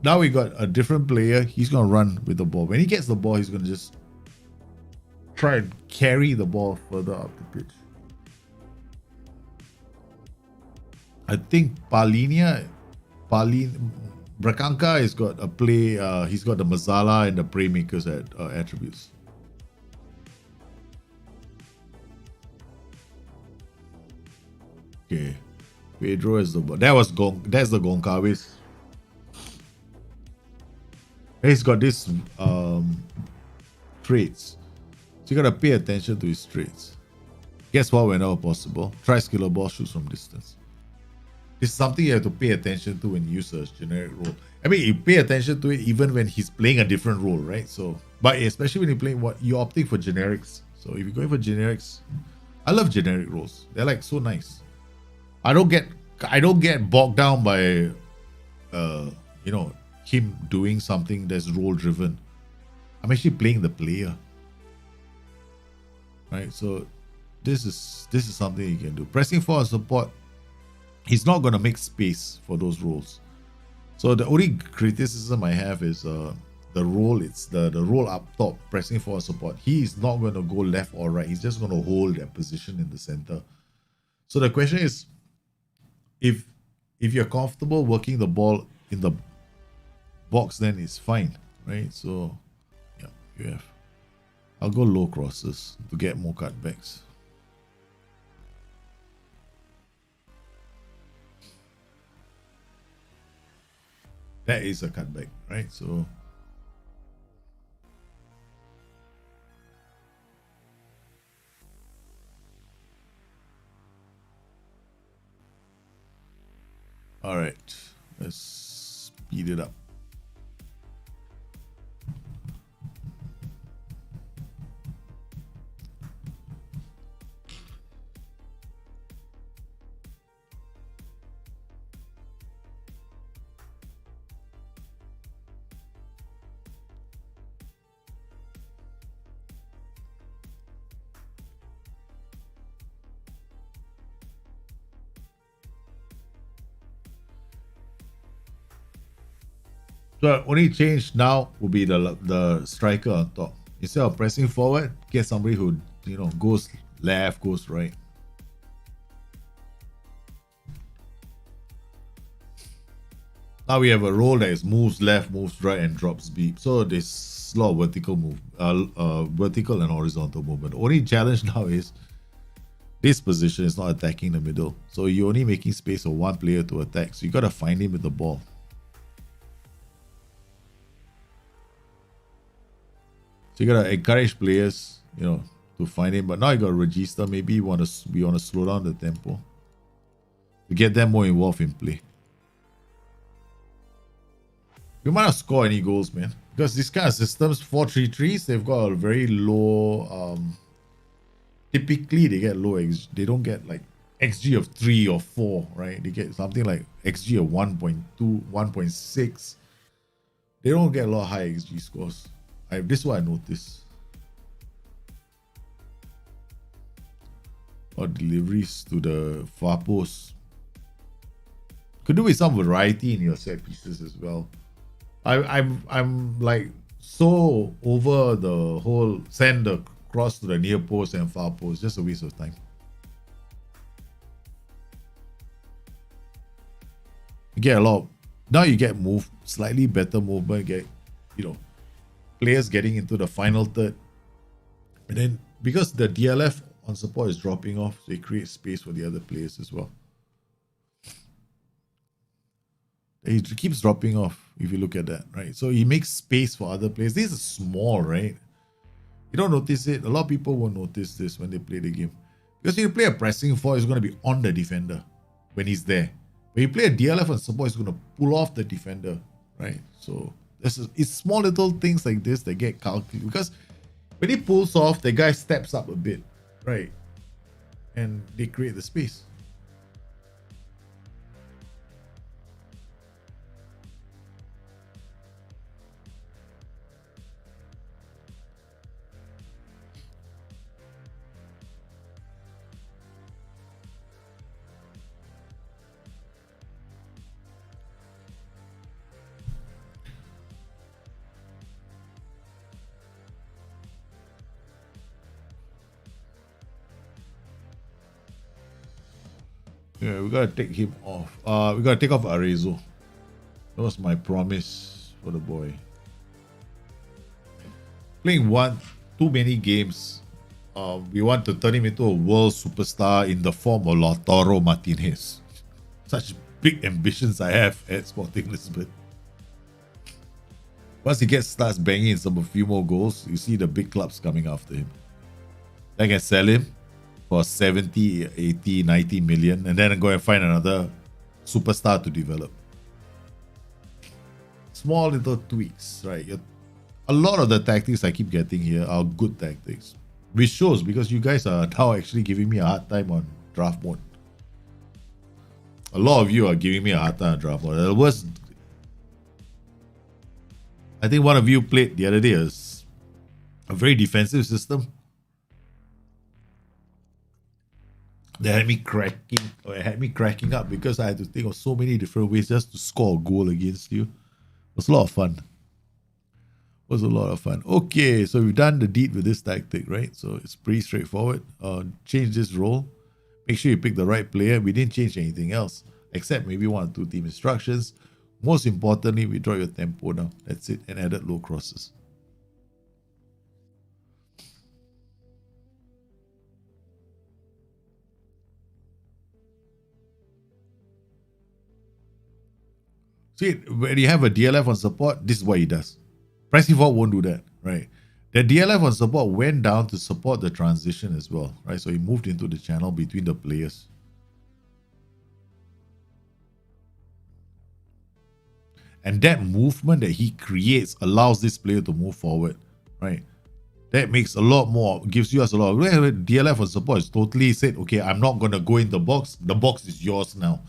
now we got a different player. He's gonna run with the ball. When he gets the ball, he's gonna just try and carry the ball further up the pitch. I think Brakanka has got a play. He's got the Mazala and the Playmakers attributes. Okay, Pedro is the that's the Goncalves. He's got this traits, so you gotta pay attention to his traits. Guess what? Whenever possible, try skiller ball, shoots from distance. This is something you have to pay attention to when you use a generic role. I mean, you pay attention to it even when he's playing a different role, right? So, but especially when you're playing you're opting for generics. So if you're going for generics, I love generic roles. They're like so nice. I don't get bogged down by him doing something that's role driven. I'm actually playing the player. Right? So this is something you can do. Pressing for support, he's not gonna make space for those roles. So the only criticism I have is the role. It's the role up top, pressing for support. He is not gonna go left or right. He's just gonna hold that position in the center. So the question is, if you're comfortable working the ball in the box, then it's fine, right? So yeah, you have. I'll go low crosses to get more cutbacks. That is a cutback, right? So all right, let's speed it up. So only change now will be the striker on top. Instead of pressing forward, get somebody who goes left, goes right. Now we have a role that is moves left, moves right, and drops deep. So there's a lot of vertical vertical and horizontal movement. The only challenge now is this position is not attacking the middle. So you're only making space for one player to attack. So you gotta find him with the ball. So you gotta encourage players, to find him. But now you got to register. Maybe we want to slow down the tempo to get them more involved in play. We might not score any goals, man, because this kind of systems, 4-3-3s, they've got a very low. Typically, they get low XG. They don't get like XG of 3 or 4, right? They get something like XG of 1.2, 1.6. They don't get a lot of high XG scores. This is what I noticed. Or deliveries to the far post. Could do with some variety in your set pieces as well. I'm like so over the whole send the cross to the near post and far post. Just a waste of time. You get a lot. Now you get slightly better movement. Get players getting into the final third, and then because the DLF on support is dropping off, they create space for the other players as well. It keeps dropping off if you look at that, right? So he makes space for other players. This is small, right? You don't notice it. A lot of people won't notice this when they play the game, because if you play a pressing 4, it's going to be on the defender when he's there. When you play a DLF on support, it's going to pull off the defender, right? So It's small little things like this that get calculated, because when he pulls off, the guy steps up a bit, right? And they create the space. Yeah, we gotta take him off. We gotta take off Arezzo. That was my promise for the boy. Playing too many games. We want to turn him into a world superstar in the form of Lautaro Martinez. Such big ambitions I have at Sporting Lisbon. Once he starts banging a few more goals, you see the big clubs coming after him. I can sell him for 70, 80, 90 million, and then go and find another superstar to develop. Small little tweaks, right? A lot of the tactics I keep getting here are good tactics, which shows because you guys are now actually giving me a hard time on draft mode. A lot of you are giving me a hard time on draft mode. The worst, I think one of you played the other day is a very defensive system. That had me cracking up because I had to think of so many different ways just to score a goal against you. It was a lot of fun. Okay, so we've done the deed with this tactic, right? So it's pretty straightforward. Change this role. Make sure you pick the right player. We didn't change anything else, except maybe 1 or 2 team instructions. Most importantly, we draw your tempo now. That's it, and added low crosses. See, when you have a DLF on support, this is what he does. Pressing forward won't do that, right? The DLF on support went down to support the transition as well, right? So he moved into the channel between the players. And that movement that he creates allows this player to move forward, right? That makes a lot more, gives us a lot. DLF on support is totally said, okay, I'm not going to go in the box. The box is yours now.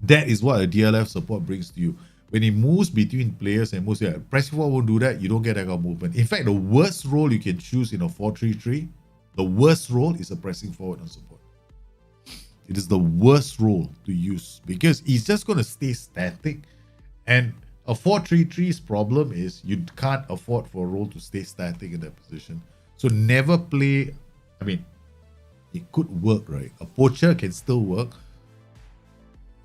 That is what a DLF support brings to you. When he moves between players and moves, pressing forward won't do that. You don't get that kind of movement. In fact, the worst role you can choose in a 4-3-3, the worst role is a pressing forward on support. It is the worst role to use because he's just going to stay static. And a 4-3-3's problem is you can't afford for a role to stay static in that position. So never play. I mean, it could work, right? A poacher can still work.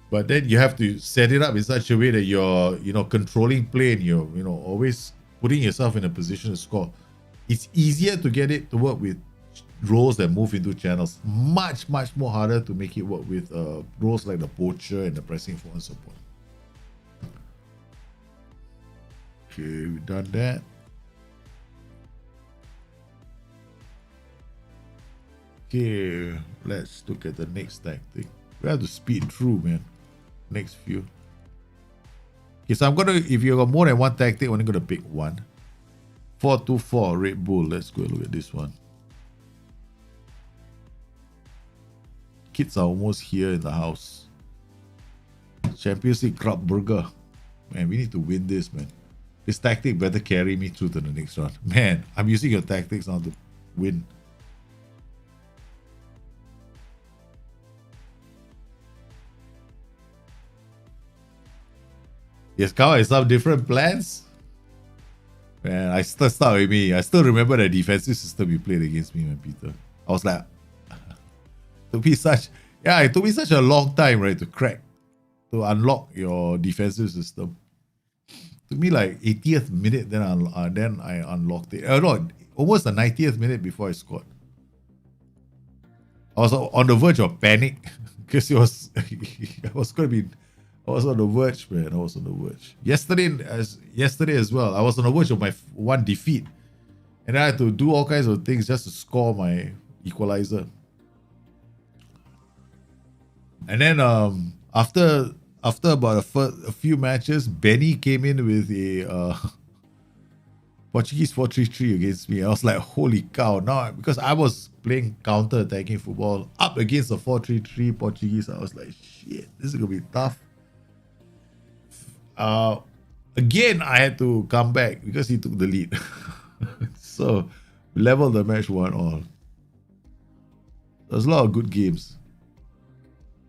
But then you have to set it up in such a way that you're, controlling play and you're, always putting yourself in a position to score. It's easier to get it to work with roles that move into channels. Much, much more harder to make it work with roles like the poacher and the pressing forward support. Okay, we've done that. Okay, let's look at the next tactic. We have to speed through, man. Next few. Okay, so I'm gonna, if you got more than one tactic, I'm only gonna pick one. 4-2-4 Red Bull. Let's go look at this one. Kids are almost here in the house. Champions League Club Burger. Man, we need to win this, man. This tactic better carry me through to the next round. Man, I'm using your tactics now to win. Yes, come on, some different plans. Man, I still start with me. I still remember the defensive system you played against me, man, Peter. I was like, it took me such a long time, right, to unlock your defensive system. It took me like 80th minute, then I unlocked it. No, almost the 90th minute before I scored. I was on the verge of panic because I was on the verge, man. I was on the verge. Yesterday as well, I was on the verge of my one defeat. And I had to do all kinds of things just to score my equalizer. And then after about a few matches, Benny came in with Portuguese 4-3-3 against me. I was like, holy cow. Now, because I was playing counter-attacking football up against the 4-3-3 Portuguese, I was like, shit, this is going to be tough. Again, I had to come back because he took the lead. So, we leveled the match 1-1. There's a lot of good games.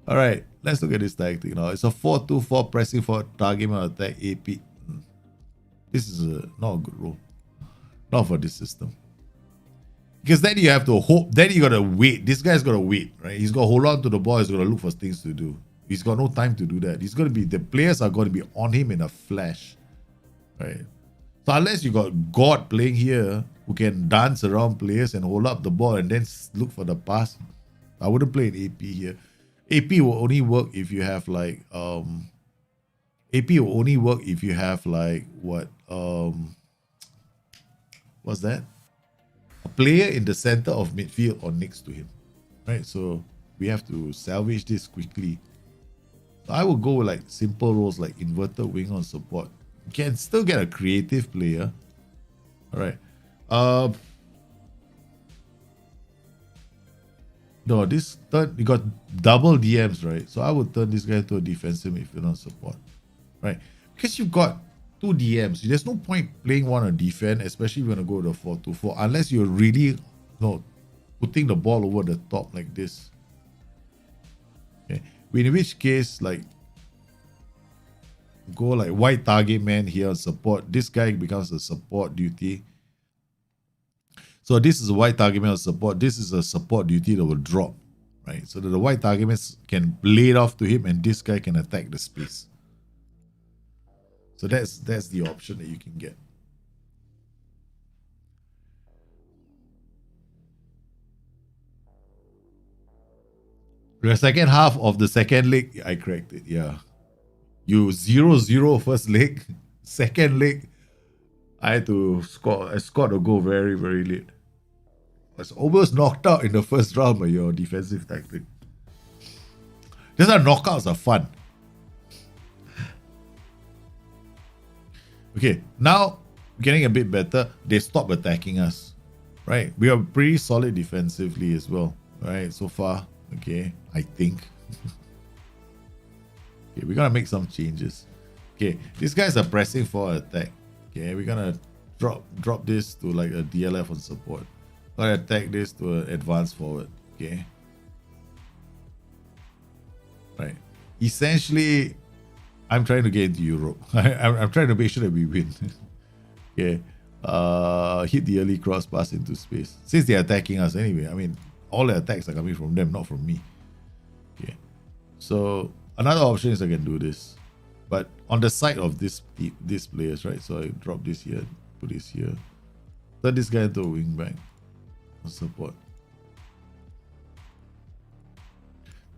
All right, let's look at this tactic now. It's a 4-2-4 pressing for target man attack AP. This is not a good role. Not for this system. Because then you have to hope, then you gotta wait. This guy's gotta wait, right? He's gotta hold on to the ball, he's gotta look for things to do. He's got no time to do that. He's gonna be, the players are gonna be on him in a flash. Right? So unless you got God playing here who can dance around players and hold up the ball and then look for the pass, I wouldn't play an AP here. AP will only work if you have like AP will only work if you have like what's that? A player in the center of midfield or next to him. Right? So we have to salvage this quickly. So I will go with like simple roles like inverted wing on support. You can still get a creative player. Alright. No, this turn, you got double DMs, right? So I would turn this guy to a defensive midfielder on support. Right? Because you've got 2 DMs. There's no point playing one on defense, especially if you're going to go to 4-2-4, unless you're really putting the ball over the top like this. Okay. In which case, like, go like white target man here on support. This guy becomes a support duty. So this is a white target man on support. This is a support duty that will drop, right? So that the white target man can play it off to him and this guy can attack the space. So that's the option that you can get. The second half of the second leg, I cracked it, yeah. You 0-0 first leg. Second leg, I had to score. I scored a goal very, very late. I was almost knocked out in the first round by your defensive tactic. These are knockouts are fun. Okay, now getting a bit better. They stop attacking us. Right? We are pretty solid defensively as well. Right? So far. Okay, I think. Okay, we're gonna make some changes. Okay, these guys are pressing for attack. Okay, we're gonna drop this to like a DLF on support. Gonna attack this to an advance forward. Okay. Right. Essentially, I'm trying to get into Europe. I'm trying to make sure that we win. Okay. Hit the early cross pass into space. Since they're attacking us anyway, I mean, all the attacks are coming from them, not from me. Okay. So another option is I can do this, but on the side of these players, right? So I drop this here, put this here, turn this guy into a wing back on support,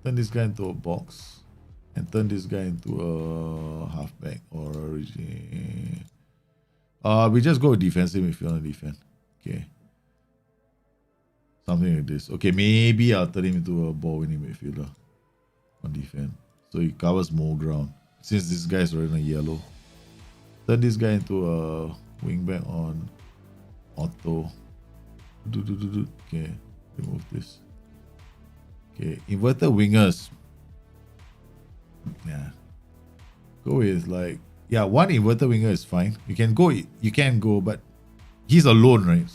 turn this guy into a box, and turn this guy into a halfback or we just go defensive if you want to defend. Okay. Something like this. Okay, maybe I'll turn him into a ball winning midfielder on defense. So he covers more ground. Since this guy's wearing a yellow. Turn this guy into a wingback on auto. Okay, remove this. Okay, inverted wingers. Yeah. Go with like, yeah, one inverted winger is fine. You can go, but he's alone, right?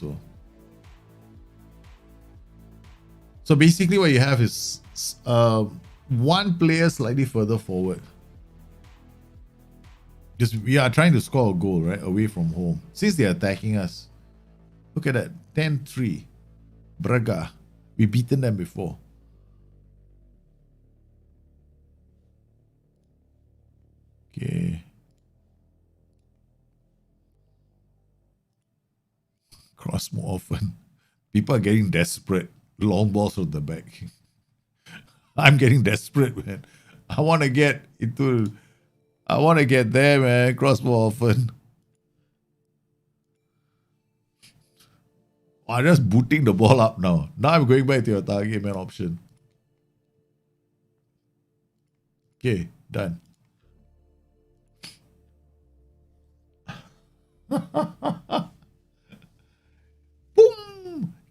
So basically what you have is one player slightly further forward. Because we are trying to score a goal, right? Away from home. Since they're attacking us. Look at that. 10-3. Braga. We've beaten them before. Okay. Cross more often. People are getting desperate. Long balls from the back. I'm getting desperate, man. I want to get there, man. Cross more often. I'm just booting the ball up now. Now I'm going back to your target man option. Okay, done.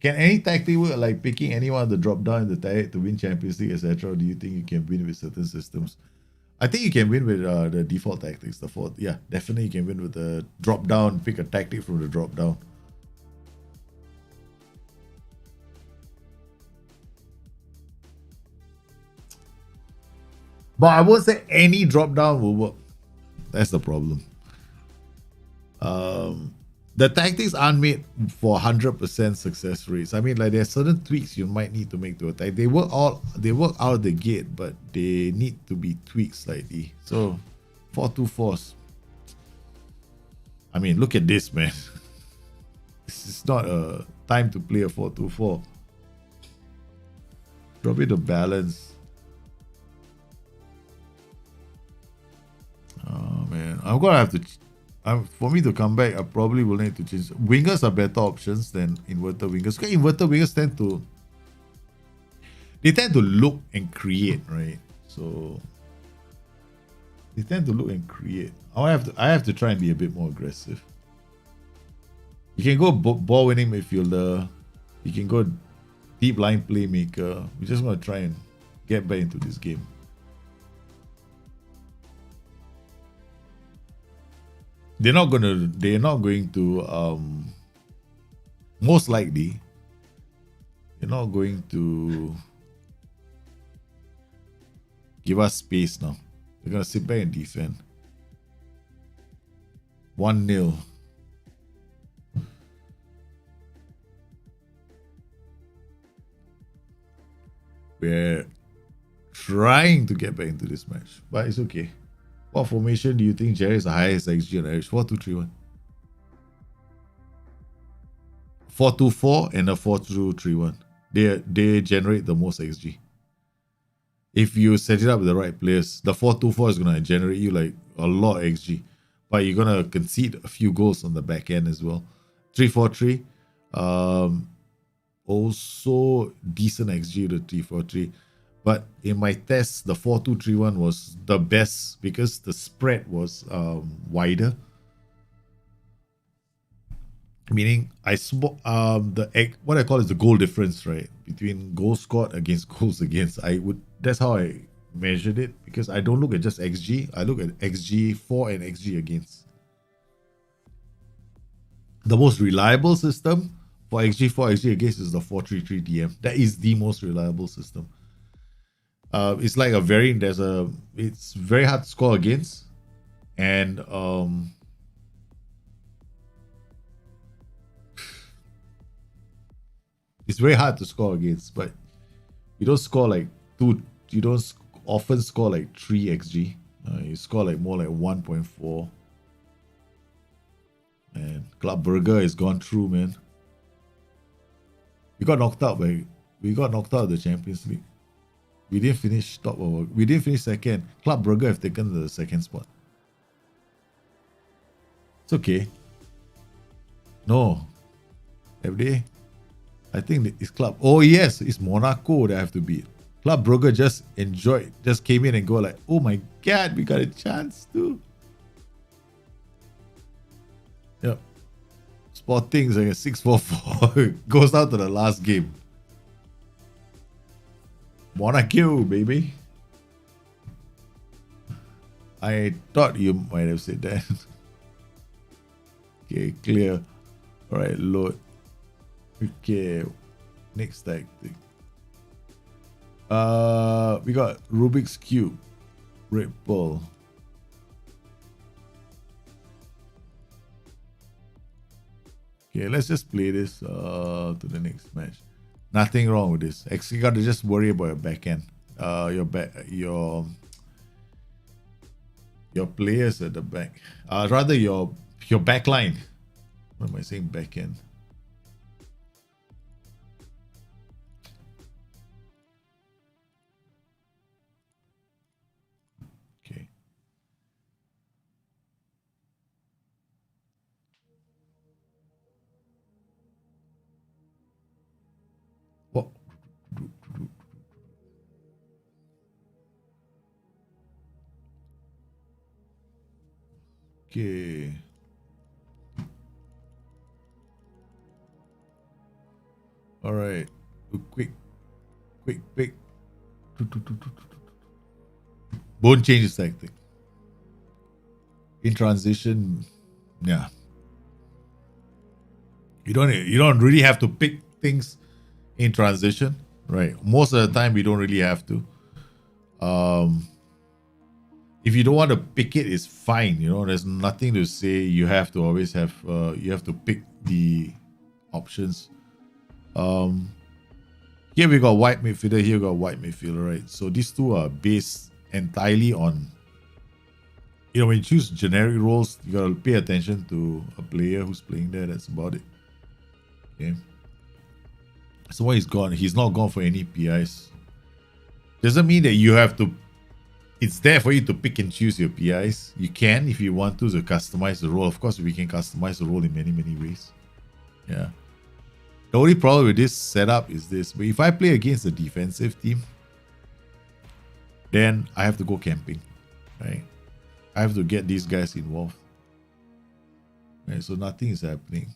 Can any tactic work, like picking anyone of the drop down in the tag to win Champions League, etc.? Or do you think you can win with certain systems? I think you can win with the default tactics. The fourth, yeah, definitely you can win with the drop down. Pick a tactic from the drop down. But I won't say any drop down will work. That's the problem. The tactics aren't made for 100% success rates. I mean, like there's certain tweaks you might need to make to attack. They work out of the gate, but they need to be tweaked slightly. So 4-2-4s. I mean, look at this, man. This is not a time to play a 4-2-4. Drop it to balance. Oh man, I'm gonna have to. For me to come back, I probably will need to change. Wingers are better options than inverted wingers. Because inverted wingers tend to look and create, right? So they tend to look and create. I have to try and be a bit more aggressive. You can go ball winning midfielder. You can go deep line playmaker. We just want to try and get back into this game. They're not going to most likely they're not going to give us space now. They're gonna sit back and defend. 1-0. We're trying to get back into this match, but it's okay. What formation do you think Jerry is the highest XG on average? 4-2-3-1. 4-2-4 and a 4-2-3-1. They generate the most XG. If you set it up with the right players, the 4-2-4 is gonna generate you like a lot of XG. But you're gonna concede a few goals on the back end as well. 3-4-3. Also decent XG to 3-4-3. But in my tests, the 4-2-3-1 was the best because the spread was wider. Meaning, what I call is the goal difference, right? Between goals scored against goals against. That's how I measured it, because I don't look at just XG. I look at XG for and XG against. The most reliable system for XG for XG against is the 4-3-3 DM. That is the most reliable system. It's like it's very hard to score against, and it's very hard to score against, but you don't score like you don't often score like 3 XG. You score like more like 1.4. And Club Burger has gone through, man. We got knocked out of the Champions League. We didn't finish we didn't finish second. Club Burger have taken the second spot. It's okay. No. Have they? I think it's Club. Oh yes, it's Monaco that I have to beat. Club Brugge just came in and go like, oh my god, we got a chance too. Yep. Sporting's like a 6-4-4. Goes out to the last game. Monaco, baby. I thought you might have said that. Okay, clear. Alright, load. Okay. Next tactic. We got Rubik's Cube. Red Bull. Okay, let's just play this to the next match. Nothing wrong with this. Actually, got to just worry about your back end. Your players at the back. Rather your back line. What am I saying? Back end. Okay. What? Okay. All right. Quick pick. Won't change his tactic. In transition, yeah. You don't really have to pick things in transition, right? Most of the time, we don't really have to. If you don't want to pick it, it's fine. You know, there's nothing to say you have to always have. You have to pick the options. Here we got white midfielder. Here we got white midfielder, right? So these two are based entirely on. You know, when you choose generic roles, you gotta pay attention to a player who's playing there. That's about it. Okay. So when he's gone, he's not gone for any PIs. Doesn't mean that you have to. It's there for you to pick and choose your PIs. You can, if you want to customize the role. Of course, we can customize the role in many ways. Yeah. The only problem with this setup is this. But if I play against a defensive team, then I have to go camping, right? I have to get these guys involved. Right, so nothing is happening.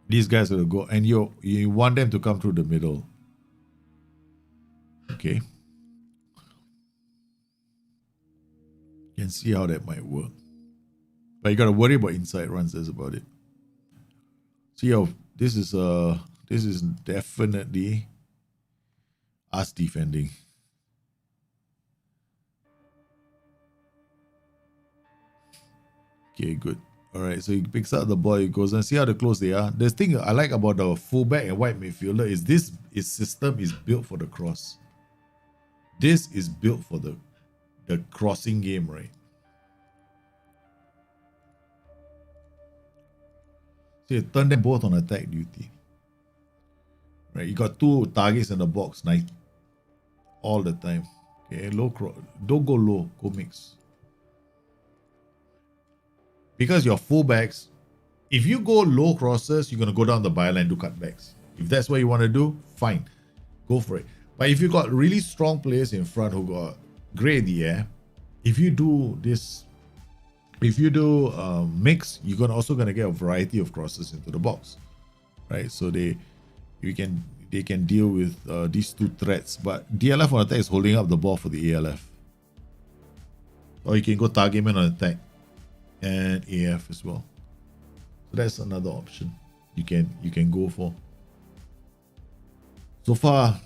These guys are going to go, and you want them to come through the middle. Okay. You can see how that might work. But you got to worry about inside runs, that's about it. So this is definitely us defending. Okay, good. All right, so he picks up the ball, he goes and see how close they are. The thing I like about the fullback and white midfielder is this system is built for the cross. This is built for the crossing game, right? So you turn them both on attack duty. Right, you got two targets in the box, night all the time. Okay, low cross. Don't go low, go mix. Because your fullbacks, if you go low crosses, you're gonna go down the byline and do cutbacks. If that's what you want to do, fine, go for it. But if you got really strong players in front who got great in the air, if you do this, if you do mix, you're also gonna get a variety of crosses into the box, right? So they can deal with these two threats. But DLF on attack is holding up the ball for the ALF, or you can go target man on attack and AF as well. So that's another option you can go for. So far,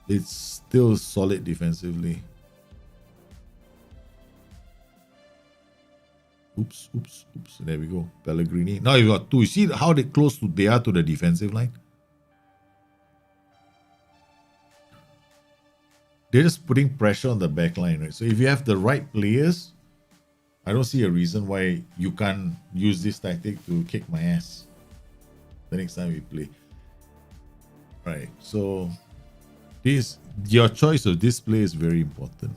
it's still solid defensively. Oops. There we go. Pellegrini. Now you got two. You see how close they are to the defensive line? They're just putting pressure on the back line, right? So if you have the right players, I don't see a reason why you can't use this tactic to kick my ass the next time we play. Right. So your choice of display is very important.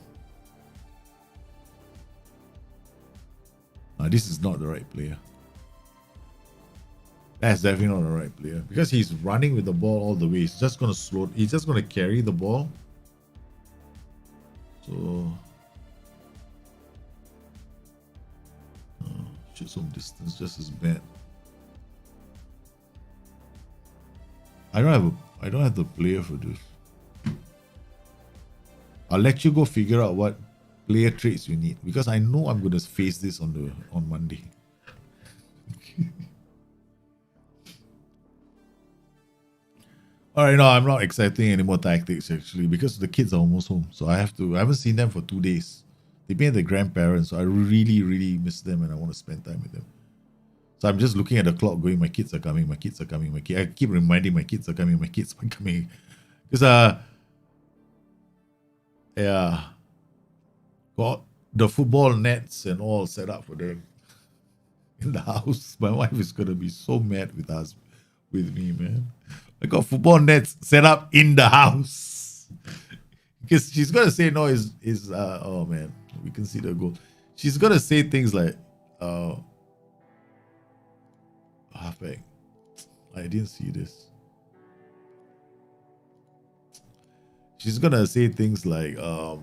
This is not the right player. That's definitely not the right player because he's running with the ball all the way. He's just gonna carry the ball. So shoot some distance just as bad. I don't have the player for this. I'll let you go figure out what player traits you need because I know I'm gonna face this on Monday. All right, no, I'm not accepting any more tactics actually because the kids are almost home, so I haven't seen them for 2 days. They've been their grandparents, so I really miss them and I want to spend time with them. So I'm just looking at the clock going, my kids are coming. I keep reminding my kids are coming. Because yeah, got the football nets and all set up for them in the house. My wife is gonna be so mad with me, man. I got football nets set up in the house because she's gonna say no. Oh man, we can see the goal. She's gonna say things like halfback. I didn't see this. She's gonna say things like I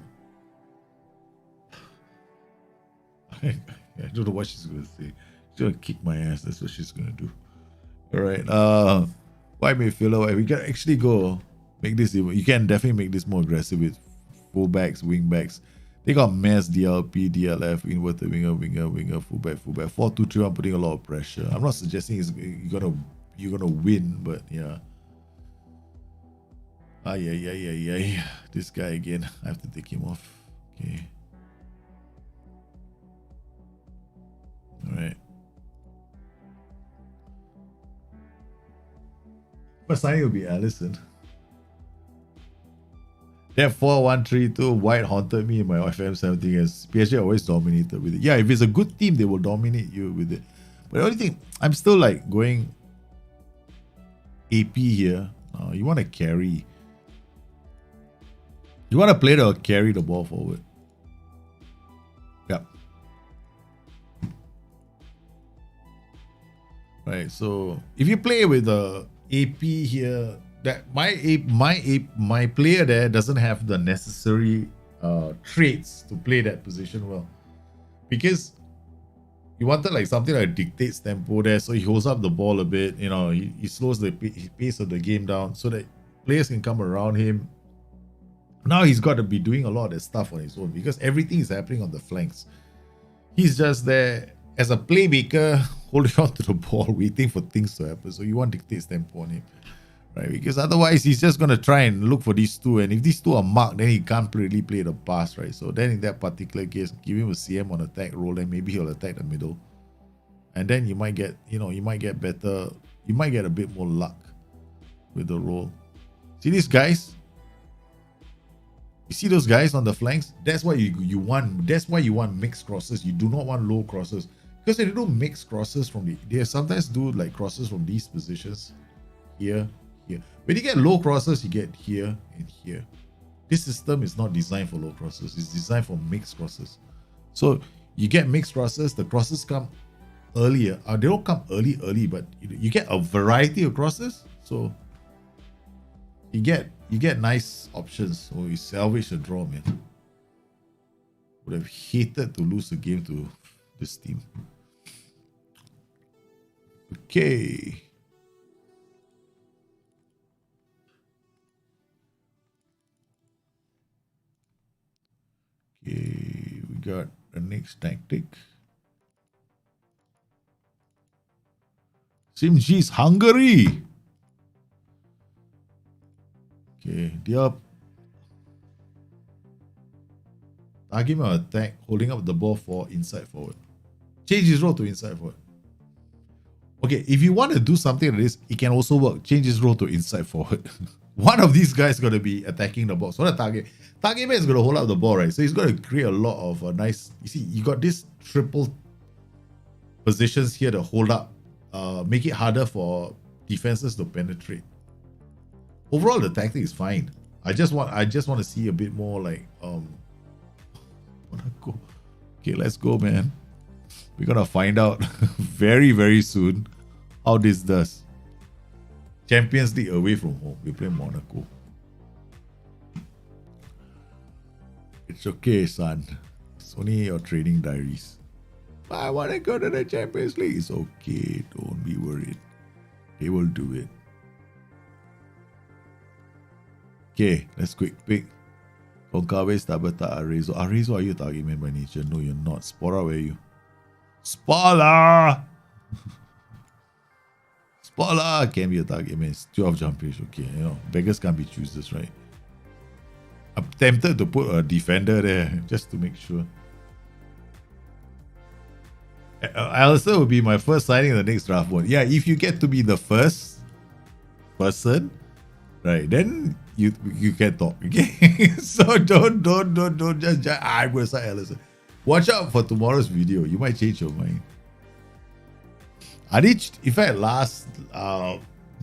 don't know what she's gonna say. She's gonna kick my ass. That's what she's gonna do. All right. Why midfielder? Why we can actually go make this. You can definitely make this more aggressive with fullbacks, wingbacks. They got mass DLP, DLF, inverted winger, fullback. 4-2-3-1, putting a lot of pressure. I'm not suggesting you're gonna win, but yeah. Yeah. This guy again. I have to take him off. Okay. All right. First signing will be Allison. That 4-1-3-2 White haunted me in my FM17 as PSG always dominated with it. Yeah, if it's a good team, they will dominate you with it. But the only thing, I'm still like going AP here. You want to carry. You want to play to carry the ball forward. Yep. Right, so if you play with the AP here, that my player there doesn't have the necessary traits to play that position well, because you wanted like something that dictates tempo there, so he holds up the ball a bit, you know, he slows the pace of the game down so that players can come around him. Now he's got to be doing a lot of that stuff on his own because everything is happening on the flanks. He's just there as a playmaker, holding on to the ball, waiting for things to happen. So you want to dictate tempo on him, right? Because otherwise he's just going to try and look for these two. And if these two are marked, then he can't really play the pass, right? So then in that particular case, give him a CM on attack roll, and maybe he'll attack the middle. And then you might get, you might get better, you might get a bit more luck with the roll. See these guys? You see those guys on the flanks? That's why you want. That's why you want mixed crosses. You do not want low crosses, because they do mixed crosses from they sometimes do like crosses from these positions, here. When you get low crosses, you get here and here. This system is not designed for low crosses. It's designed for mixed crosses. So you get mixed crosses. The crosses come earlier. They don't come early, but you get a variety of crosses. So you get nice options. So you salvage the draw, man. Would have hated to lose the game to this team. Okay. Okay, we got the next tactic. Simji's Hungary. Okay, dia target him attack, holding up the ball for inside forward. Change his role to inside forward. Okay, if you want to do something like this, it can also work. Change his role to inside forward. One of these guys is going to be attacking the ball. So the target man is going to hold up the ball, right? So he's going to create a lot of nice. You see, you got this triple positions here to hold up, make it harder for defenses to penetrate. Overall, the tactic is fine. I just want to see a bit more like wanna go. Okay, let's go, man. We're gonna find out very, very soon how this does. Champions League away from home. We play Monaco. It's okay, son. It's only your training diaries. But I wanna go to the Champions League. It's okay. Don't be worried. They will do it. Okay, let's quick pick. Konkawe, Tabata, Arezo. Arezo, are you a target man by nature? No, you're not. Spora, where are you? Spora! Spora can be a target man. It's 12 jump range. Okay, you know, beggars can't be choosers, right? I'm tempted to put a defender there just to make sure. Alistair will be my first signing in the next draft one. Yeah, if you get to be the first person, right, then you can talk, okay? So don't just I'm gonna sign Allison. Watch out for tomorrow's video. You might change your mind. In fact,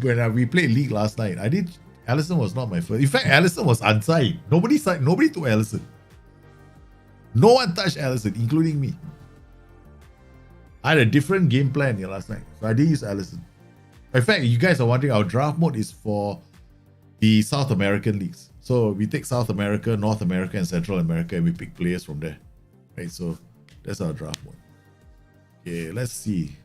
when we played League last night, Allison was not my first. In fact, Allison was unsigned. Nobody took Allison. No one touched Allison, including me. I had a different game plan here last night, so I didn't use Allison. In fact, you guys are wondering, our draft mode is for the South American leagues. So we take South America, North America, and Central America, and we pick players from there. Right, so that's our draft mode. Okay, let's see.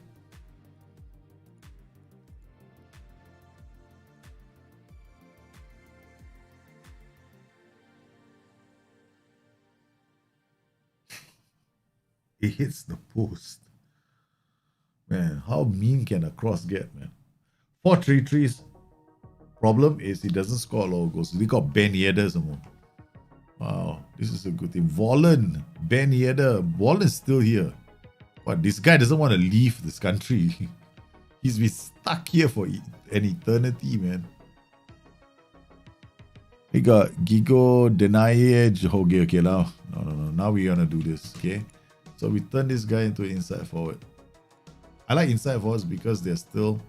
It hits the post. Man, how mean can a cross get, man? 4-3-3's problem is he doesn't score a lot of goals. They got Ben Yedder some more. Wow, this is a good thing. Vollen, Ben Yedder. Vollen's still here. But this guy doesn't want to leave this country. He's been stuck here for an eternity, man. We got Gigo, Denaye, okay, now. No. Now we're gonna do this, okay? So we turn this guy into an inside forward. I like inside forwards because they're still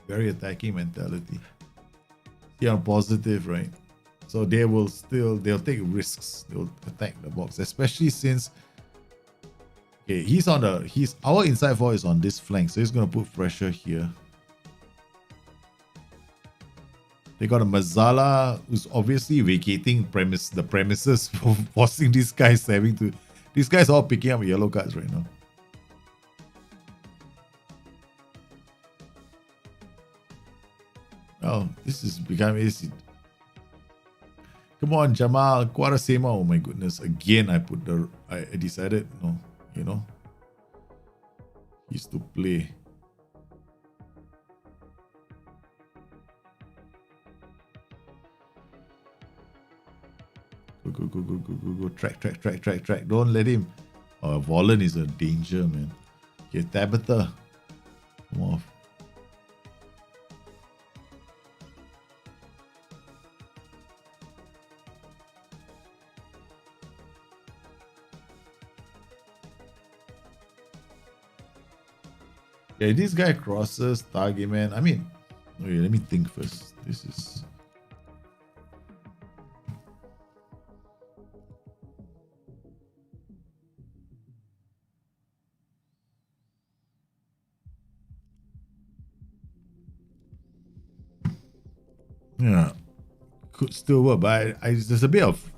very attacking mentality. They are positive, right? So they'll take risks. They'll attack the box, especially since okay, our inside forward is on this flank, so he's gonna put pressure here. They got a Mazzala who's obviously vacating the premises for forcing these guys having to. These guys are all picking up yellow cards right now. Oh, this is becoming easy. Come on, Jamal Quarasema. Oh my goodness! Again, I decided no, he's to play. Go. Track. Don't let him. Vollen is a danger, man. Okay, Tabitha. Come off. Yeah, this guy crosses target, man. I mean, okay, let me think first. This is. Yeah, could still work, but there's a bit of.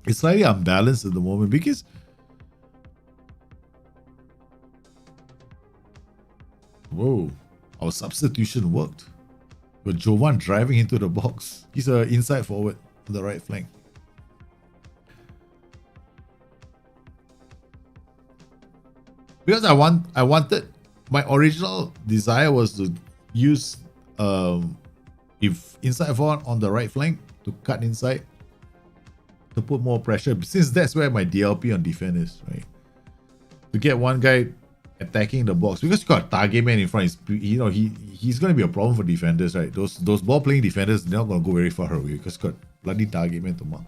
It's slightly unbalanced at the moment because. Whoa, our substitution worked. But Jovan driving into the box. He's an inside forward on the right flank. Because I wanted, my original desire was to use if inside forward on the right flank to cut inside to put more pressure, since that's where my DLP on defense is, right? To get one guy attacking the box, because you got a target man in front. He's going to be a problem for defenders, right? Those ball playing defenders, they're not going to go very far away because got bloody target man to mark.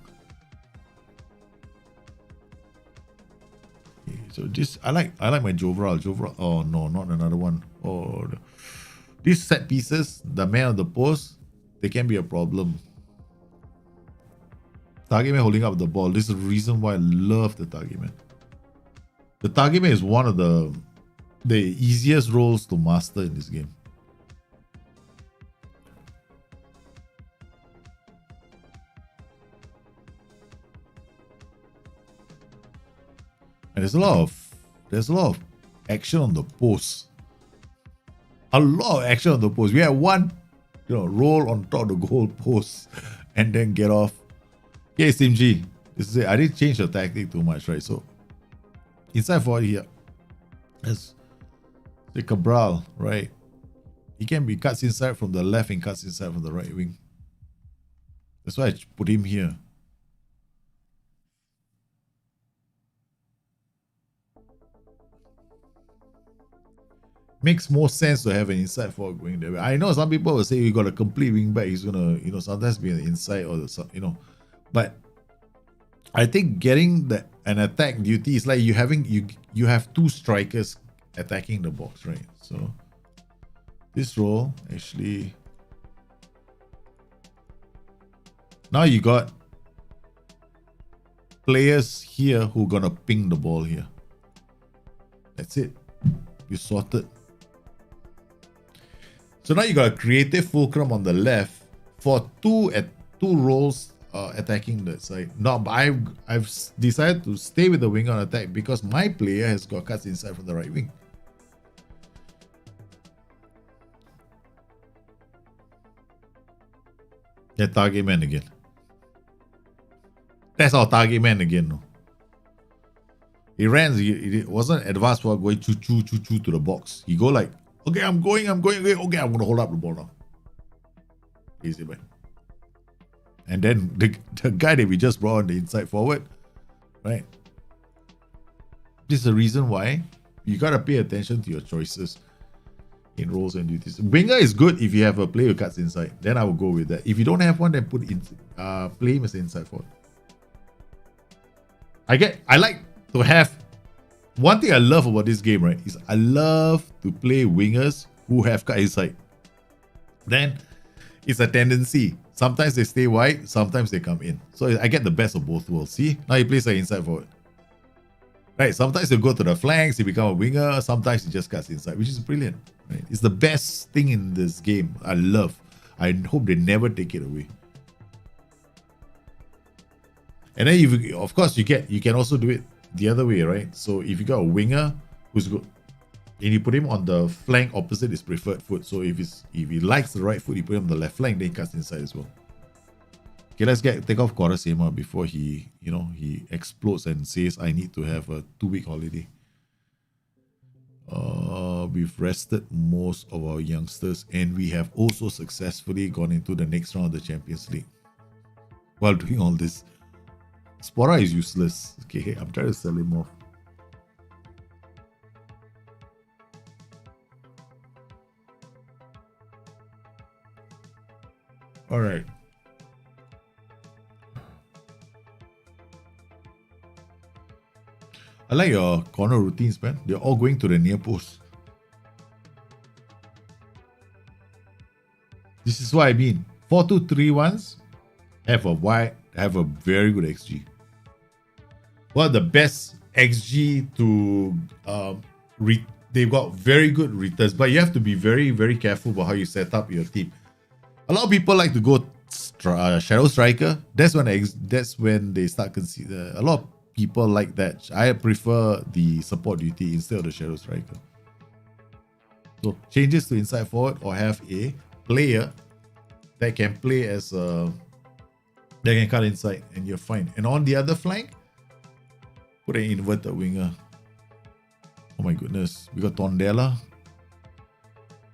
Okay, so this I like my Jovral. Oh no, not another one. Oh, these set pieces, the man on the post, they can be a problem. Target man holding up the ball. This is the reason why I love the target man. The target man is one of the easiest roles to master in this game. And there's a lot of action on the post. A lot of action on the post. We had one, roll on top of the goal post and then get off. Okay, SimG. This is it. I didn't change the tactic too much, right? So inside forward here. Let's say Cabral, right? He can be cuts inside from the left and cuts inside from the right wing. That's why I put him here. Makes more sense to have an inside forward going there. I know some people will say you got a complete wing back. He's gonna, sometimes be an inside or but I think getting an attack duty is like you have two strikers attacking the box, right? So this role actually, now you got players here who are gonna ping the ball here. That's it. You sorted. So now you got a creative fulcrum on the left for two roles attacking the side. Now I've decided to stay with the wing on attack because my player has got cuts inside from the right wing. Yeah, target man again. That's our target man again. No? It wasn't advanced for going choo to the box. He go like, okay, I'm going, okay, I'm gonna hold up the ball now. Easy, man. And then the guy that we just brought on the inside forward, right? This is the reason why you gotta pay attention to your choices in roles and duties. Winger is good if you have a player who cuts inside. Then I will go with that. If you don't have one, then put in play him as inside forward. I like to have one thing I love about this game, right? Is I love to play wingers who have cut inside. Then it's a tendency. Sometimes they stay wide, sometimes they come in. So I get the best of both worlds. See, now he plays an inside forward. Right, sometimes he'll go to the flanks, he become a winger, sometimes he just cuts inside, which is brilliant. Right? It's the best thing in this game. I love. I hope they never take it away. And then of course you can also do it the other way, right? So if you got a winger who's good, and you put him on the flank opposite his preferred foot. So if he likes the right foot, you put him on the left flank, then he cuts inside as well. Okay, let's take off Quaresma before he explodes and says, I need to have a 2-week holiday. We've rested most of our youngsters and we have also successfully gone into the next round of the Champions League. While doing all this, Spora is useless. Okay, I'm trying to sell him off. All right. I like your corner routines, man. They're all going to the near post. This is what I mean. 4-2-3-1s have a very good XG. One of the best XG to they've got very good returns, but you have to be very, very careful about how you set up your team. A lot of people like to go shadow striker. That's when they start consider. A lot of people like that. I prefer the support duty instead of the shadow striker. So changes to inside forward or have a player that can play as that can cut inside and you're fine. And on the other flank, put an inverted winger. Oh my goodness, we got Tondela.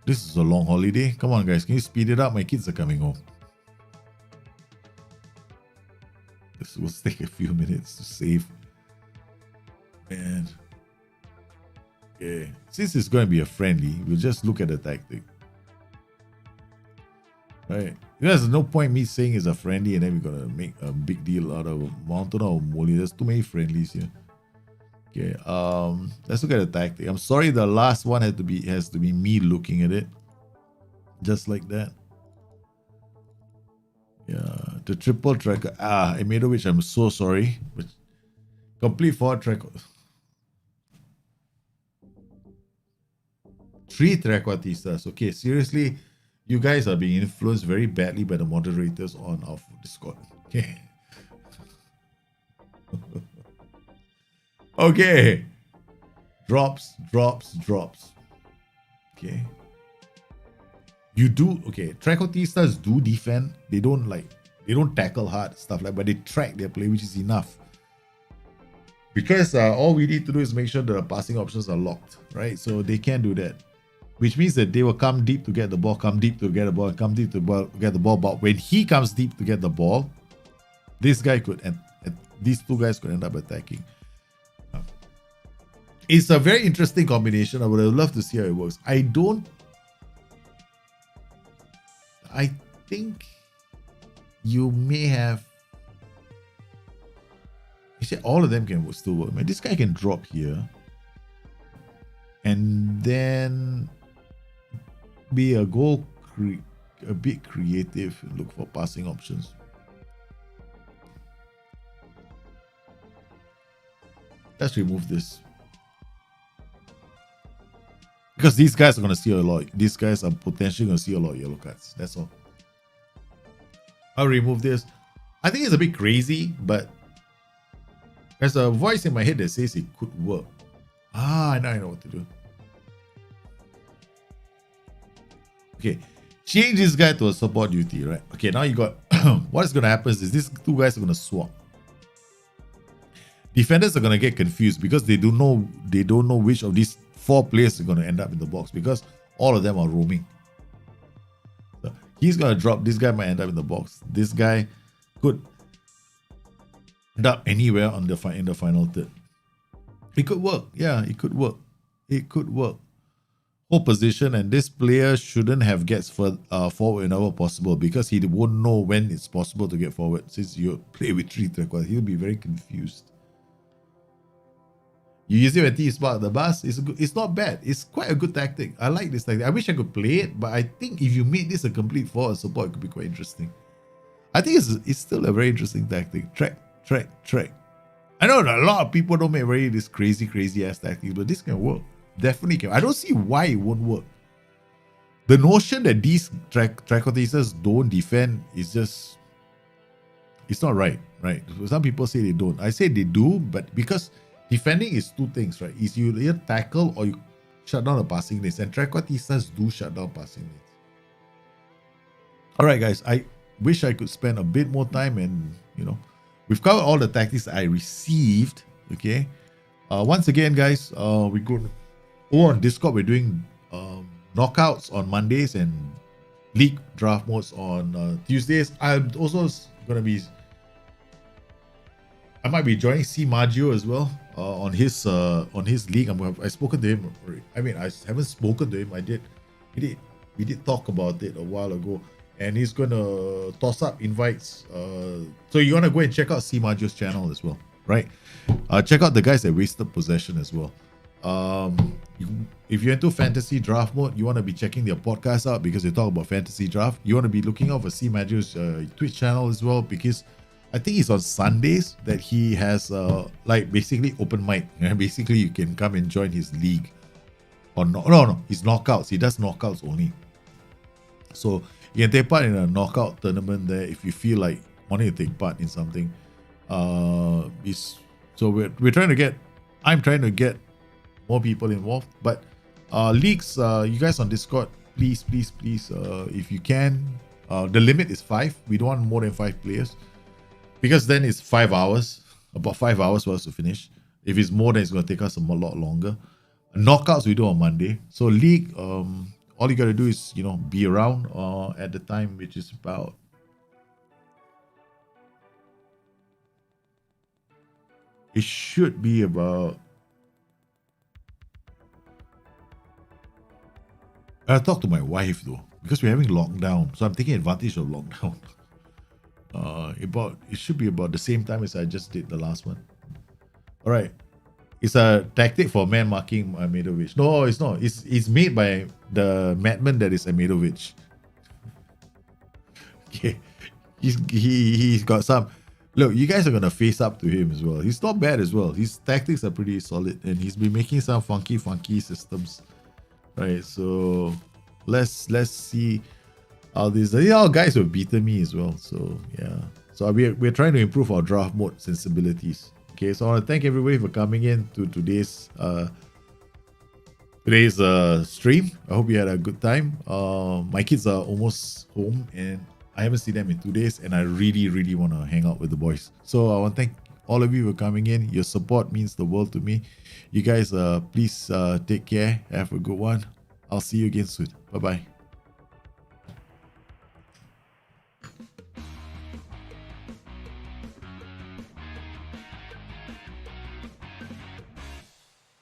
This is a long holiday. Come on, guys. Can you speed it up? My kids are coming home. This will take a few minutes to save. Man. Okay. Since it's going to be a friendly, we'll just look at the tactic. Right. There's no point me saying it's a friendly and then we're going to make a big deal out of Mountain or Molly. There's too many friendlies here. Okay, let's look at the tactic. I'm sorry, the last one has to be me looking at it, just like that. Yeah, the triple tracker. Amidovic, I'm so sorry, but complete forward track. 3 trequartistas. Okay, seriously, you guys are being influenced very badly by the moderators on our Discord. Okay. Okay. Drops. Okay. You do, okay. Trequartistas do defend. They don't tackle hard, stuff like, but they track their play, which is enough. Because all we need to do is make sure that the passing options are locked, right? So they can do that. Which means that they will come deep to get the ball, come deep to get the ball, come deep to get the ball. But when he comes deep to get the ball, this guy could, and these two guys could end up attacking. It's a very interesting combination. I would have loved to see how it works. I think you may have. Actually, all of them can still work. Man, this guy can drop here. And then be a bit creative and look for passing options. Let's remove this. Because these guys are going to see a lot. These guys are potentially going to see a lot of yellow cards. That's all. I'll remove this. I think it's a bit crazy, but there's a voice in my head that says it could work. Now I know what to do. Okay. Change this guy to a support duty, right? Okay, now you got... what is going to happen is these two guys are going to swap. defenders are gonna get confused because they don't know which of these 4 players are gonna end up in the box because all of them are roaming. So he's gonna drop. This guy might end up in the box. This guy could end up anywhere on in the final third. It could work. Yeah, it could work. It could work. Whole position, and this player shouldn't have gets forward whenever possible because he won't know when it's possible to get forward. Since you play with 3 3/4, he'll be very confused. You use it when T is part of the bus. It's not bad. It's quite a good tactic. I like this tactic. I wish I could play it, but I think if you made this a complete forward support, it could be quite interesting. I think it's still a very interesting tactic. Track. I know a lot of people don't make this crazy ass tactics, but this can work. Definitely can. I don't see why it won't work. The notion that these trichotheses don't defend is just, it's not right. Some people say they don't. I say they do, but because defending is 2 things, right? Is you either tackle or you shut down the passing lanes, and trichotheses do shut down passing lanes. All right, guys. I wish I could spend a bit more time, and we've covered all the tactics I received. Okay. Once again, guys, we go on Discord. We're doing knockouts on Mondays and league draft modes on Tuesdays. I'm also gonna be. I might be joining C Maggio as well on his league. I've spoken to him. I mean, I haven't spoken to him. We did talk about it a while ago, and he's gonna toss up invites. So you wanna go and check out C Maggio's channel as well, right? Check out the guys at Wasted Possession as well. If you're into fantasy draft mode, you want to be checking their podcast out because they talk about fantasy draft. You want to be looking out for C Maggio's Twitch channel as well, because I think it's on Sundays that he has like basically open mic. Basically, you can come and join his league. Or no, it's knockouts. He does knockouts only. So you can take part in a knockout tournament there if you feel like wanting to take part in something. So we're trying to get. I'm trying to get more people involved, but leagues, you guys on Discord, please, if you can, the limit is 5. We don't want more than 5 players, because then it's 5 hours, about 5 hours for us to finish. If it's more, then it's going to take us a lot longer. Knockouts we do on Monday. So league, all you got to do is be around at the time, which is about it should be about. I talked to my wife though, because we're having lockdown, so I'm taking advantage of lockdown. It should be about the same time as I just did the last one. All right, it's a tactic for man marking Ahmedovich. No, it's not. It's made by the madman that is Ahmedovich. Okay, he's got some. Look, you guys are gonna face up to him as well. He's not bad as well. His tactics are pretty solid, and he's been making some funky systems. Right, so let's see how these guys have beaten me as well. So yeah, so we're trying to improve our draft mode sensibilities. Okay, so I want to thank everybody for coming in to today's stream. I hope you had a good time. My kids are almost home, and I haven't seen them in 2 days, and I really want to hang out with the boys. So I want to thank all of you for coming in. Your support means the world to me. You guys, please take care. Have a good one. I'll see you again soon. Bye-bye.